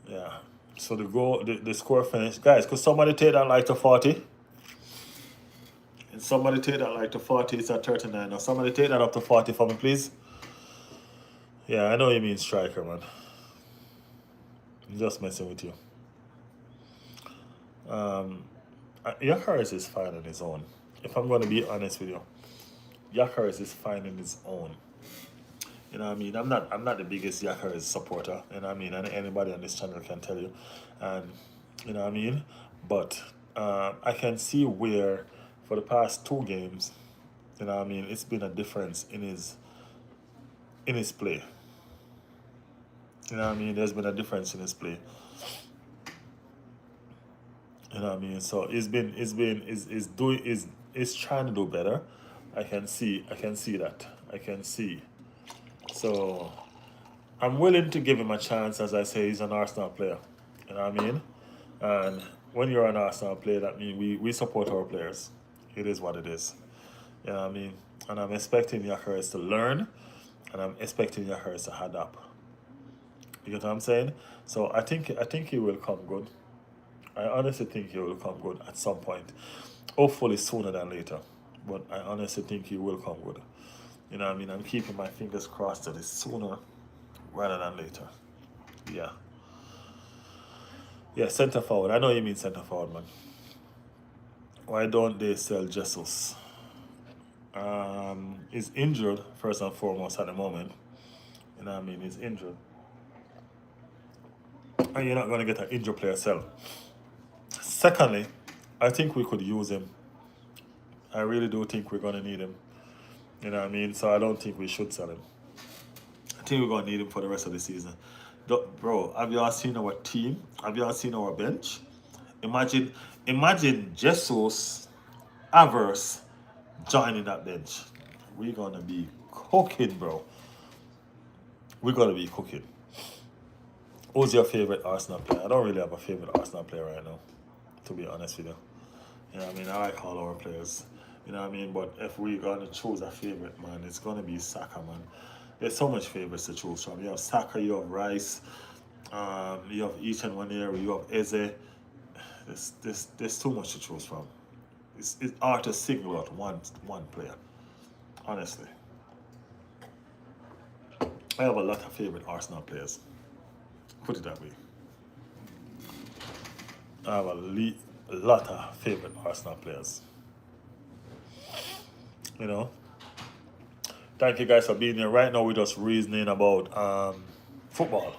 Yeah. So the score finished. Guys, could somebody take that like to 40? And somebody take that like to 40, it's at 39. Now somebody take that up to 40 for me, please. Yeah, I know you mean striker, man. I'm just messing with you. Yakaris is fine on his own. If I'm going to be honest with you, Yakaris is fine on his own. You know what I mean? I'm not the biggest Yakaris supporter. You know what I mean? And anybody on this channel can tell you. And you know what I mean? But I can see where for the past 2 games, you know what I mean, it's been a difference in his play. You know what I mean? There's been a difference in his play. You know what I mean? So he's trying to do better. I can see that. I can see. So I'm willing to give him a chance. As I say, he's an Arsenal player. You know what I mean? And when you're an Arsenal player, that means we support our players. It is what it is. You know what I mean? And I'm expecting Yakaris to learn, and I'm expecting Yakaris to adapt. You get what I'm saying? So I think he will come good. I honestly think he will come good at some point. Hopefully sooner than later. But I honestly think he will come good. You know what I mean? I'm keeping my fingers crossed that it's sooner rather than later. Yeah. Yeah, centre forward. I know you mean centre forward, man. Why don't they sell Jesus? is injured first and foremost at the moment. You know what I mean? He's injured. And you're not going to get an injured player sell. Secondly, I think we could use him. I really do think we're going to need him. You know what I mean? So I don't think we should sell him. I think we're going to need him for the rest of the season. Bro, have you all seen our team? Have you all seen our bench? Imagine Jesus, Avers joining that bench. We're going to be cooking, bro. We're going to be cooking. Who's your favorite Arsenal player? I don't really have a favorite Arsenal player right now, to be honest with you. You know what I mean? I like all our players. You know what I mean? But if we're going to choose a favorite, man, it's going to be Saka, man. There's so much favorites to choose from. You have Saka, you have Rice, you have each and one area, you have Eze. There's too much to choose from. It's hard to single out one player, honestly. I have a lot of favorite Arsenal players. Put it that way. I have a lot of favorite Arsenal players. You know. Thank you guys for being here. Right now we're just reasoning about football.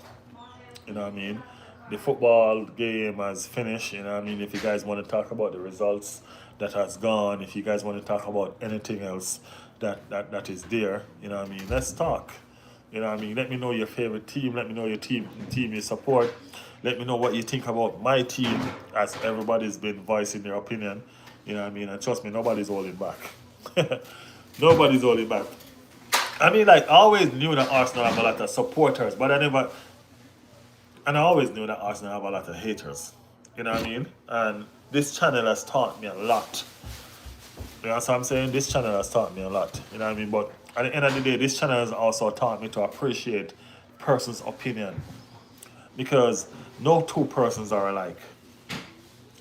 You know what I mean? The football game has finished. You know what I mean? If you guys want to talk about the results that has gone, if you guys want to talk about anything else that is there, you know what I mean? Let's talk. You know what I mean? Let me know your favorite team. Let me know your team you support. Let me know what you think about my team, as everybody's been voicing their opinion. You know what I mean? And trust me, nobody's holding back. Nobody's holding back. I mean, like, I always knew that Arsenal have a lot of supporters, but I always knew that Arsenal have a lot of haters. You know what I mean? And this channel has taught me a lot. You know what I'm saying? This channel has taught me a lot. You know what I mean? But at the end of the day, this channel has also taught me to appreciate person's opinion. Because no two persons are alike.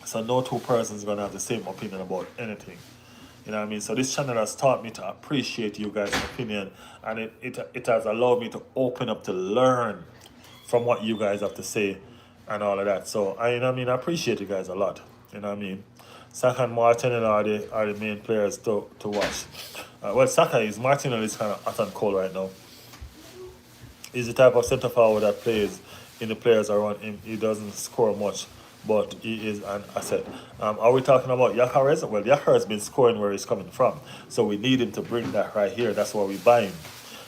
So no two persons are going to have the same opinion about anything. You know what I mean? So this channel has taught me to appreciate you guys' opinion. And it has allowed me to open up to learn from what you guys have to say and all of that. So, you know what I mean? I appreciate you guys a lot. You know what I mean? Saka and Martinelli are the main players to watch. Well, Saka is. Martinelli is kind of hot and cold right now. He's the type of centre forward that plays in the players around him. He doesn't score much, but he is an asset. Are we talking about Yakares? Well, Yakares has been scoring where he's coming from, so we need him to bring that right here. That's why we buy him.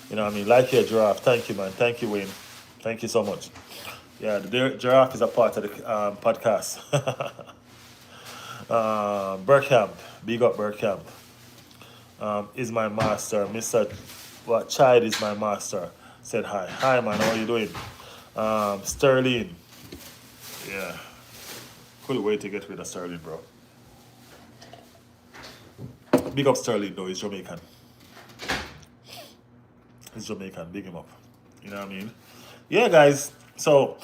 You know what I mean? Like your giraffe. Thank you, man. Thank you, Wayne. Thank you so much. Yeah, the giraffe is a part of the podcast. Burkamp, big up Burkamp. Is my master. Mr. What Child is my master. Said hi. Hi, man. How are you doing? Sterling. Yeah. Couldn't wait to get rid of Sterling, bro. Big up Sterling, though. He's Jamaican. He's Jamaican. Big him up. You know what I mean? Yeah, guys. So,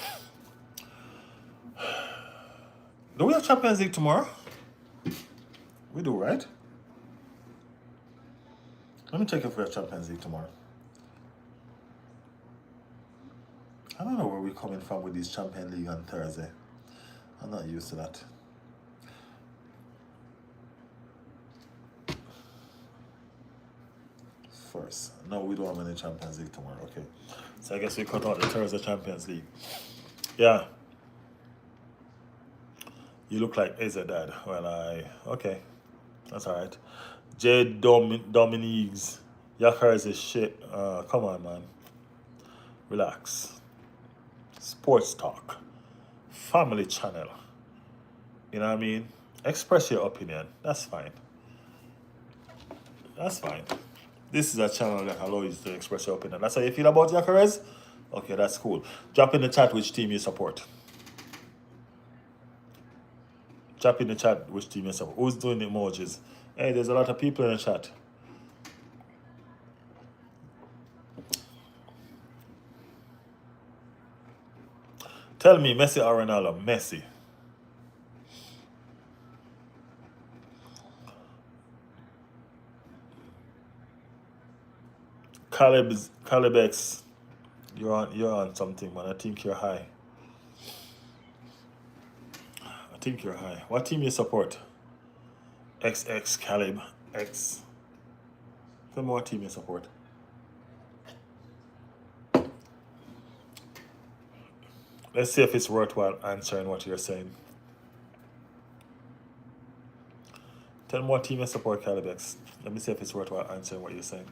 do we have Champions League tomorrow? We do, right? Let me check if we have Champions League tomorrow. I don't know where we're coming from with these Champions League on Thursday. I'm not used to that. First. No, we don't have any Champions League tomorrow. Okay. So I guess we cut out the Thursday Champions League. Yeah. You look like Eze dad. Well, okay. That's alright. J. Dominique's Yakar is a shit. Come on, man. Relax. Sports talk. Family channel. You know what I mean? Express your opinion. That's fine. That's fine. This is a channel that allows you to express your opinion. That's how you feel about Yakarez? Okay, that's cool. Drop in the chat which team you support. Drop in the chat which team you support. Who's doing the emojis? Hey, there's a lot of people in the chat. Tell me, Messi or Ronaldo? Messi. Caleb X, you're on something, man. I think you're high. I think you're high. What team you support? XX Caleb X. Tell me what team you support. Let's see if it's worthwhile answering what you're saying. Tell me what team you support, Calibex. Let me see if it's worthwhile answering what you're saying.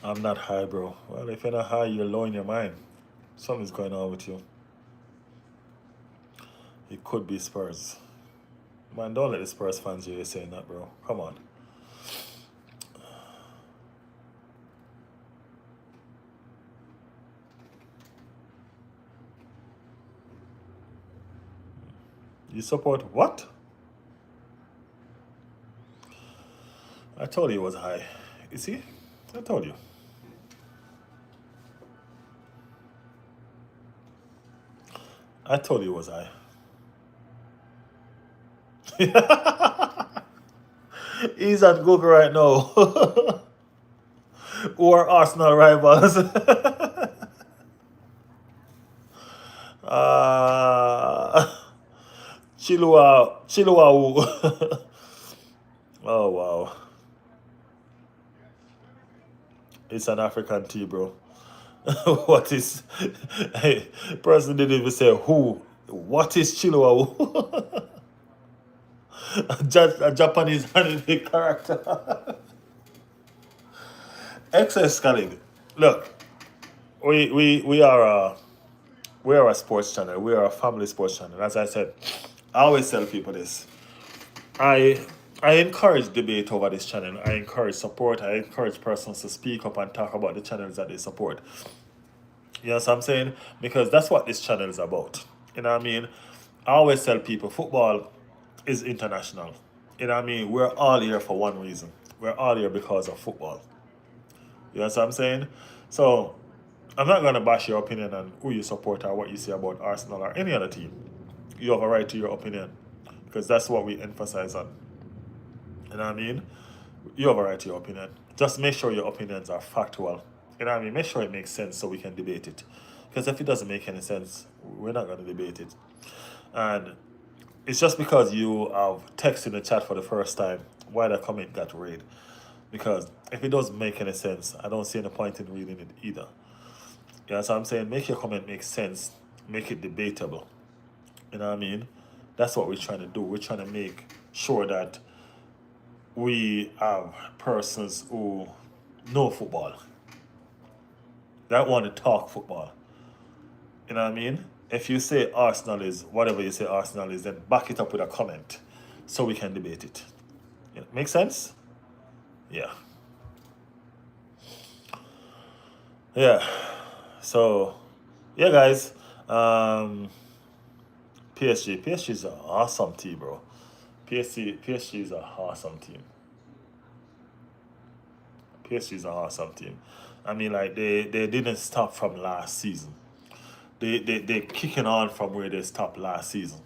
I'm not high, bro. Well, if you're not high, you're low in your mind. Something's going on with you. It could be Spurs. Man, don't let the Spurs fans hear you saying that, bro. Come on. You support what? I told you it was high. You see? I told you. I told you it was high. He's on Google right now. Who are Arsenal rivals? Chilua. Oh wow. It's an African tea, bro. What is? Hey, person didn't even say who. What is Chilua? A Japanese anime character. Excess colleague. Look, we are a sports channel. We are a family sports channel. As I said, I always tell people this. I encourage debate over this channel. I encourage support. I encourage persons to speak up and talk about the channels that they support. You know what I'm saying? Because that's what this channel is about. You know what I mean? I always tell people football is international. You know what I mean? We're all here for one reason. We're all here because of football. You know what I'm saying? So I'm not gonna bash your opinion on who you support or what you say about Arsenal or any other team. You have a right to your opinion. Because that's what we emphasize on. You know what I mean? You have a right to your opinion. Just make sure your opinions are factual. You know what I mean? Make sure it makes sense so we can debate it. Because if it doesn't make any sense, we're not going to debate it. And it's just because you have text in the chat for the first time why the comment got read. Because if it doesn't make any sense, I don't see any point in reading it either. You know what I'm saying? Make your comment make sense. Make it debatable. You know what I mean? That's what we're trying to do. We're trying to make sure that we have persons who know football, that want to talk football. You know what I mean? If you say Arsenal is whatever you say Arsenal is, then back it up with a comment so we can debate it. Make sense? Yeah. Yeah. So, yeah, guys. PSG is an awesome team, bro. PSG is an awesome team. PSG is an awesome team. I mean, like they didn't stop from last season. They kicking on from where they stopped last season.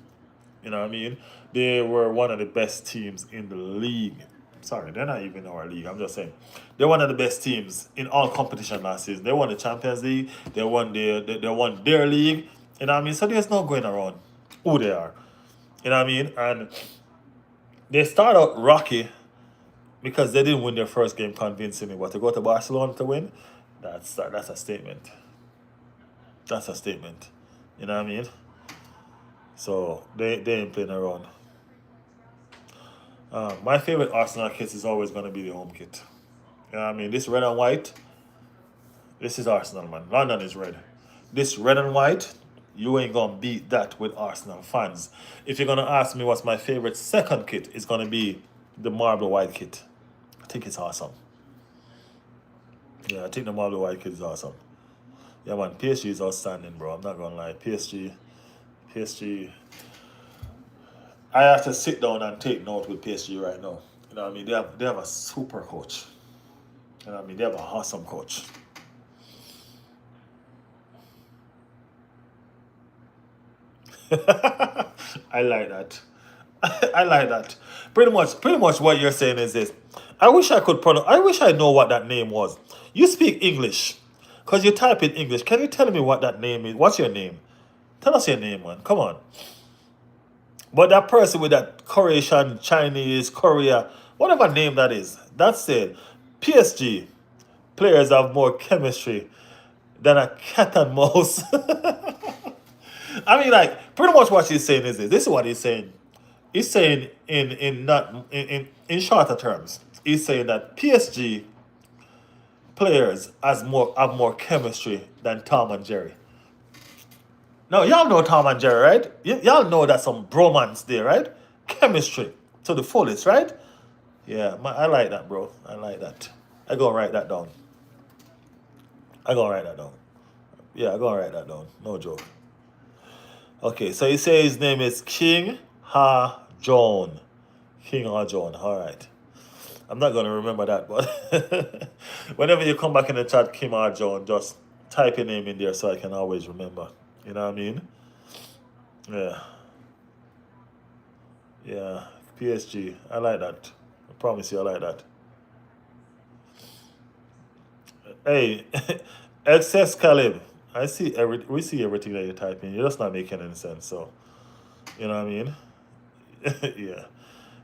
You know what I mean? They were one of the best teams in the league. Sorry, they're not even in our league. I'm just saying they're one of the best teams in all competition last season. They won the Champions League. They won their league. You know what I mean? So there's no going around who they are. You know what I mean? And they start out rocky because they didn't win their first game convincingly. But to go to Barcelona to win, that's a statement. That's a statement. You know what I mean? So they ain't playing around. My favorite Arsenal kit is always going to be the home kit. You know what I mean? This red and white, this is Arsenal, man. London is red. This red and white, you ain't going to beat that with Arsenal fans. If you're going to ask me what's my favorite second kit, it's going to be the marble white kit. I think it's awesome. Yeah, I think the marble white kit is awesome. Yeah, man, PSG is outstanding, bro. I'm not going to lie. PSG. I have to sit down and take note with PSG right now. You know what I mean? They have a super coach. You know what I mean? They have an awesome coach. I like that. I like that. Pretty much what you're saying is this. I wish I know what that name was. You speak English. Because you type in English. Can you tell me what that name is? What's your name? Tell us your name, man. Come on. But that person with that Croatian, Chinese, Korea, whatever name that is, that's it. PSG players have more chemistry than a cat and mouse. I mean, like, pretty much what he's saying is this. This is what he's saying. He's saying in not in shorter terms. He's saying that PSG players has more have more chemistry than Tom and Jerry. Now, y'all know Tom and Jerry, right? Y'all know that some bromance there, right? Chemistry to the fullest, right? Yeah, I like that, bro. I like that. I go write that down. I go write that down. Yeah, I go write that down. No joke. Okay, so he says his name is King Ha John. King Ha John. All right. I'm not gonna remember that, but whenever you come back in the chat, Kim Ha John, just type your name in there so I can always remember. You know what I mean? Yeah. Yeah. PSG. I like that. I promise you, I like that. Hey, XS Caleb. We see everything that you type in. You're just not making any sense. So, you know what I mean? Yeah.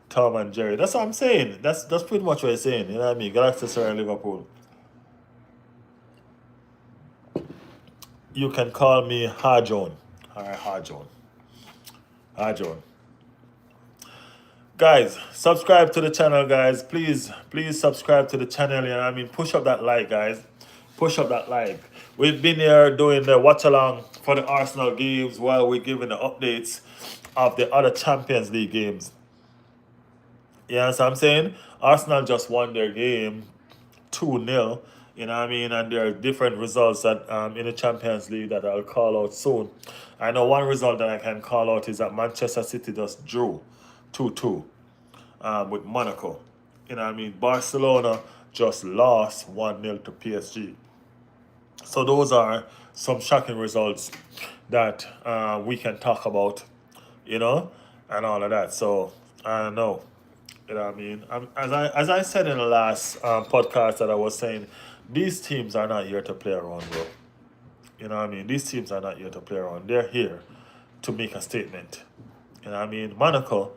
Tom and Jerry. That's what I'm saying. That's pretty much what I'm saying. You know what I mean? Galatasaray and Liverpool. You can call me Harjon. Alright, Harjon. Harjon. Guys, subscribe to the channel, guys. Please subscribe to the channel. You know what I mean? Push up that like, guys. Push up that like. We've been here doing the watch along for the Arsenal games while we're giving the updates of the other Champions League games. You know what I'm saying? Arsenal just won their game 2-0. You know what I mean? And there are different results that in the Champions League that I'll call out soon. I know one result that I can call out is that Manchester City just drew 2-2 with Monaco. You know what I mean? Barcelona just lost 1-0 to PSG. So those are some shocking results that we can talk about, you know, and all of that. So I don't know. You know what I mean? As I said in the last podcast that I was saying, these teams are not here to play around, bro. You know what I mean? These teams are not here to play around. They're here to make a statement. You know what I mean? Monaco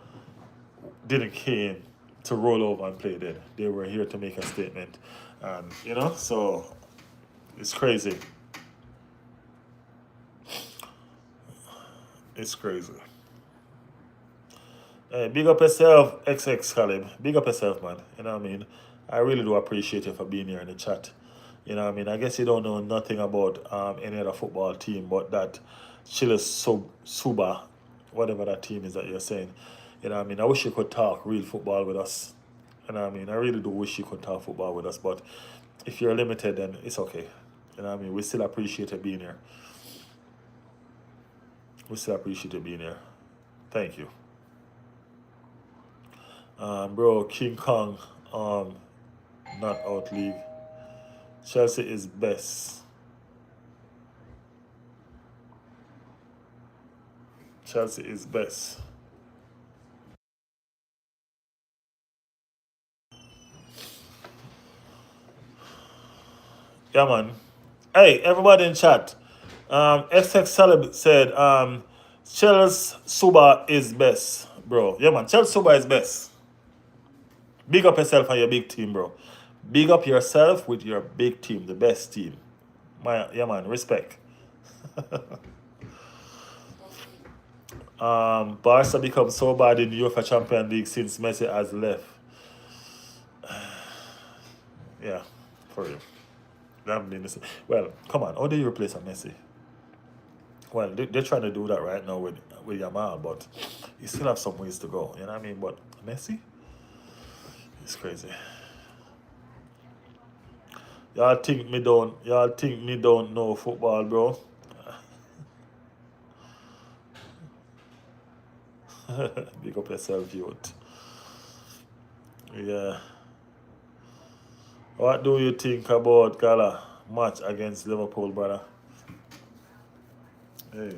didn't came to roll over and play dead. They were here to make a statement. And, you know, so it's crazy. It's crazy. Hey, big up yourself, XX Caleb. Big up yourself, man. You know what I mean? I really do appreciate you for being here in the chat. You know what I mean? I guess you don't know nothing about any other football team, but that Chile Suba, whatever that team is that you're saying. You know what I mean? I wish you could talk real football with us. You know what I mean? I really do wish you could talk football with us, but if you're limited, then it's okay. You know what I mean? We still appreciate you being here. We still appreciate you being here. Thank you. Bro, King Kong, not out league. Chelsea is best. Chelsea is best. Yeah, man. Hey, everybody in chat. XX Celeb said, Chelsea Suba is best, bro. Yeah, man. Chelsea Suba is best. Big up yourself and your big team, bro. Big up yourself with your big team, the best team. Yeah, man. Respect. Barca become so bad in UEFA Champions League since Messi has left. Yeah, for real. Well, come on. How do you replace a Messi? Well, they're trying to do that right now with Yamal, but you still have some ways to go. You know what I mean? But Messi? It's crazy. Y'all think me don't know football, bro? Big up yourself, youth. Yeah. What do you think about Gala match against Liverpool, brother? Hey.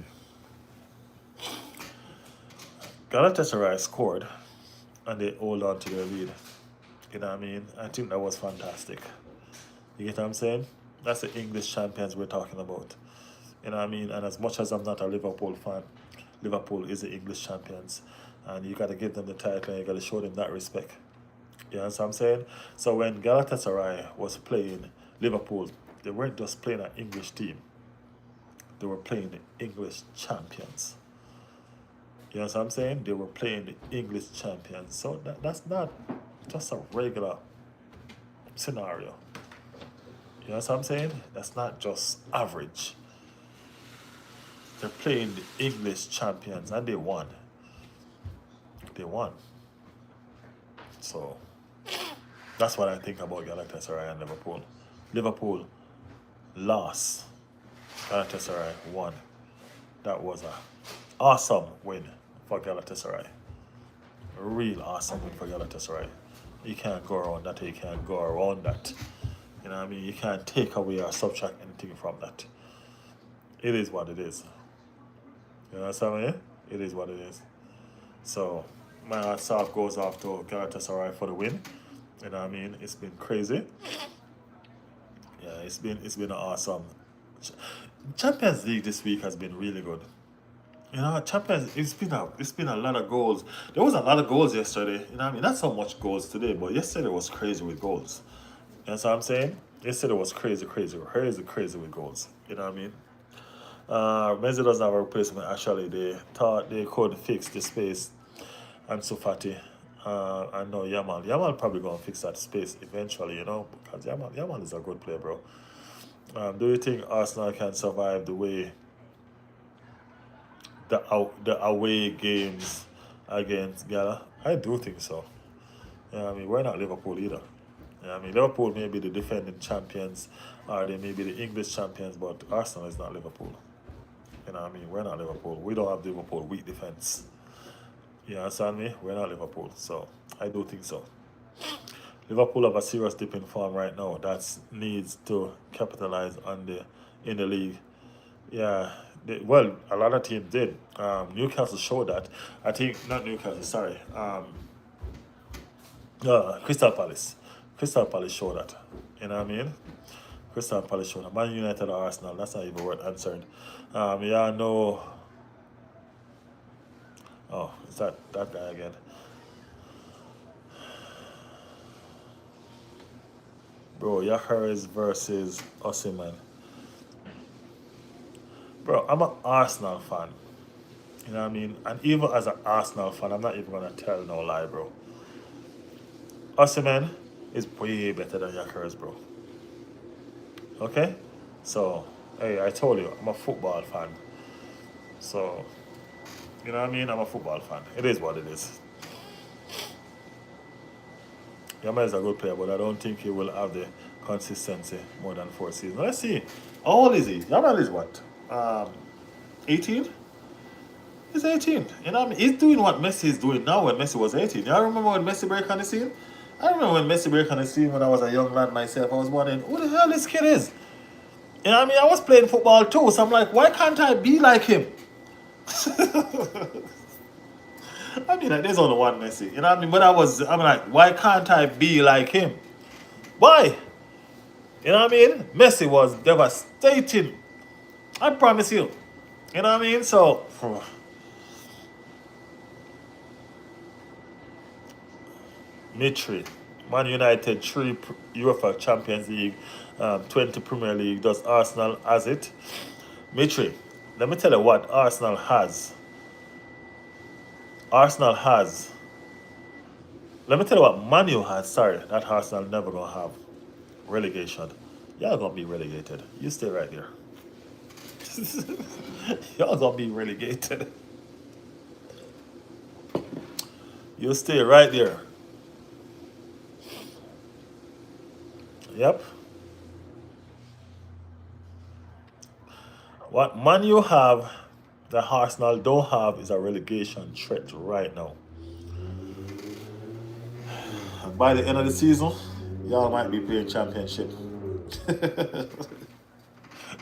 Galatasaray scored and they hold on to their lead. You know what I mean? I think that was fantastic. You get what I'm saying? That's the English champions we're talking about. You know what I mean? And as much as I'm not a Liverpool fan, Liverpool is the English champions. And you got to give them the title and you got to show them that respect. You know what I'm saying? So when Galatasaray was playing Liverpool, they weren't just playing an English team. They were playing the English champions. You know what I'm saying? They were playing the English champions. So that's not just a regular scenario. You know what I'm saying? That's not just average. They're playing the English champions and they won. They won. So that's what I think about Galatasaray and Liverpool. Liverpool lost. Galatasaray won. That was a awesome win for Galatasaray. A real awesome win for Galatasaray. You can't go around that, you can't go around that. You know what I mean? You can't take away or subtract anything from that. It is what it is. You know what I'm saying? It is what it is. So my hats off goes off to Galatasaray for the win. You know what I mean? It's been crazy. Yeah, it's been awesome. Champions League this week has been really good. You know, Champions, it's been a lot of goals. There was a lot of goals yesterday. You know what I mean? Not so much goals today, but yesterday was crazy with goals. You know what I'm saying? Yesterday was crazy with goals. You know what I mean? Messi doesn't have a replacement. Actually, they thought they could fix the space. And Sufati, I know Yamal. Yamal probably gonna fix that space eventually, you know, because Yamal is a good player, bro. Do you think Arsenal can survive the way the away games against Gala? I do think so. Yeah, I mean, we're not Liverpool either. Yeah, I mean, Liverpool may be the defending champions, or they may be the English champions, but Arsenal is not Liverpool. You know what I mean? We're not Liverpool. We don't have Liverpool weak defense. You understand me? We're not Liverpool, so I do think so. Liverpool have a serious dip in form right now that needs to capitalize on in the league. Yeah, well, a lot of teams did. Newcastle showed that. I think not Newcastle. Sorry. Crystal Palace. Crystal Palace showed that. You know what I mean? Crystal Palace showed that. Man United or Arsenal. That's not even worth answering. Yeah, no. Oh, is that guy again? Bro, Yaharis versus Osimhen. Bro, I'm an Arsenal fan. You know what I mean? And even as an Arsenal fan, I'm not even going to tell no lie, bro. Osimhen is way better than Yaharis, bro. Okay? So, hey, I told you, I'm a football fan. So, you know what I mean? I'm a football fan. It is what it is. Yamal is a good player, but I don't think he will have the consistency more than 4 seasons. Let's see. How old is he? Yamal is what? 18? He's 18. You know what I mean? He's doing what Messi is doing now when Messi was 18. Y'all remember when Messi break on the scene? I remember when Messi break on the scene when I was a young lad myself. I was wondering, who the hell this kid is? You know what I mean? I was playing football too, so I'm like, why can't I be like him? I mean, like, there's only one Messi. You know what I mean? But I'm like, why can't I be like him? Why? You know what I mean? Messi was devastating. I promise you. You know what I mean? So, Mitri, Man United 3 UEFA Champions League, 20 Premier League. Does Arsenal has it? Mitri, let me tell you what Arsenal has. Arsenal has. Let me tell you what Man U has. Sorry, that Arsenal never gonna have relegation. Y'all gonna be relegated. You stay right there. Y'all gonna be relegated. You stay right there. Yep. What Man U have that Arsenal don't have is a relegation threat right now. And by the end of the season, y'all might be playing championship.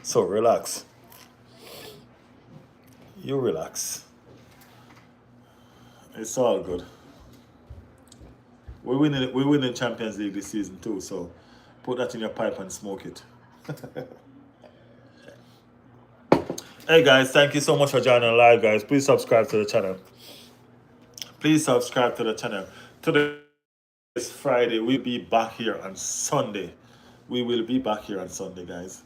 So relax. You relax. It's all good. We're winning Champions League this season too, so put that in your pipe and smoke it. Hey guys, thank you so much for joining live, guys. Please subscribe to the channel. Please subscribe to the channel. Today is Friday. We'll be back here on Sunday. We will be back here on Sunday, guys.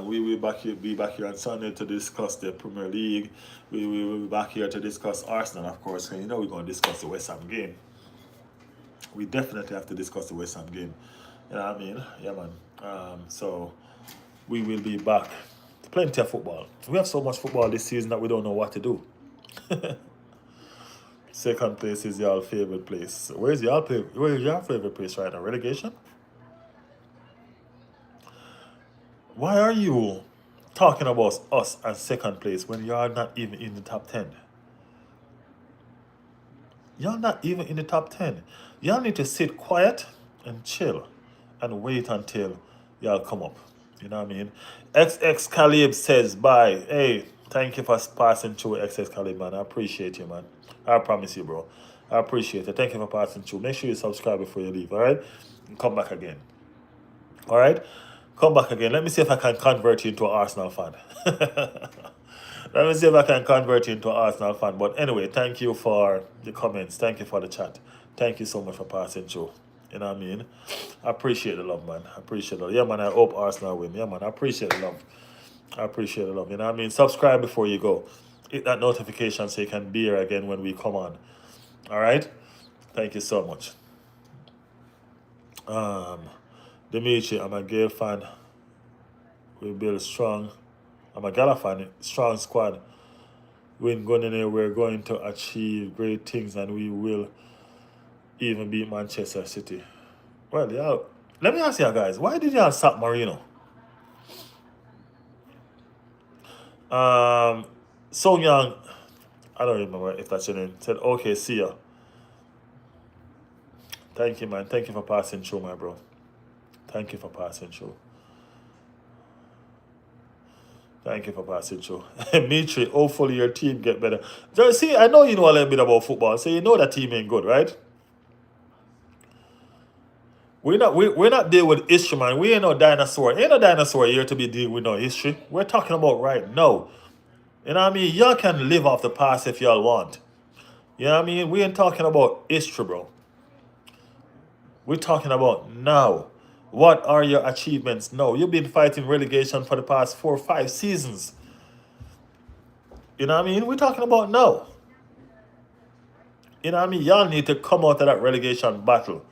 We will be back here on Sunday to discuss the Premier League. We will be back here to discuss Arsenal, of course. And you know we're going to discuss the West Ham game. We definitely have to discuss the West Ham game. You know what I mean? Yeah, man. So we will be back. Plenty of football. We have so much football this season that we don't know what to do. Second place is your favorite place. Where's your favorite place right now? Relegation? Why are you talking about us as second place when you're not even in the top 10? You're not even in the top 10. Y'all need to sit quiet and chill and wait until y'all come up. You know what I mean? XX Caleb says bye. Hey, thank you for passing through, XX Caleb, man. I appreciate you, man. I promise you, bro. I appreciate it. Thank you for passing through. Make sure you subscribe before you leave, all right? And come back again. All right? Come back again. Let me see if I can convert you into an Arsenal fan. Let me see if I can convert you into an Arsenal fan. But anyway, thank you for the comments. Thank you for the chat. Thank you so much for passing through. You know what I mean? I appreciate the love, man. I appreciate it. Yeah, man, I hope Arsenal win. Yeah, man, I appreciate the love. I appreciate the love. You know what I mean? Subscribe before you go. Hit that notification so you can be here again when we come on. All right? Thank you so much. Dimitri, I'm a Gale fan. We build strong. I'm a Gala fan. Strong squad. When going in there, we're going to achieve great things and we will even beat Manchester City. Well, yeah. Let me ask you guys, why did y'all sack Marino? So Young, I don't remember if that's your name, said, okay, see ya. Thank you, man. Thank you for passing through, my bro. Thank you for passing through. Thank you for passing through. Mitri, hopefully your team get better. Just see, I know you know a little bit about football, so you know that team ain't good, right? We're not dealing with history, man. We ain't no dinosaur. Ain't no dinosaur here to be dealing with no history. We're talking about right now. You know what I mean? Y'all can live off the past if y'all want. You know what I mean? We ain't talking about history, bro. We're talking about now. What are your achievements now? You've been fighting relegation for the past 4 or 5 seasons. You know what I mean? We're talking about now. You know what I mean? Y'all need to come out of that relegation battle.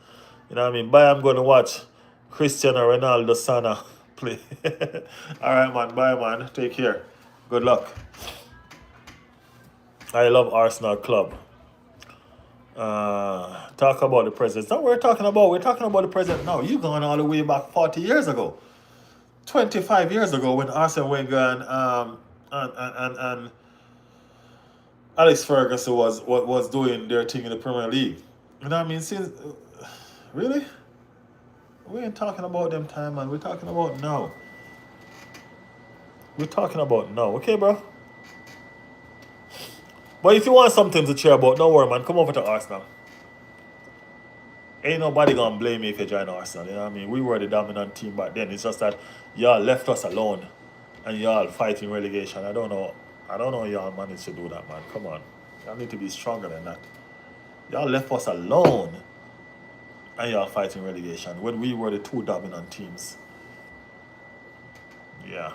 You know what I mean? Bye, I'm going to watch Cristiano Ronaldo Sana play. All right, man. Bye, man. Take care. Good luck. I love Arsenal Club. Talk about the president. That's what we're talking about. We're talking about the president now. You gone all the way back 40 years ago. 25 years ago when Arsene Wenger and Alex Ferguson was doing their thing in the Premier League. You know what I mean? Since really? We ain't talking about them time, man. We're talking about now. We're talking about now. Okay, bro? But if you want something to cheer about, don't worry, man. Come over to Arsenal. Ain't nobody gonna blame me if you join Arsenal. You know what I mean? We were the dominant team back then. It's just that y'all left us alone and y'all fighting relegation. I don't know y'all managed to do that, man. Come on. Y'all need to be stronger than that. Y'all left us alone and y'all fighting relegation when we were the 2 dominant teams. Yeah.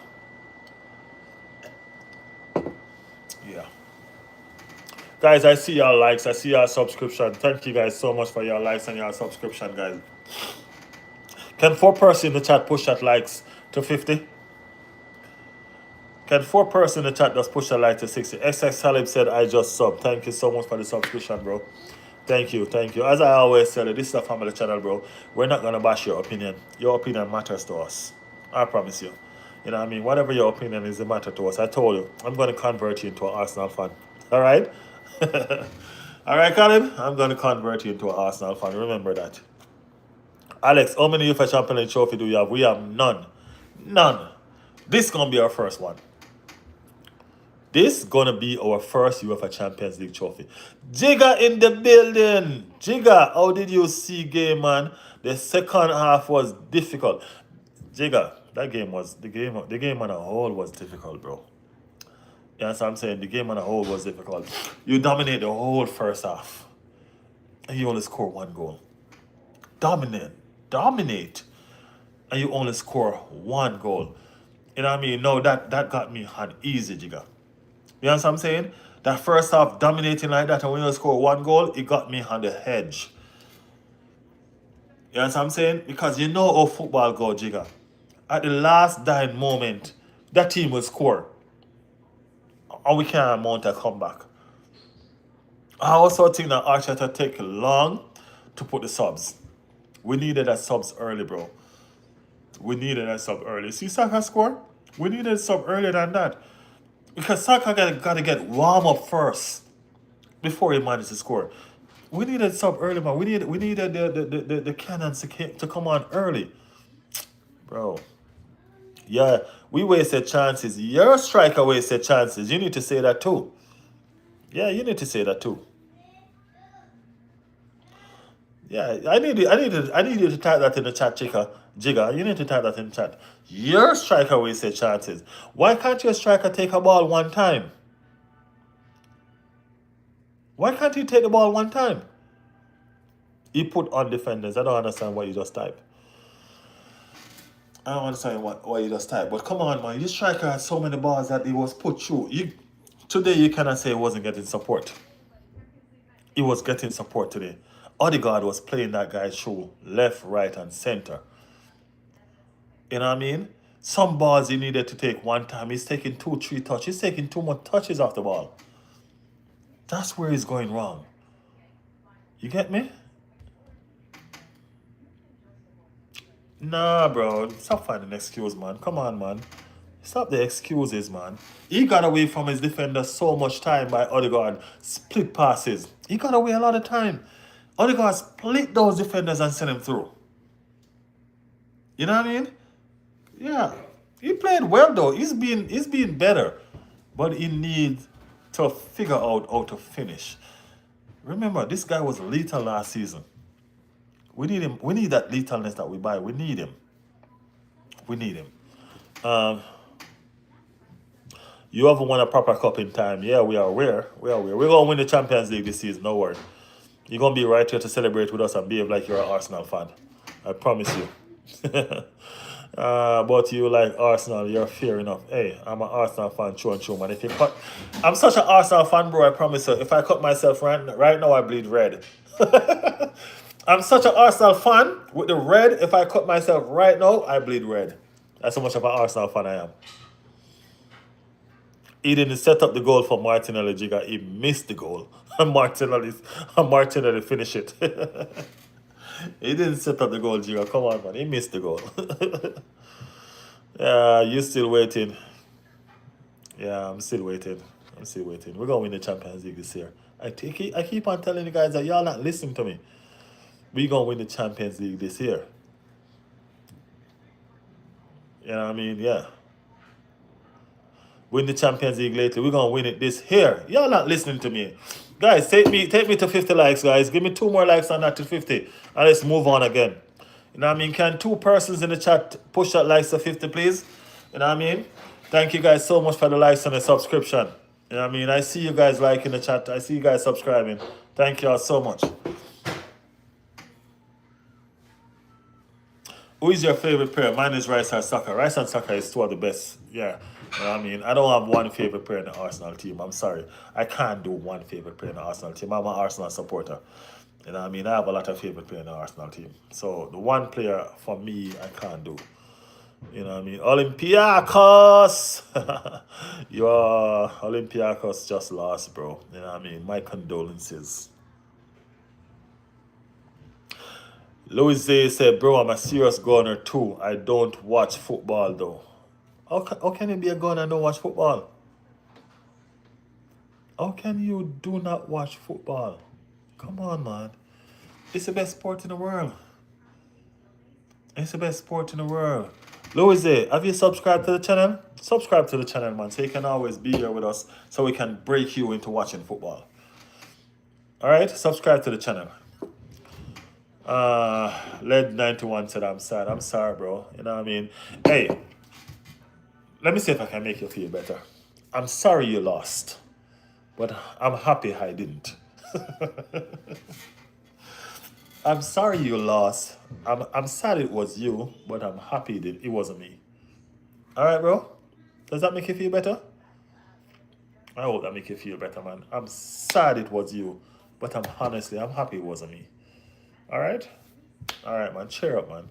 Yeah. Guys, I see y'all likes. I see y'all subscription. Thank you guys so much for your likes and your subscription, guys. Can 4 person in the chat push that likes to 50? Can 4 person in the chat just push that like to 60? XX Talib said, I just sub. Thank you so much for the subscription, bro. Thank you, thank you. As I always tell you, this is a family channel, bro. We're not going to bash your opinion. Your opinion matters to us. I promise you. You know what I mean? Whatever your opinion is, it matters to us. I told you, I'm going to convert you into an Arsenal fan. All right? All right, Caleb? I'm going to convert you into an Arsenal fan. Remember that. Alex, how many UEFA Champions League trophy do you have? We have none. None. This is going to be our first one. This is going to be our first UEFA Champions League trophy. Jigga in the building. Jigga, how did you see game, man? The second half was difficult. Jigga, that game was the game on a whole was difficult, bro. You know what I'm saying? The game on a whole was difficult. You dominate the whole first half, and you only score one goal. Dominate, and you only score one goal. You know what I mean? No, that got me uneasy, Jigga. You know what I'm saying? That first half dominating like that, and when you score one goal, it got me on the edge. You know what I'm saying? Because you know how football go, Jigga. At the last dying moment, that team will score. And we can't mount a comeback. I also think that Arteta take long to put the subs. We needed that subs early, bro. We needed that sub early. See Saka score? We needed a sub earlier than that. Because Saka got to get warm up first before he managed to score. We needed sub early, man. We needed the cannons to come on early. Bro. Yeah, we wasted chances. Your striker wasted chances. You need to say that too. Yeah, you need to say that too. Yeah, I need you to type that in the chat, Jigga. You need to type that in the chat. Your striker wasted chances. Why can't your striker take a ball one time? Why can't he take the ball one time? He put on defenders. I don't understand what you just typed. I don't understand what you just typed. But come on, man. Your striker had so many balls that he was put through. Today, you cannot say he wasn't getting support. He was getting support today. Odegaard was playing that guy through left, right, and center. You know what I mean? Some balls he needed to take one time. He's taking 2-3 touches. He's taking too much touches off the ball. That's where he's going wrong. You get me? Nah, bro. Stop finding an excuse, man. Come on, man. Stop the excuses, man. He got away from his defender so much time by Odegaard. Split passes. He got away a lot of time. Odegaard split those defenders and sent him through. You know what I mean? Yeah. He played well, though. He's been better. But he needs to figure out how to finish. Remember, this guy was lethal last season. We need him. We need that lethalness that we buy. We need him. We need him. You haven't won a proper cup in time. Yeah, we are aware. We are aware. We're going to win the Champions League this season. No worry. You're going to be right here to celebrate with us and behave like you're an Arsenal fan. I promise you. But you like Arsenal, you're fair enough. Hey, I'm an Arsenal fan, true and true, man. I'm such an Arsenal fan, bro, I promise you. If I cut myself right now, I bleed red. I'm such an Arsenal fan with the red. If I cut myself right now, I bleed red. That's how much of an Arsenal fan I am. He didn't set up the goal for Martinelli, Jigga. He missed the goal. And Martinelli finished it. He didn't set up the goal, Jigga. Come on, man. He missed the goal. Yeah, you still waiting. Yeah, I'm still waiting. We're going to win the Champions League this year. I keep on telling you guys that y'all not listening to me. We're going to win the Champions League this year. You know what I mean? Yeah. Win the Champions League later. We're going to win it this year. Y'all not listening to me. Guys, take me to 50 likes, guys. Give me 2 more likes on that to 50. And let's move on again. You know what I mean? Can 2 persons in the chat push that likes to 50, please? You know what I mean? Thank you guys so much for the likes and the subscription. You know what I mean? I see you guys liking the chat. I see you guys subscribing. Thank you all so much. Who is your favorite player? Mine is Rice and Saka. Rice and Saka is 2 of the best. Yeah. You know what I mean? I don't have one favorite player in the Arsenal team. I'm sorry. I can't do one favorite player in the Arsenal team. I'm an Arsenal supporter. You know what I mean? I have a lot of favorite players in the Arsenal team. So the one player for me, I can't do. You know what I mean? Olympiacos! Your Olympiacos just lost, bro. You know what I mean? My condolences. Louis Day said, bro, I'm a serious gunner too. I don't watch football though. How can you be a gunner and don't watch football? How can you do not watch football? Come on, man. It's the best sport in the world. It's the best sport in the world. Louis Day, have you subscribed to the channel? Subscribe to the channel, man, so you can always be here with us, so we can break you into watching football. Alright? Subscribe to the channel. Led 91 said I'm sad. I'm sorry, bro. You know what I mean? Hey, let me see if I can make you feel better. I'm sorry you lost, but I'm happy I didn't. I'm sorry you lost. I'm sad it was you, but I'm happy it wasn't me. All right, bro? Does that make you feel better? I hope that make you feel better, man. I'm sad it was you, but I'm happy it wasn't me. All right? All right, man. Cheer up, man.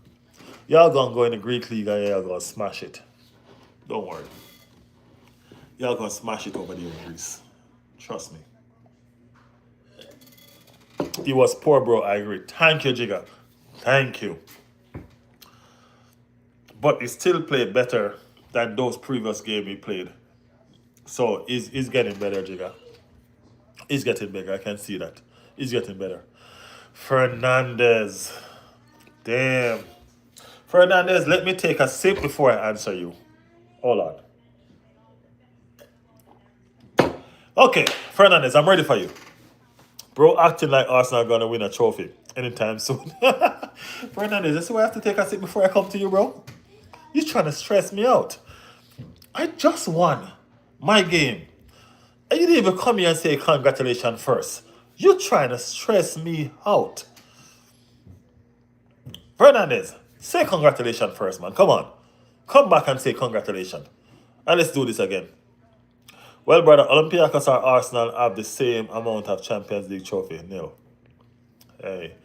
Y'all gonna go in the Greek league and y'all gonna smash it. Don't worry. Y'all gonna smash it over there in Greece. Trust me. He was poor, bro. I agree. Thank you, Jigga. Thank you. But he still played better than those previous games he played. So he's getting better, Jigga. He's getting better. I can see that. He's getting better. Fernandez. Damn. Fernandez, let me take a sip before I answer you. Hold on. Okay, Fernandez, I'm ready for you. Bro, acting like Arsenal are gonna win a trophy anytime soon. Fernandez, that's why I have to take a sip before I come to you, bro. You're trying to stress me out. I just won my game. And you didn't even come here and say congratulations first. You're trying to stress me out. Fernandez, say congratulations first, man. Come on. Come back and say congratulations. And let's do this again. Well, brother, Olympiacos or Arsenal have the same amount of Champions League trophy. No. Hey.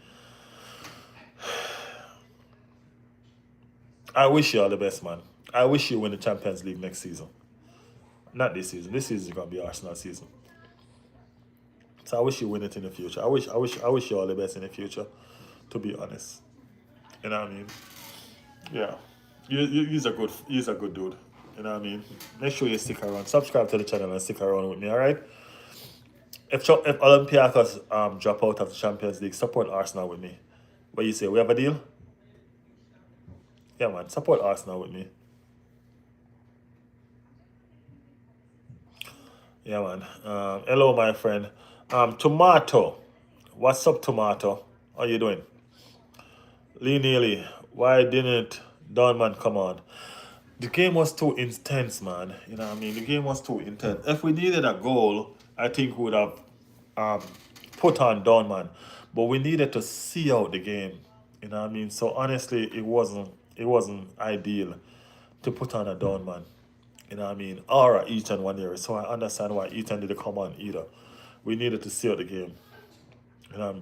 I wish you all the best, man. I wish you win the Champions League next season. Not this season. This season is gonna be Arsenal season. So I wish you win it in the future. I wish you all the best in the future. To be honest. You know what I mean? Yeah. He's a good dude. You know what I mean? Make sure you stick around. Subscribe to the channel and stick around with me, alright? If Olympiacos drop out of the Champions League, support Arsenal with me. What you say? We have a deal? Yeah, man. Support Arsenal with me. Yeah, man. Hello, my friend. Tomato. What's up, Tomato? How you doing? Lee Neely. Why didn't Donman come on? The game was too intense, man. You know what I mean? The game was too intense. If we needed a goal, I think we would have put on Donman. But we needed to see out the game. You know what I mean? So honestly, it wasn't ideal to put on a Donman. You know what I mean? Or a Ethan one year. So I understand why Ethan didn't come on either. We needed to see out the game. You know,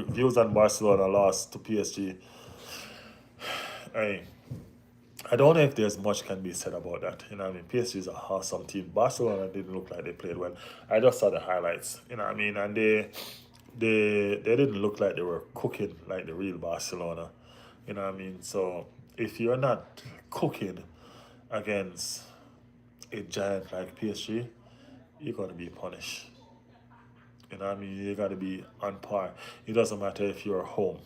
views on Barcelona lost to PSG. Hey, I don't know if there's much can be said about that. You know what I mean? PSG is a awesome team. Barcelona didn't look like they played well. I just saw the highlights. You know what I mean? And they didn't look like they were cooking like the real Barcelona. You know what I mean? So if you're not cooking against a giant like PSG, you're gonna be punished. You know what I mean? You gotta be on par. It doesn't matter if you're home.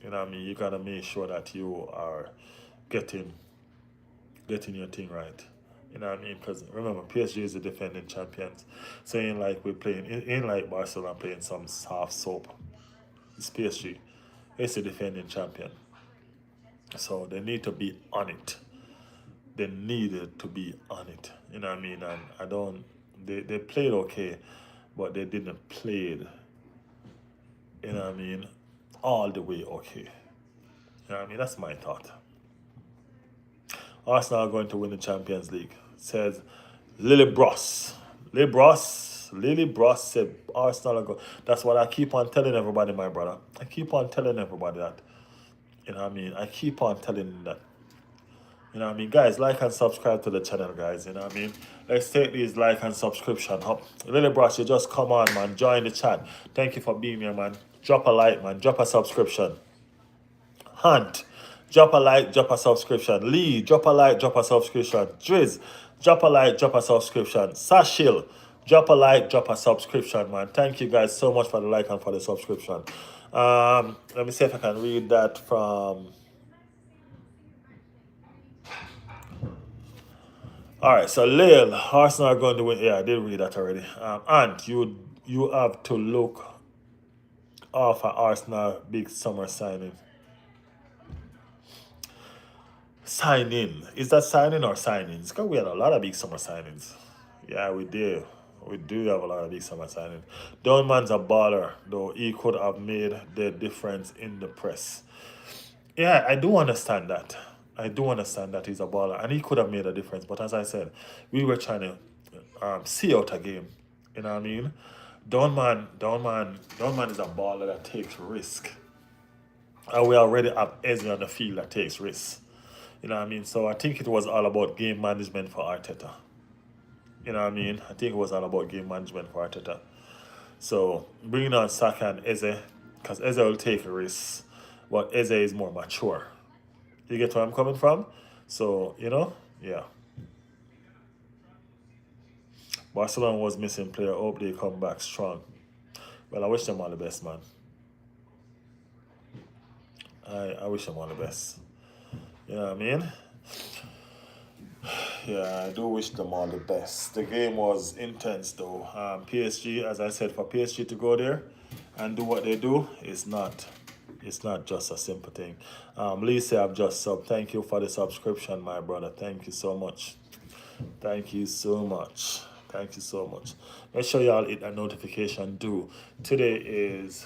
You know what I mean? You gotta make sure that you are getting your thing right. You know what I mean? Because remember, PSG is the defending champions. So ain't like we're playing, ain't like Barcelona playing some soft soap. It's PSG. It's the defending champion. So they need to be on it. They needed to be on it. You know what I mean? And I don't. They played okay, but they didn't play it. You know what I mean? All the way okay. You know what I mean? That's my thought. Arsenal are going to win the Champions League, says Lily Bross. Lily Bross said Arsenal are going. That's what I keep on telling everybody, my brother. I keep on telling everybody that. You know what I mean? I keep on telling them that. You know what I mean? Guys, like and subscribe to the channel, guys. You know what I mean? Let's take these like and subscription up. Lily Bross, you just come on, man. Join the chat. Thank you for being here, man. Drop a like, man. Drop a subscription. Hunt. Drop a like, drop a subscription. Lee, drop a like, drop a subscription. Driz, drop a like, drop a subscription. Sashil, drop a like, drop a subscription, man. Thank you guys so much for the like and for the subscription. Let me see if I can read that from. All right, so Lil, Arsenal are going to win. Yeah, I did read that already. And you have to look off an Arsenal big summer signing. Signing. Is that signing or signings? Because we had a lot of big summer signings. Yeah, we do. We do have a lot of big summer signings. Donman's a baller, though he could have made the difference in the press. Yeah, I do understand that. I do understand that he's a baller, and he could have made a difference. But as I said, we were trying to see out a game. You know what I mean? Donman is a baller that takes risk. And we already have Eze on the field that takes risks. You know what I mean? So I think it was all about game management for Arteta. You know what I mean? I think it was all about game management for Arteta. So bringing on Saka and Eze, because Eze will take risks, but Eze is more mature. You get where I'm coming from? So, yeah. Barcelona was missing player. Hope they come back strong. Well, I wish them all the best, man. I wish them all the best. You know what I mean? Yeah, I do wish them all the best. The game was intense, though. PSG, as I said, for PSG to go there and do what they do, it's not just a simple thing. Lisa, I've just subbed. Thank you for the subscription, my brother. Thank you so much. Thank you so much. Thank you so much. Make sure y'all hit that notification too. Today is.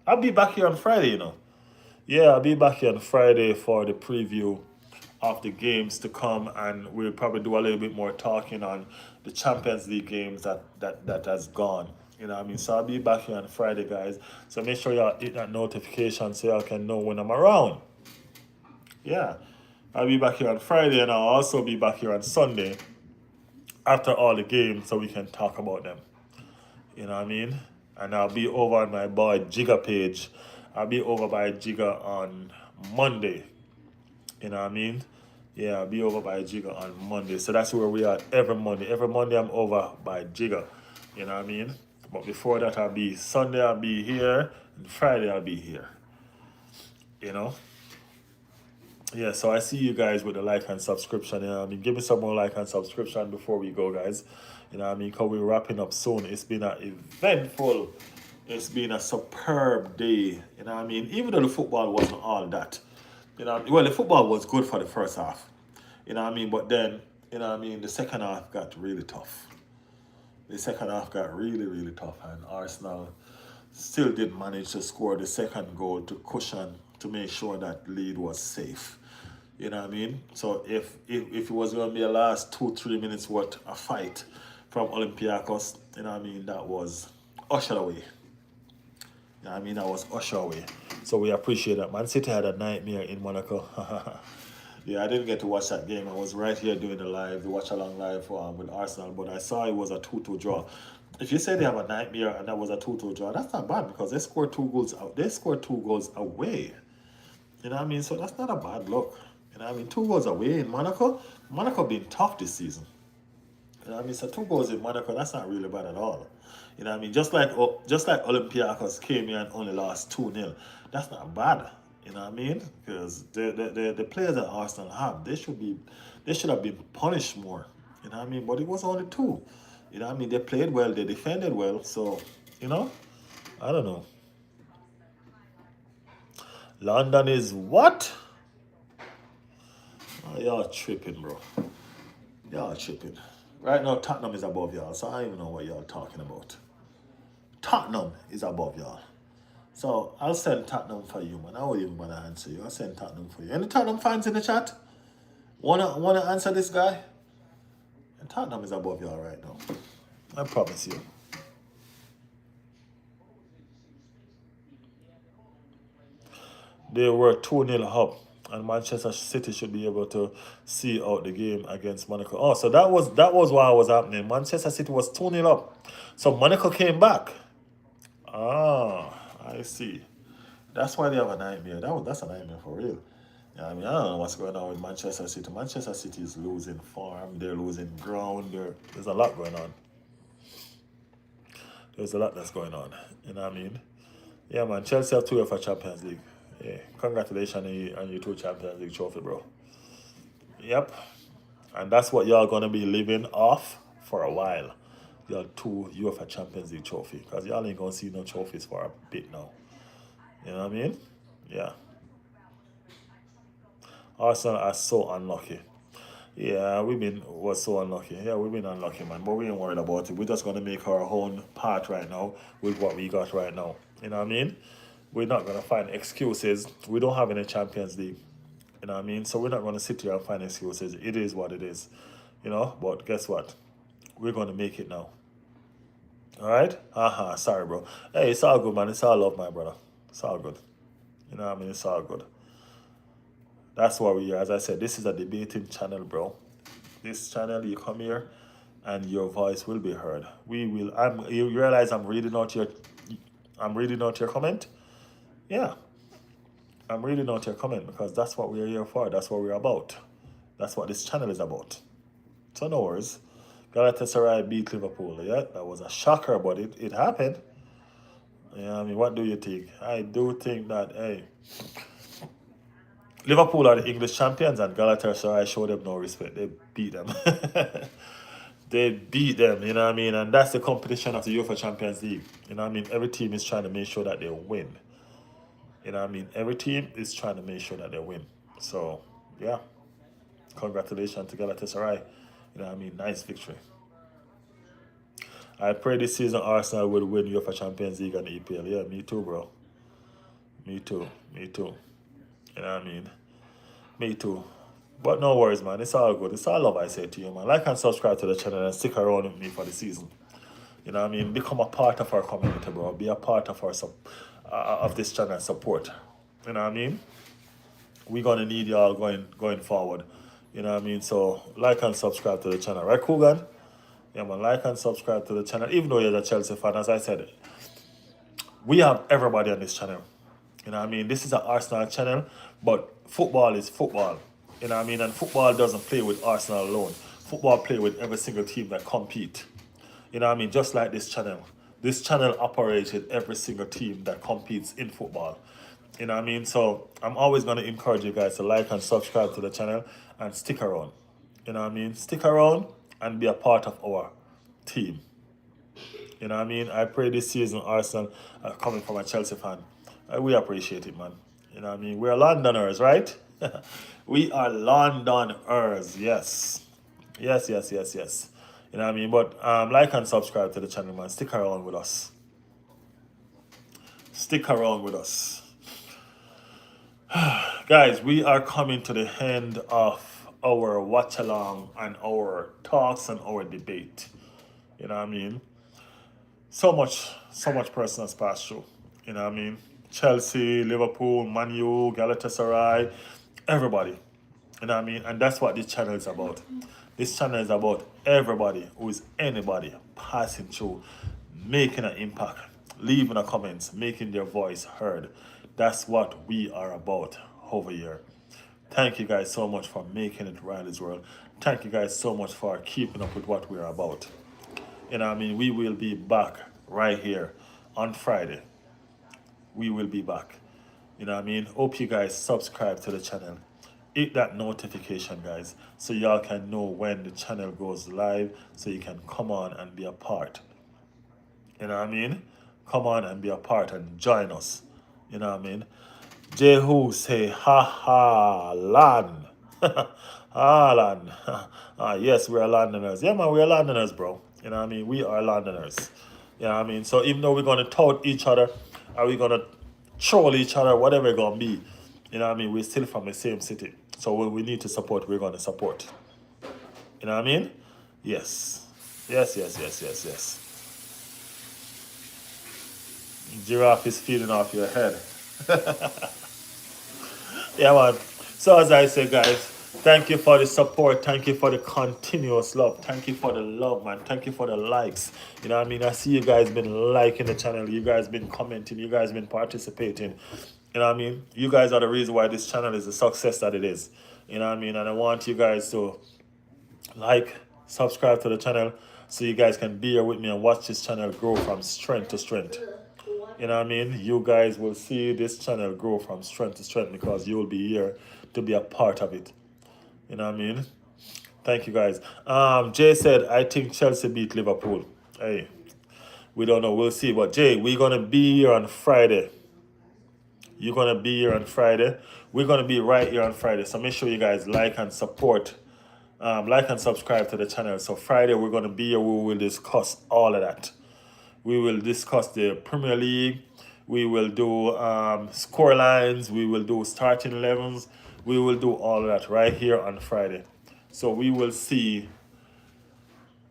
I'll be back here on Friday, Yeah, I'll be back here on Friday for the preview of the games to come, and we'll probably do a little bit more talking on the Champions League games that has gone. You know what I mean? So I'll be back here on Friday, guys. So make sure y'all hit that notification so y'all can know when I'm around. Yeah. I'll be back here on Friday, and I'll also be back here on Sunday after all the games so we can talk about them. You know what I mean? And I'll be over on my boy Jigga page. I'll be over by Jigga on Monday. You know what I mean? Yeah, I'll be over by Jigga on Monday. So that's where we are every Monday. Every Monday I'm over by Jigga. You know what I mean? But before that, Sunday I'll be here, and Friday I'll be here. You know? Yeah, so I see you guys with the like and subscription. You know what I mean? Give me some more like and subscription before we go, guys. You know what I mean? Because we're wrapping up soon. It's been an eventful, it's been a superb day. You know what I mean? Even though the football wasn't all that. Well, the football was good for the first half. You know what I mean? But then, the second half got really tough. The second half got really, really tough. And Arsenal still did manage to score the second goal to cushion, to make sure that lead was safe. You know what I mean? So if it was going to be a last 2-3 minutes worth of fight from Olympiacos, that was ushered away. That was ushered away. So we appreciate that. Man City had a nightmare in Monaco. Yeah, I didn't get to watch that game. I was right here doing the watch-along live with Arsenal, but I saw it was a 2-2 draw. If you say they have a nightmare and that was a 2-2 draw, that's not bad because they scored 2 goals out. They scored 2 goals away. You know what I mean? So that's not a bad look. You know what I mean? 2 goals away in Monaco. Monaco been tough this season. You know what I mean? So 2 goals in Monaco, that's not really bad at all. You know what I mean? Just like Olympiacos came here and only lost 2-0. That's not bad. You know what I mean? Because the players that Arsenal have, they should have been punished more. You know what I mean? But it was only 2. You know what I mean? They played well, they defended well. So, I don't know. London is what? Oh, y'all tripping, bro. Y'all tripping. Right now, Tottenham is above y'all, so I don't even know what y'all talking about. Tottenham is above y'all. So I'll send Tottenham for you, man. I won't even want to answer you. I'll send Tottenham for you. Any Tottenham fans in the chat? Wanna answer this guy? And Tottenham is above y'all right now. I promise you. They were 2-0 up, and Manchester City should be able to see out the game against Monaco. Oh, so that was what was happening. Manchester City was 2-0 up. So Monaco came back. Ah, I see. That's why they have a nightmare. That's a nightmare for real. Yeah, I don't know what's going on with Manchester City. Manchester City is losing form. They're losing ground. There's a lot going on. There's a lot that's going on. You know what I mean? Yeah, man. Chelsea have 2 UEFA Champions League. Yeah, congratulations on your 2 Champions League trophy, bro. Yep. And that's what y'all gonna be living off for a while. your 2 UEFA Champions League trophy. Because y'all ain't going to see no trophies for a bit now. You know what I mean? Yeah. Arsenal are so unlucky. Yeah, was so unlucky. Yeah, we've been unlucky, man. But we ain't worried about it. We're just gonna make our own part right now with what we got right now. You know what I mean? We're not gonna find excuses. We don't have any Champions League. You know what I mean? So we're not gonna sit here and find excuses. It is what it is. You know, but guess what? We're gonna make it now. Alright? Sorry, bro. Hey, it's all good, man. It's all love, my brother. It's all good. You know what I mean? It's all good. That's what we are. As I said, this is a debating channel, bro. This channel, you come here and your voice will be heard. You realize I'm reading out your comment? Yeah. I'm reading out your comment because that's what we're here for. That's what we're about. That's what this channel is about. So no worries. Galatasaray beat Liverpool. Yeah, that was a shocker, but it happened. Yeah, I mean, what do you think? I do think that, hey, Liverpool are the English champions and Galatasaray showed them no respect. They beat them. They beat them, you know what I mean? And that's the competition of the UEFA Champions League. You know what I mean? Every team is trying to make sure that they win. You know what I mean? Every team is trying to make sure that they win. So, yeah. Congratulations to Galatasaray. You know what I mean? Nice victory. I pray this season Arsenal will win UEFA Champions League and EPL. Yeah, me too, bro. Me too. Me too. You know what I mean? Me too. But no worries, man. It's all good. It's all love, I say to you, man. Like and subscribe to the channel and stick around with me for the season. You know what I mean? Become a part of our community, bro. Be a part of our of this channel and support. You know what I mean? We're gonna need y'all going forward. You know what I mean? So like and subscribe to the channel, right, Coogan? Yeah, man. Like and subscribe to the channel. Even though you're a Chelsea fan, as I said, we have everybody on this channel. You know what I mean? This is an Arsenal channel, but football is football. You know what I mean? And football doesn't play with Arsenal alone. Football play with every single team that compete. You know what I mean? Just like this channel. This channel operates with every single team that competes in football. You know what I mean? So I'm always going to encourage you guys to like and subscribe to the channel and stick around. You know what I mean? Stick around and be a part of our team. You know what I mean? I pray this season Arsenal, coming from a Chelsea fan, we appreciate it, man. You know what I mean? We're Londoners, right? We are Londoners, yes. Yes. You know what I mean? But like and subscribe to the channel, man. Stick around with us. Stick around with us. Guys, we are coming to the end of our watch along and our talks and our debate. You know what I mean? So much person has passed through. You know what I mean? Chelsea, Liverpool, Man U, Galatasaray, everybody. You know what I mean? And that's what this channel is about. This channel is about everybody who is anybody passing through, making an impact, leaving a comments, making their voice heard. That's what we are about over here. Thank you guys so much for making it Riley's World. Thank you guys so much for keeping up with what we're about. You know what I mean? We will be back right here on Friday. We will be back. You know what I mean? Hope you guys subscribe to the channel. Hit that notification, guys, so y'all can know when the channel goes live, so you can come on and be a part. You know what I mean? Come on and be a part and join us. You know what I mean? Jehu say, ha ha, land. Ah, land. Yes, we are Londoners. Yeah, man, we are Londoners, bro. You know what I mean? We are Londoners. You know what I mean? So even though we're going to tout each other, are we going to troll each other, whatever it's going to be, you know what I mean? We're still from the same city. So when we need to support, we're going to support. You know what I mean? Yes. Yes. Giraffe is feeding off your head. Yeah, man. So as I say, guys, thank you for the support. Thank you for the continuous love. Thank you for the love, man. Thank you for the likes. You know what I mean? I see you guys been liking the channel. You guys been commenting. You guys been participating. You know what I mean? You guys are the reason why this channel is the success that it is. You know what I mean? And I want you guys to like, subscribe to the channel so you guys can be here with me and watch this channel grow from strength to strength. You know what I mean? You guys will see this channel grow from strength to strength because you will be here to be a part of it. You know what I mean? Thank you, guys. Jay said, I think Chelsea beat Liverpool. Hey, we don't know. We'll see. But Jay, we're gonna be here on Friday. You're gonna be here on Friday. We're gonna be right here on Friday. So make sure you guys like and support, like and subscribe to the channel. So Friday we're gonna be here. We will discuss all of that. We will discuss the Premier League. We will do score lines. We will do starting 11s. We will do all of that right here on Friday. So we will see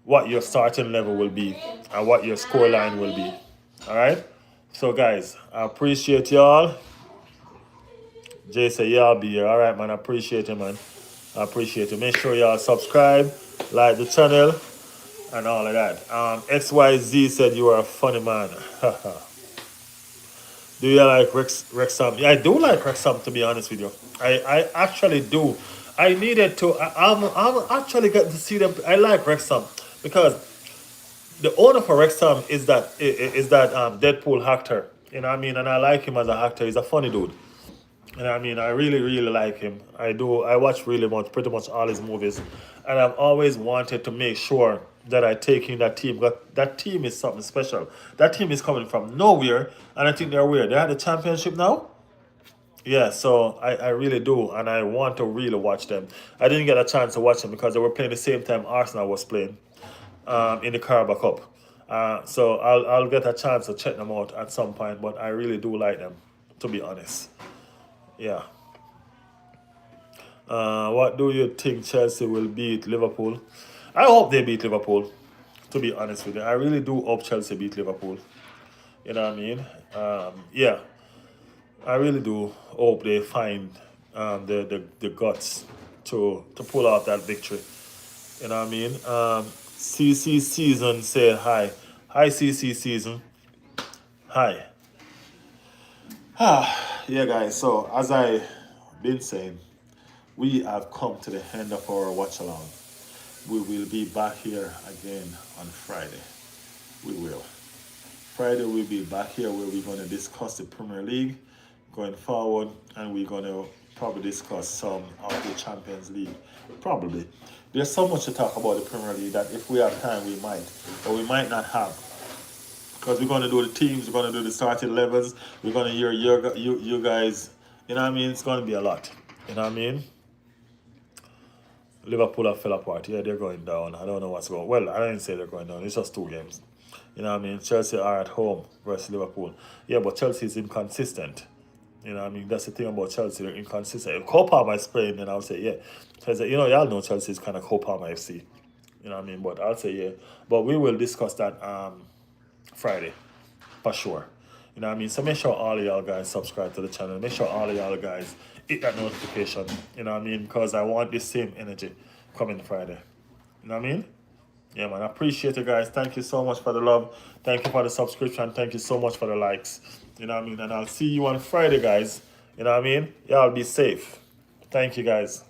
what your starting level will be and what your score line will be. All right. So guys, I appreciate y'all. Jay say, yeah, I'll be here. All right, man. I appreciate you, man. I appreciate you. Make sure y'all subscribe, like the channel, and all of that. XYZ said you are a funny man. Do you like Wrexham? Yeah, I do like Wrexham, to be honest with you. I actually do. I needed to. I'm actually getting to see them. I like Wrexham because the owner for Wrexham is that Deadpool actor. You know what I mean? And I like him as an actor. He's a funny dude. And I mean, I really, really like him. I do. I watch pretty much all his movies, and I've always wanted to make sure that I take in that team. But that team is something special. That team is coming from nowhere, and I think they're where they had the championship now. Yeah, so I really do, and I want to really watch them. I didn't get a chance to watch them because they were playing the same time Arsenal was playing in the Carabao Cup. So I'll get a chance to check them out at some point, but I really do like them, to be honest. Yeah. What do you think Chelsea will beat Liverpool? I hope they beat Liverpool, to be honest with you. I really do hope Chelsea beat Liverpool. You know what I mean? Yeah, I really do hope they find the guts to pull off that victory. You know what I mean? CC Season said hi. Hi, CC Season. Hi. Yeah, guys. So, as I been saying, we have come to the end of our watch along. We will be back here again on Friday. We will. Friday we'll be back here where we're going to discuss the Premier League going forward, and we're going to probably discuss some of the Champions League. Probably. There's so much to talk about the Premier League that if we have time we might, but we might not have. Because we're going to do the teams, we're going to do the starting levels, we're going to hear you guys. You know what I mean? It's going to be a lot. You know what I mean? Liverpool have fell apart. Yeah, they're going down. I don't know what's going on. Well, I didn't say they're going down. It's just 2 games. You know what I mean? Chelsea are at home versus Liverpool. Yeah, but Chelsea is inconsistent. You know what I mean? That's the thing about Chelsea. They're inconsistent. If Cole Palmer is playing, then I'll say, yeah. Chelsea, y'all know Chelsea is kind of Cole Palmer FC. You know what I mean? But I'll say, yeah. But we will discuss that Friday, for sure. You know what I mean? So make sure all of y'all guys subscribe to the channel. Make sure all of y'all guys hit that notification. You know what I mean? Because I want the same energy coming Friday. You know what I mean? Yeah, man. I appreciate you guys. Thank you so much for the love. Thank you for the subscription. Thank you so much for the likes. You know what I mean? And I'll see you on Friday, guys. You know what I mean? Y'all be safe. Thank you, guys.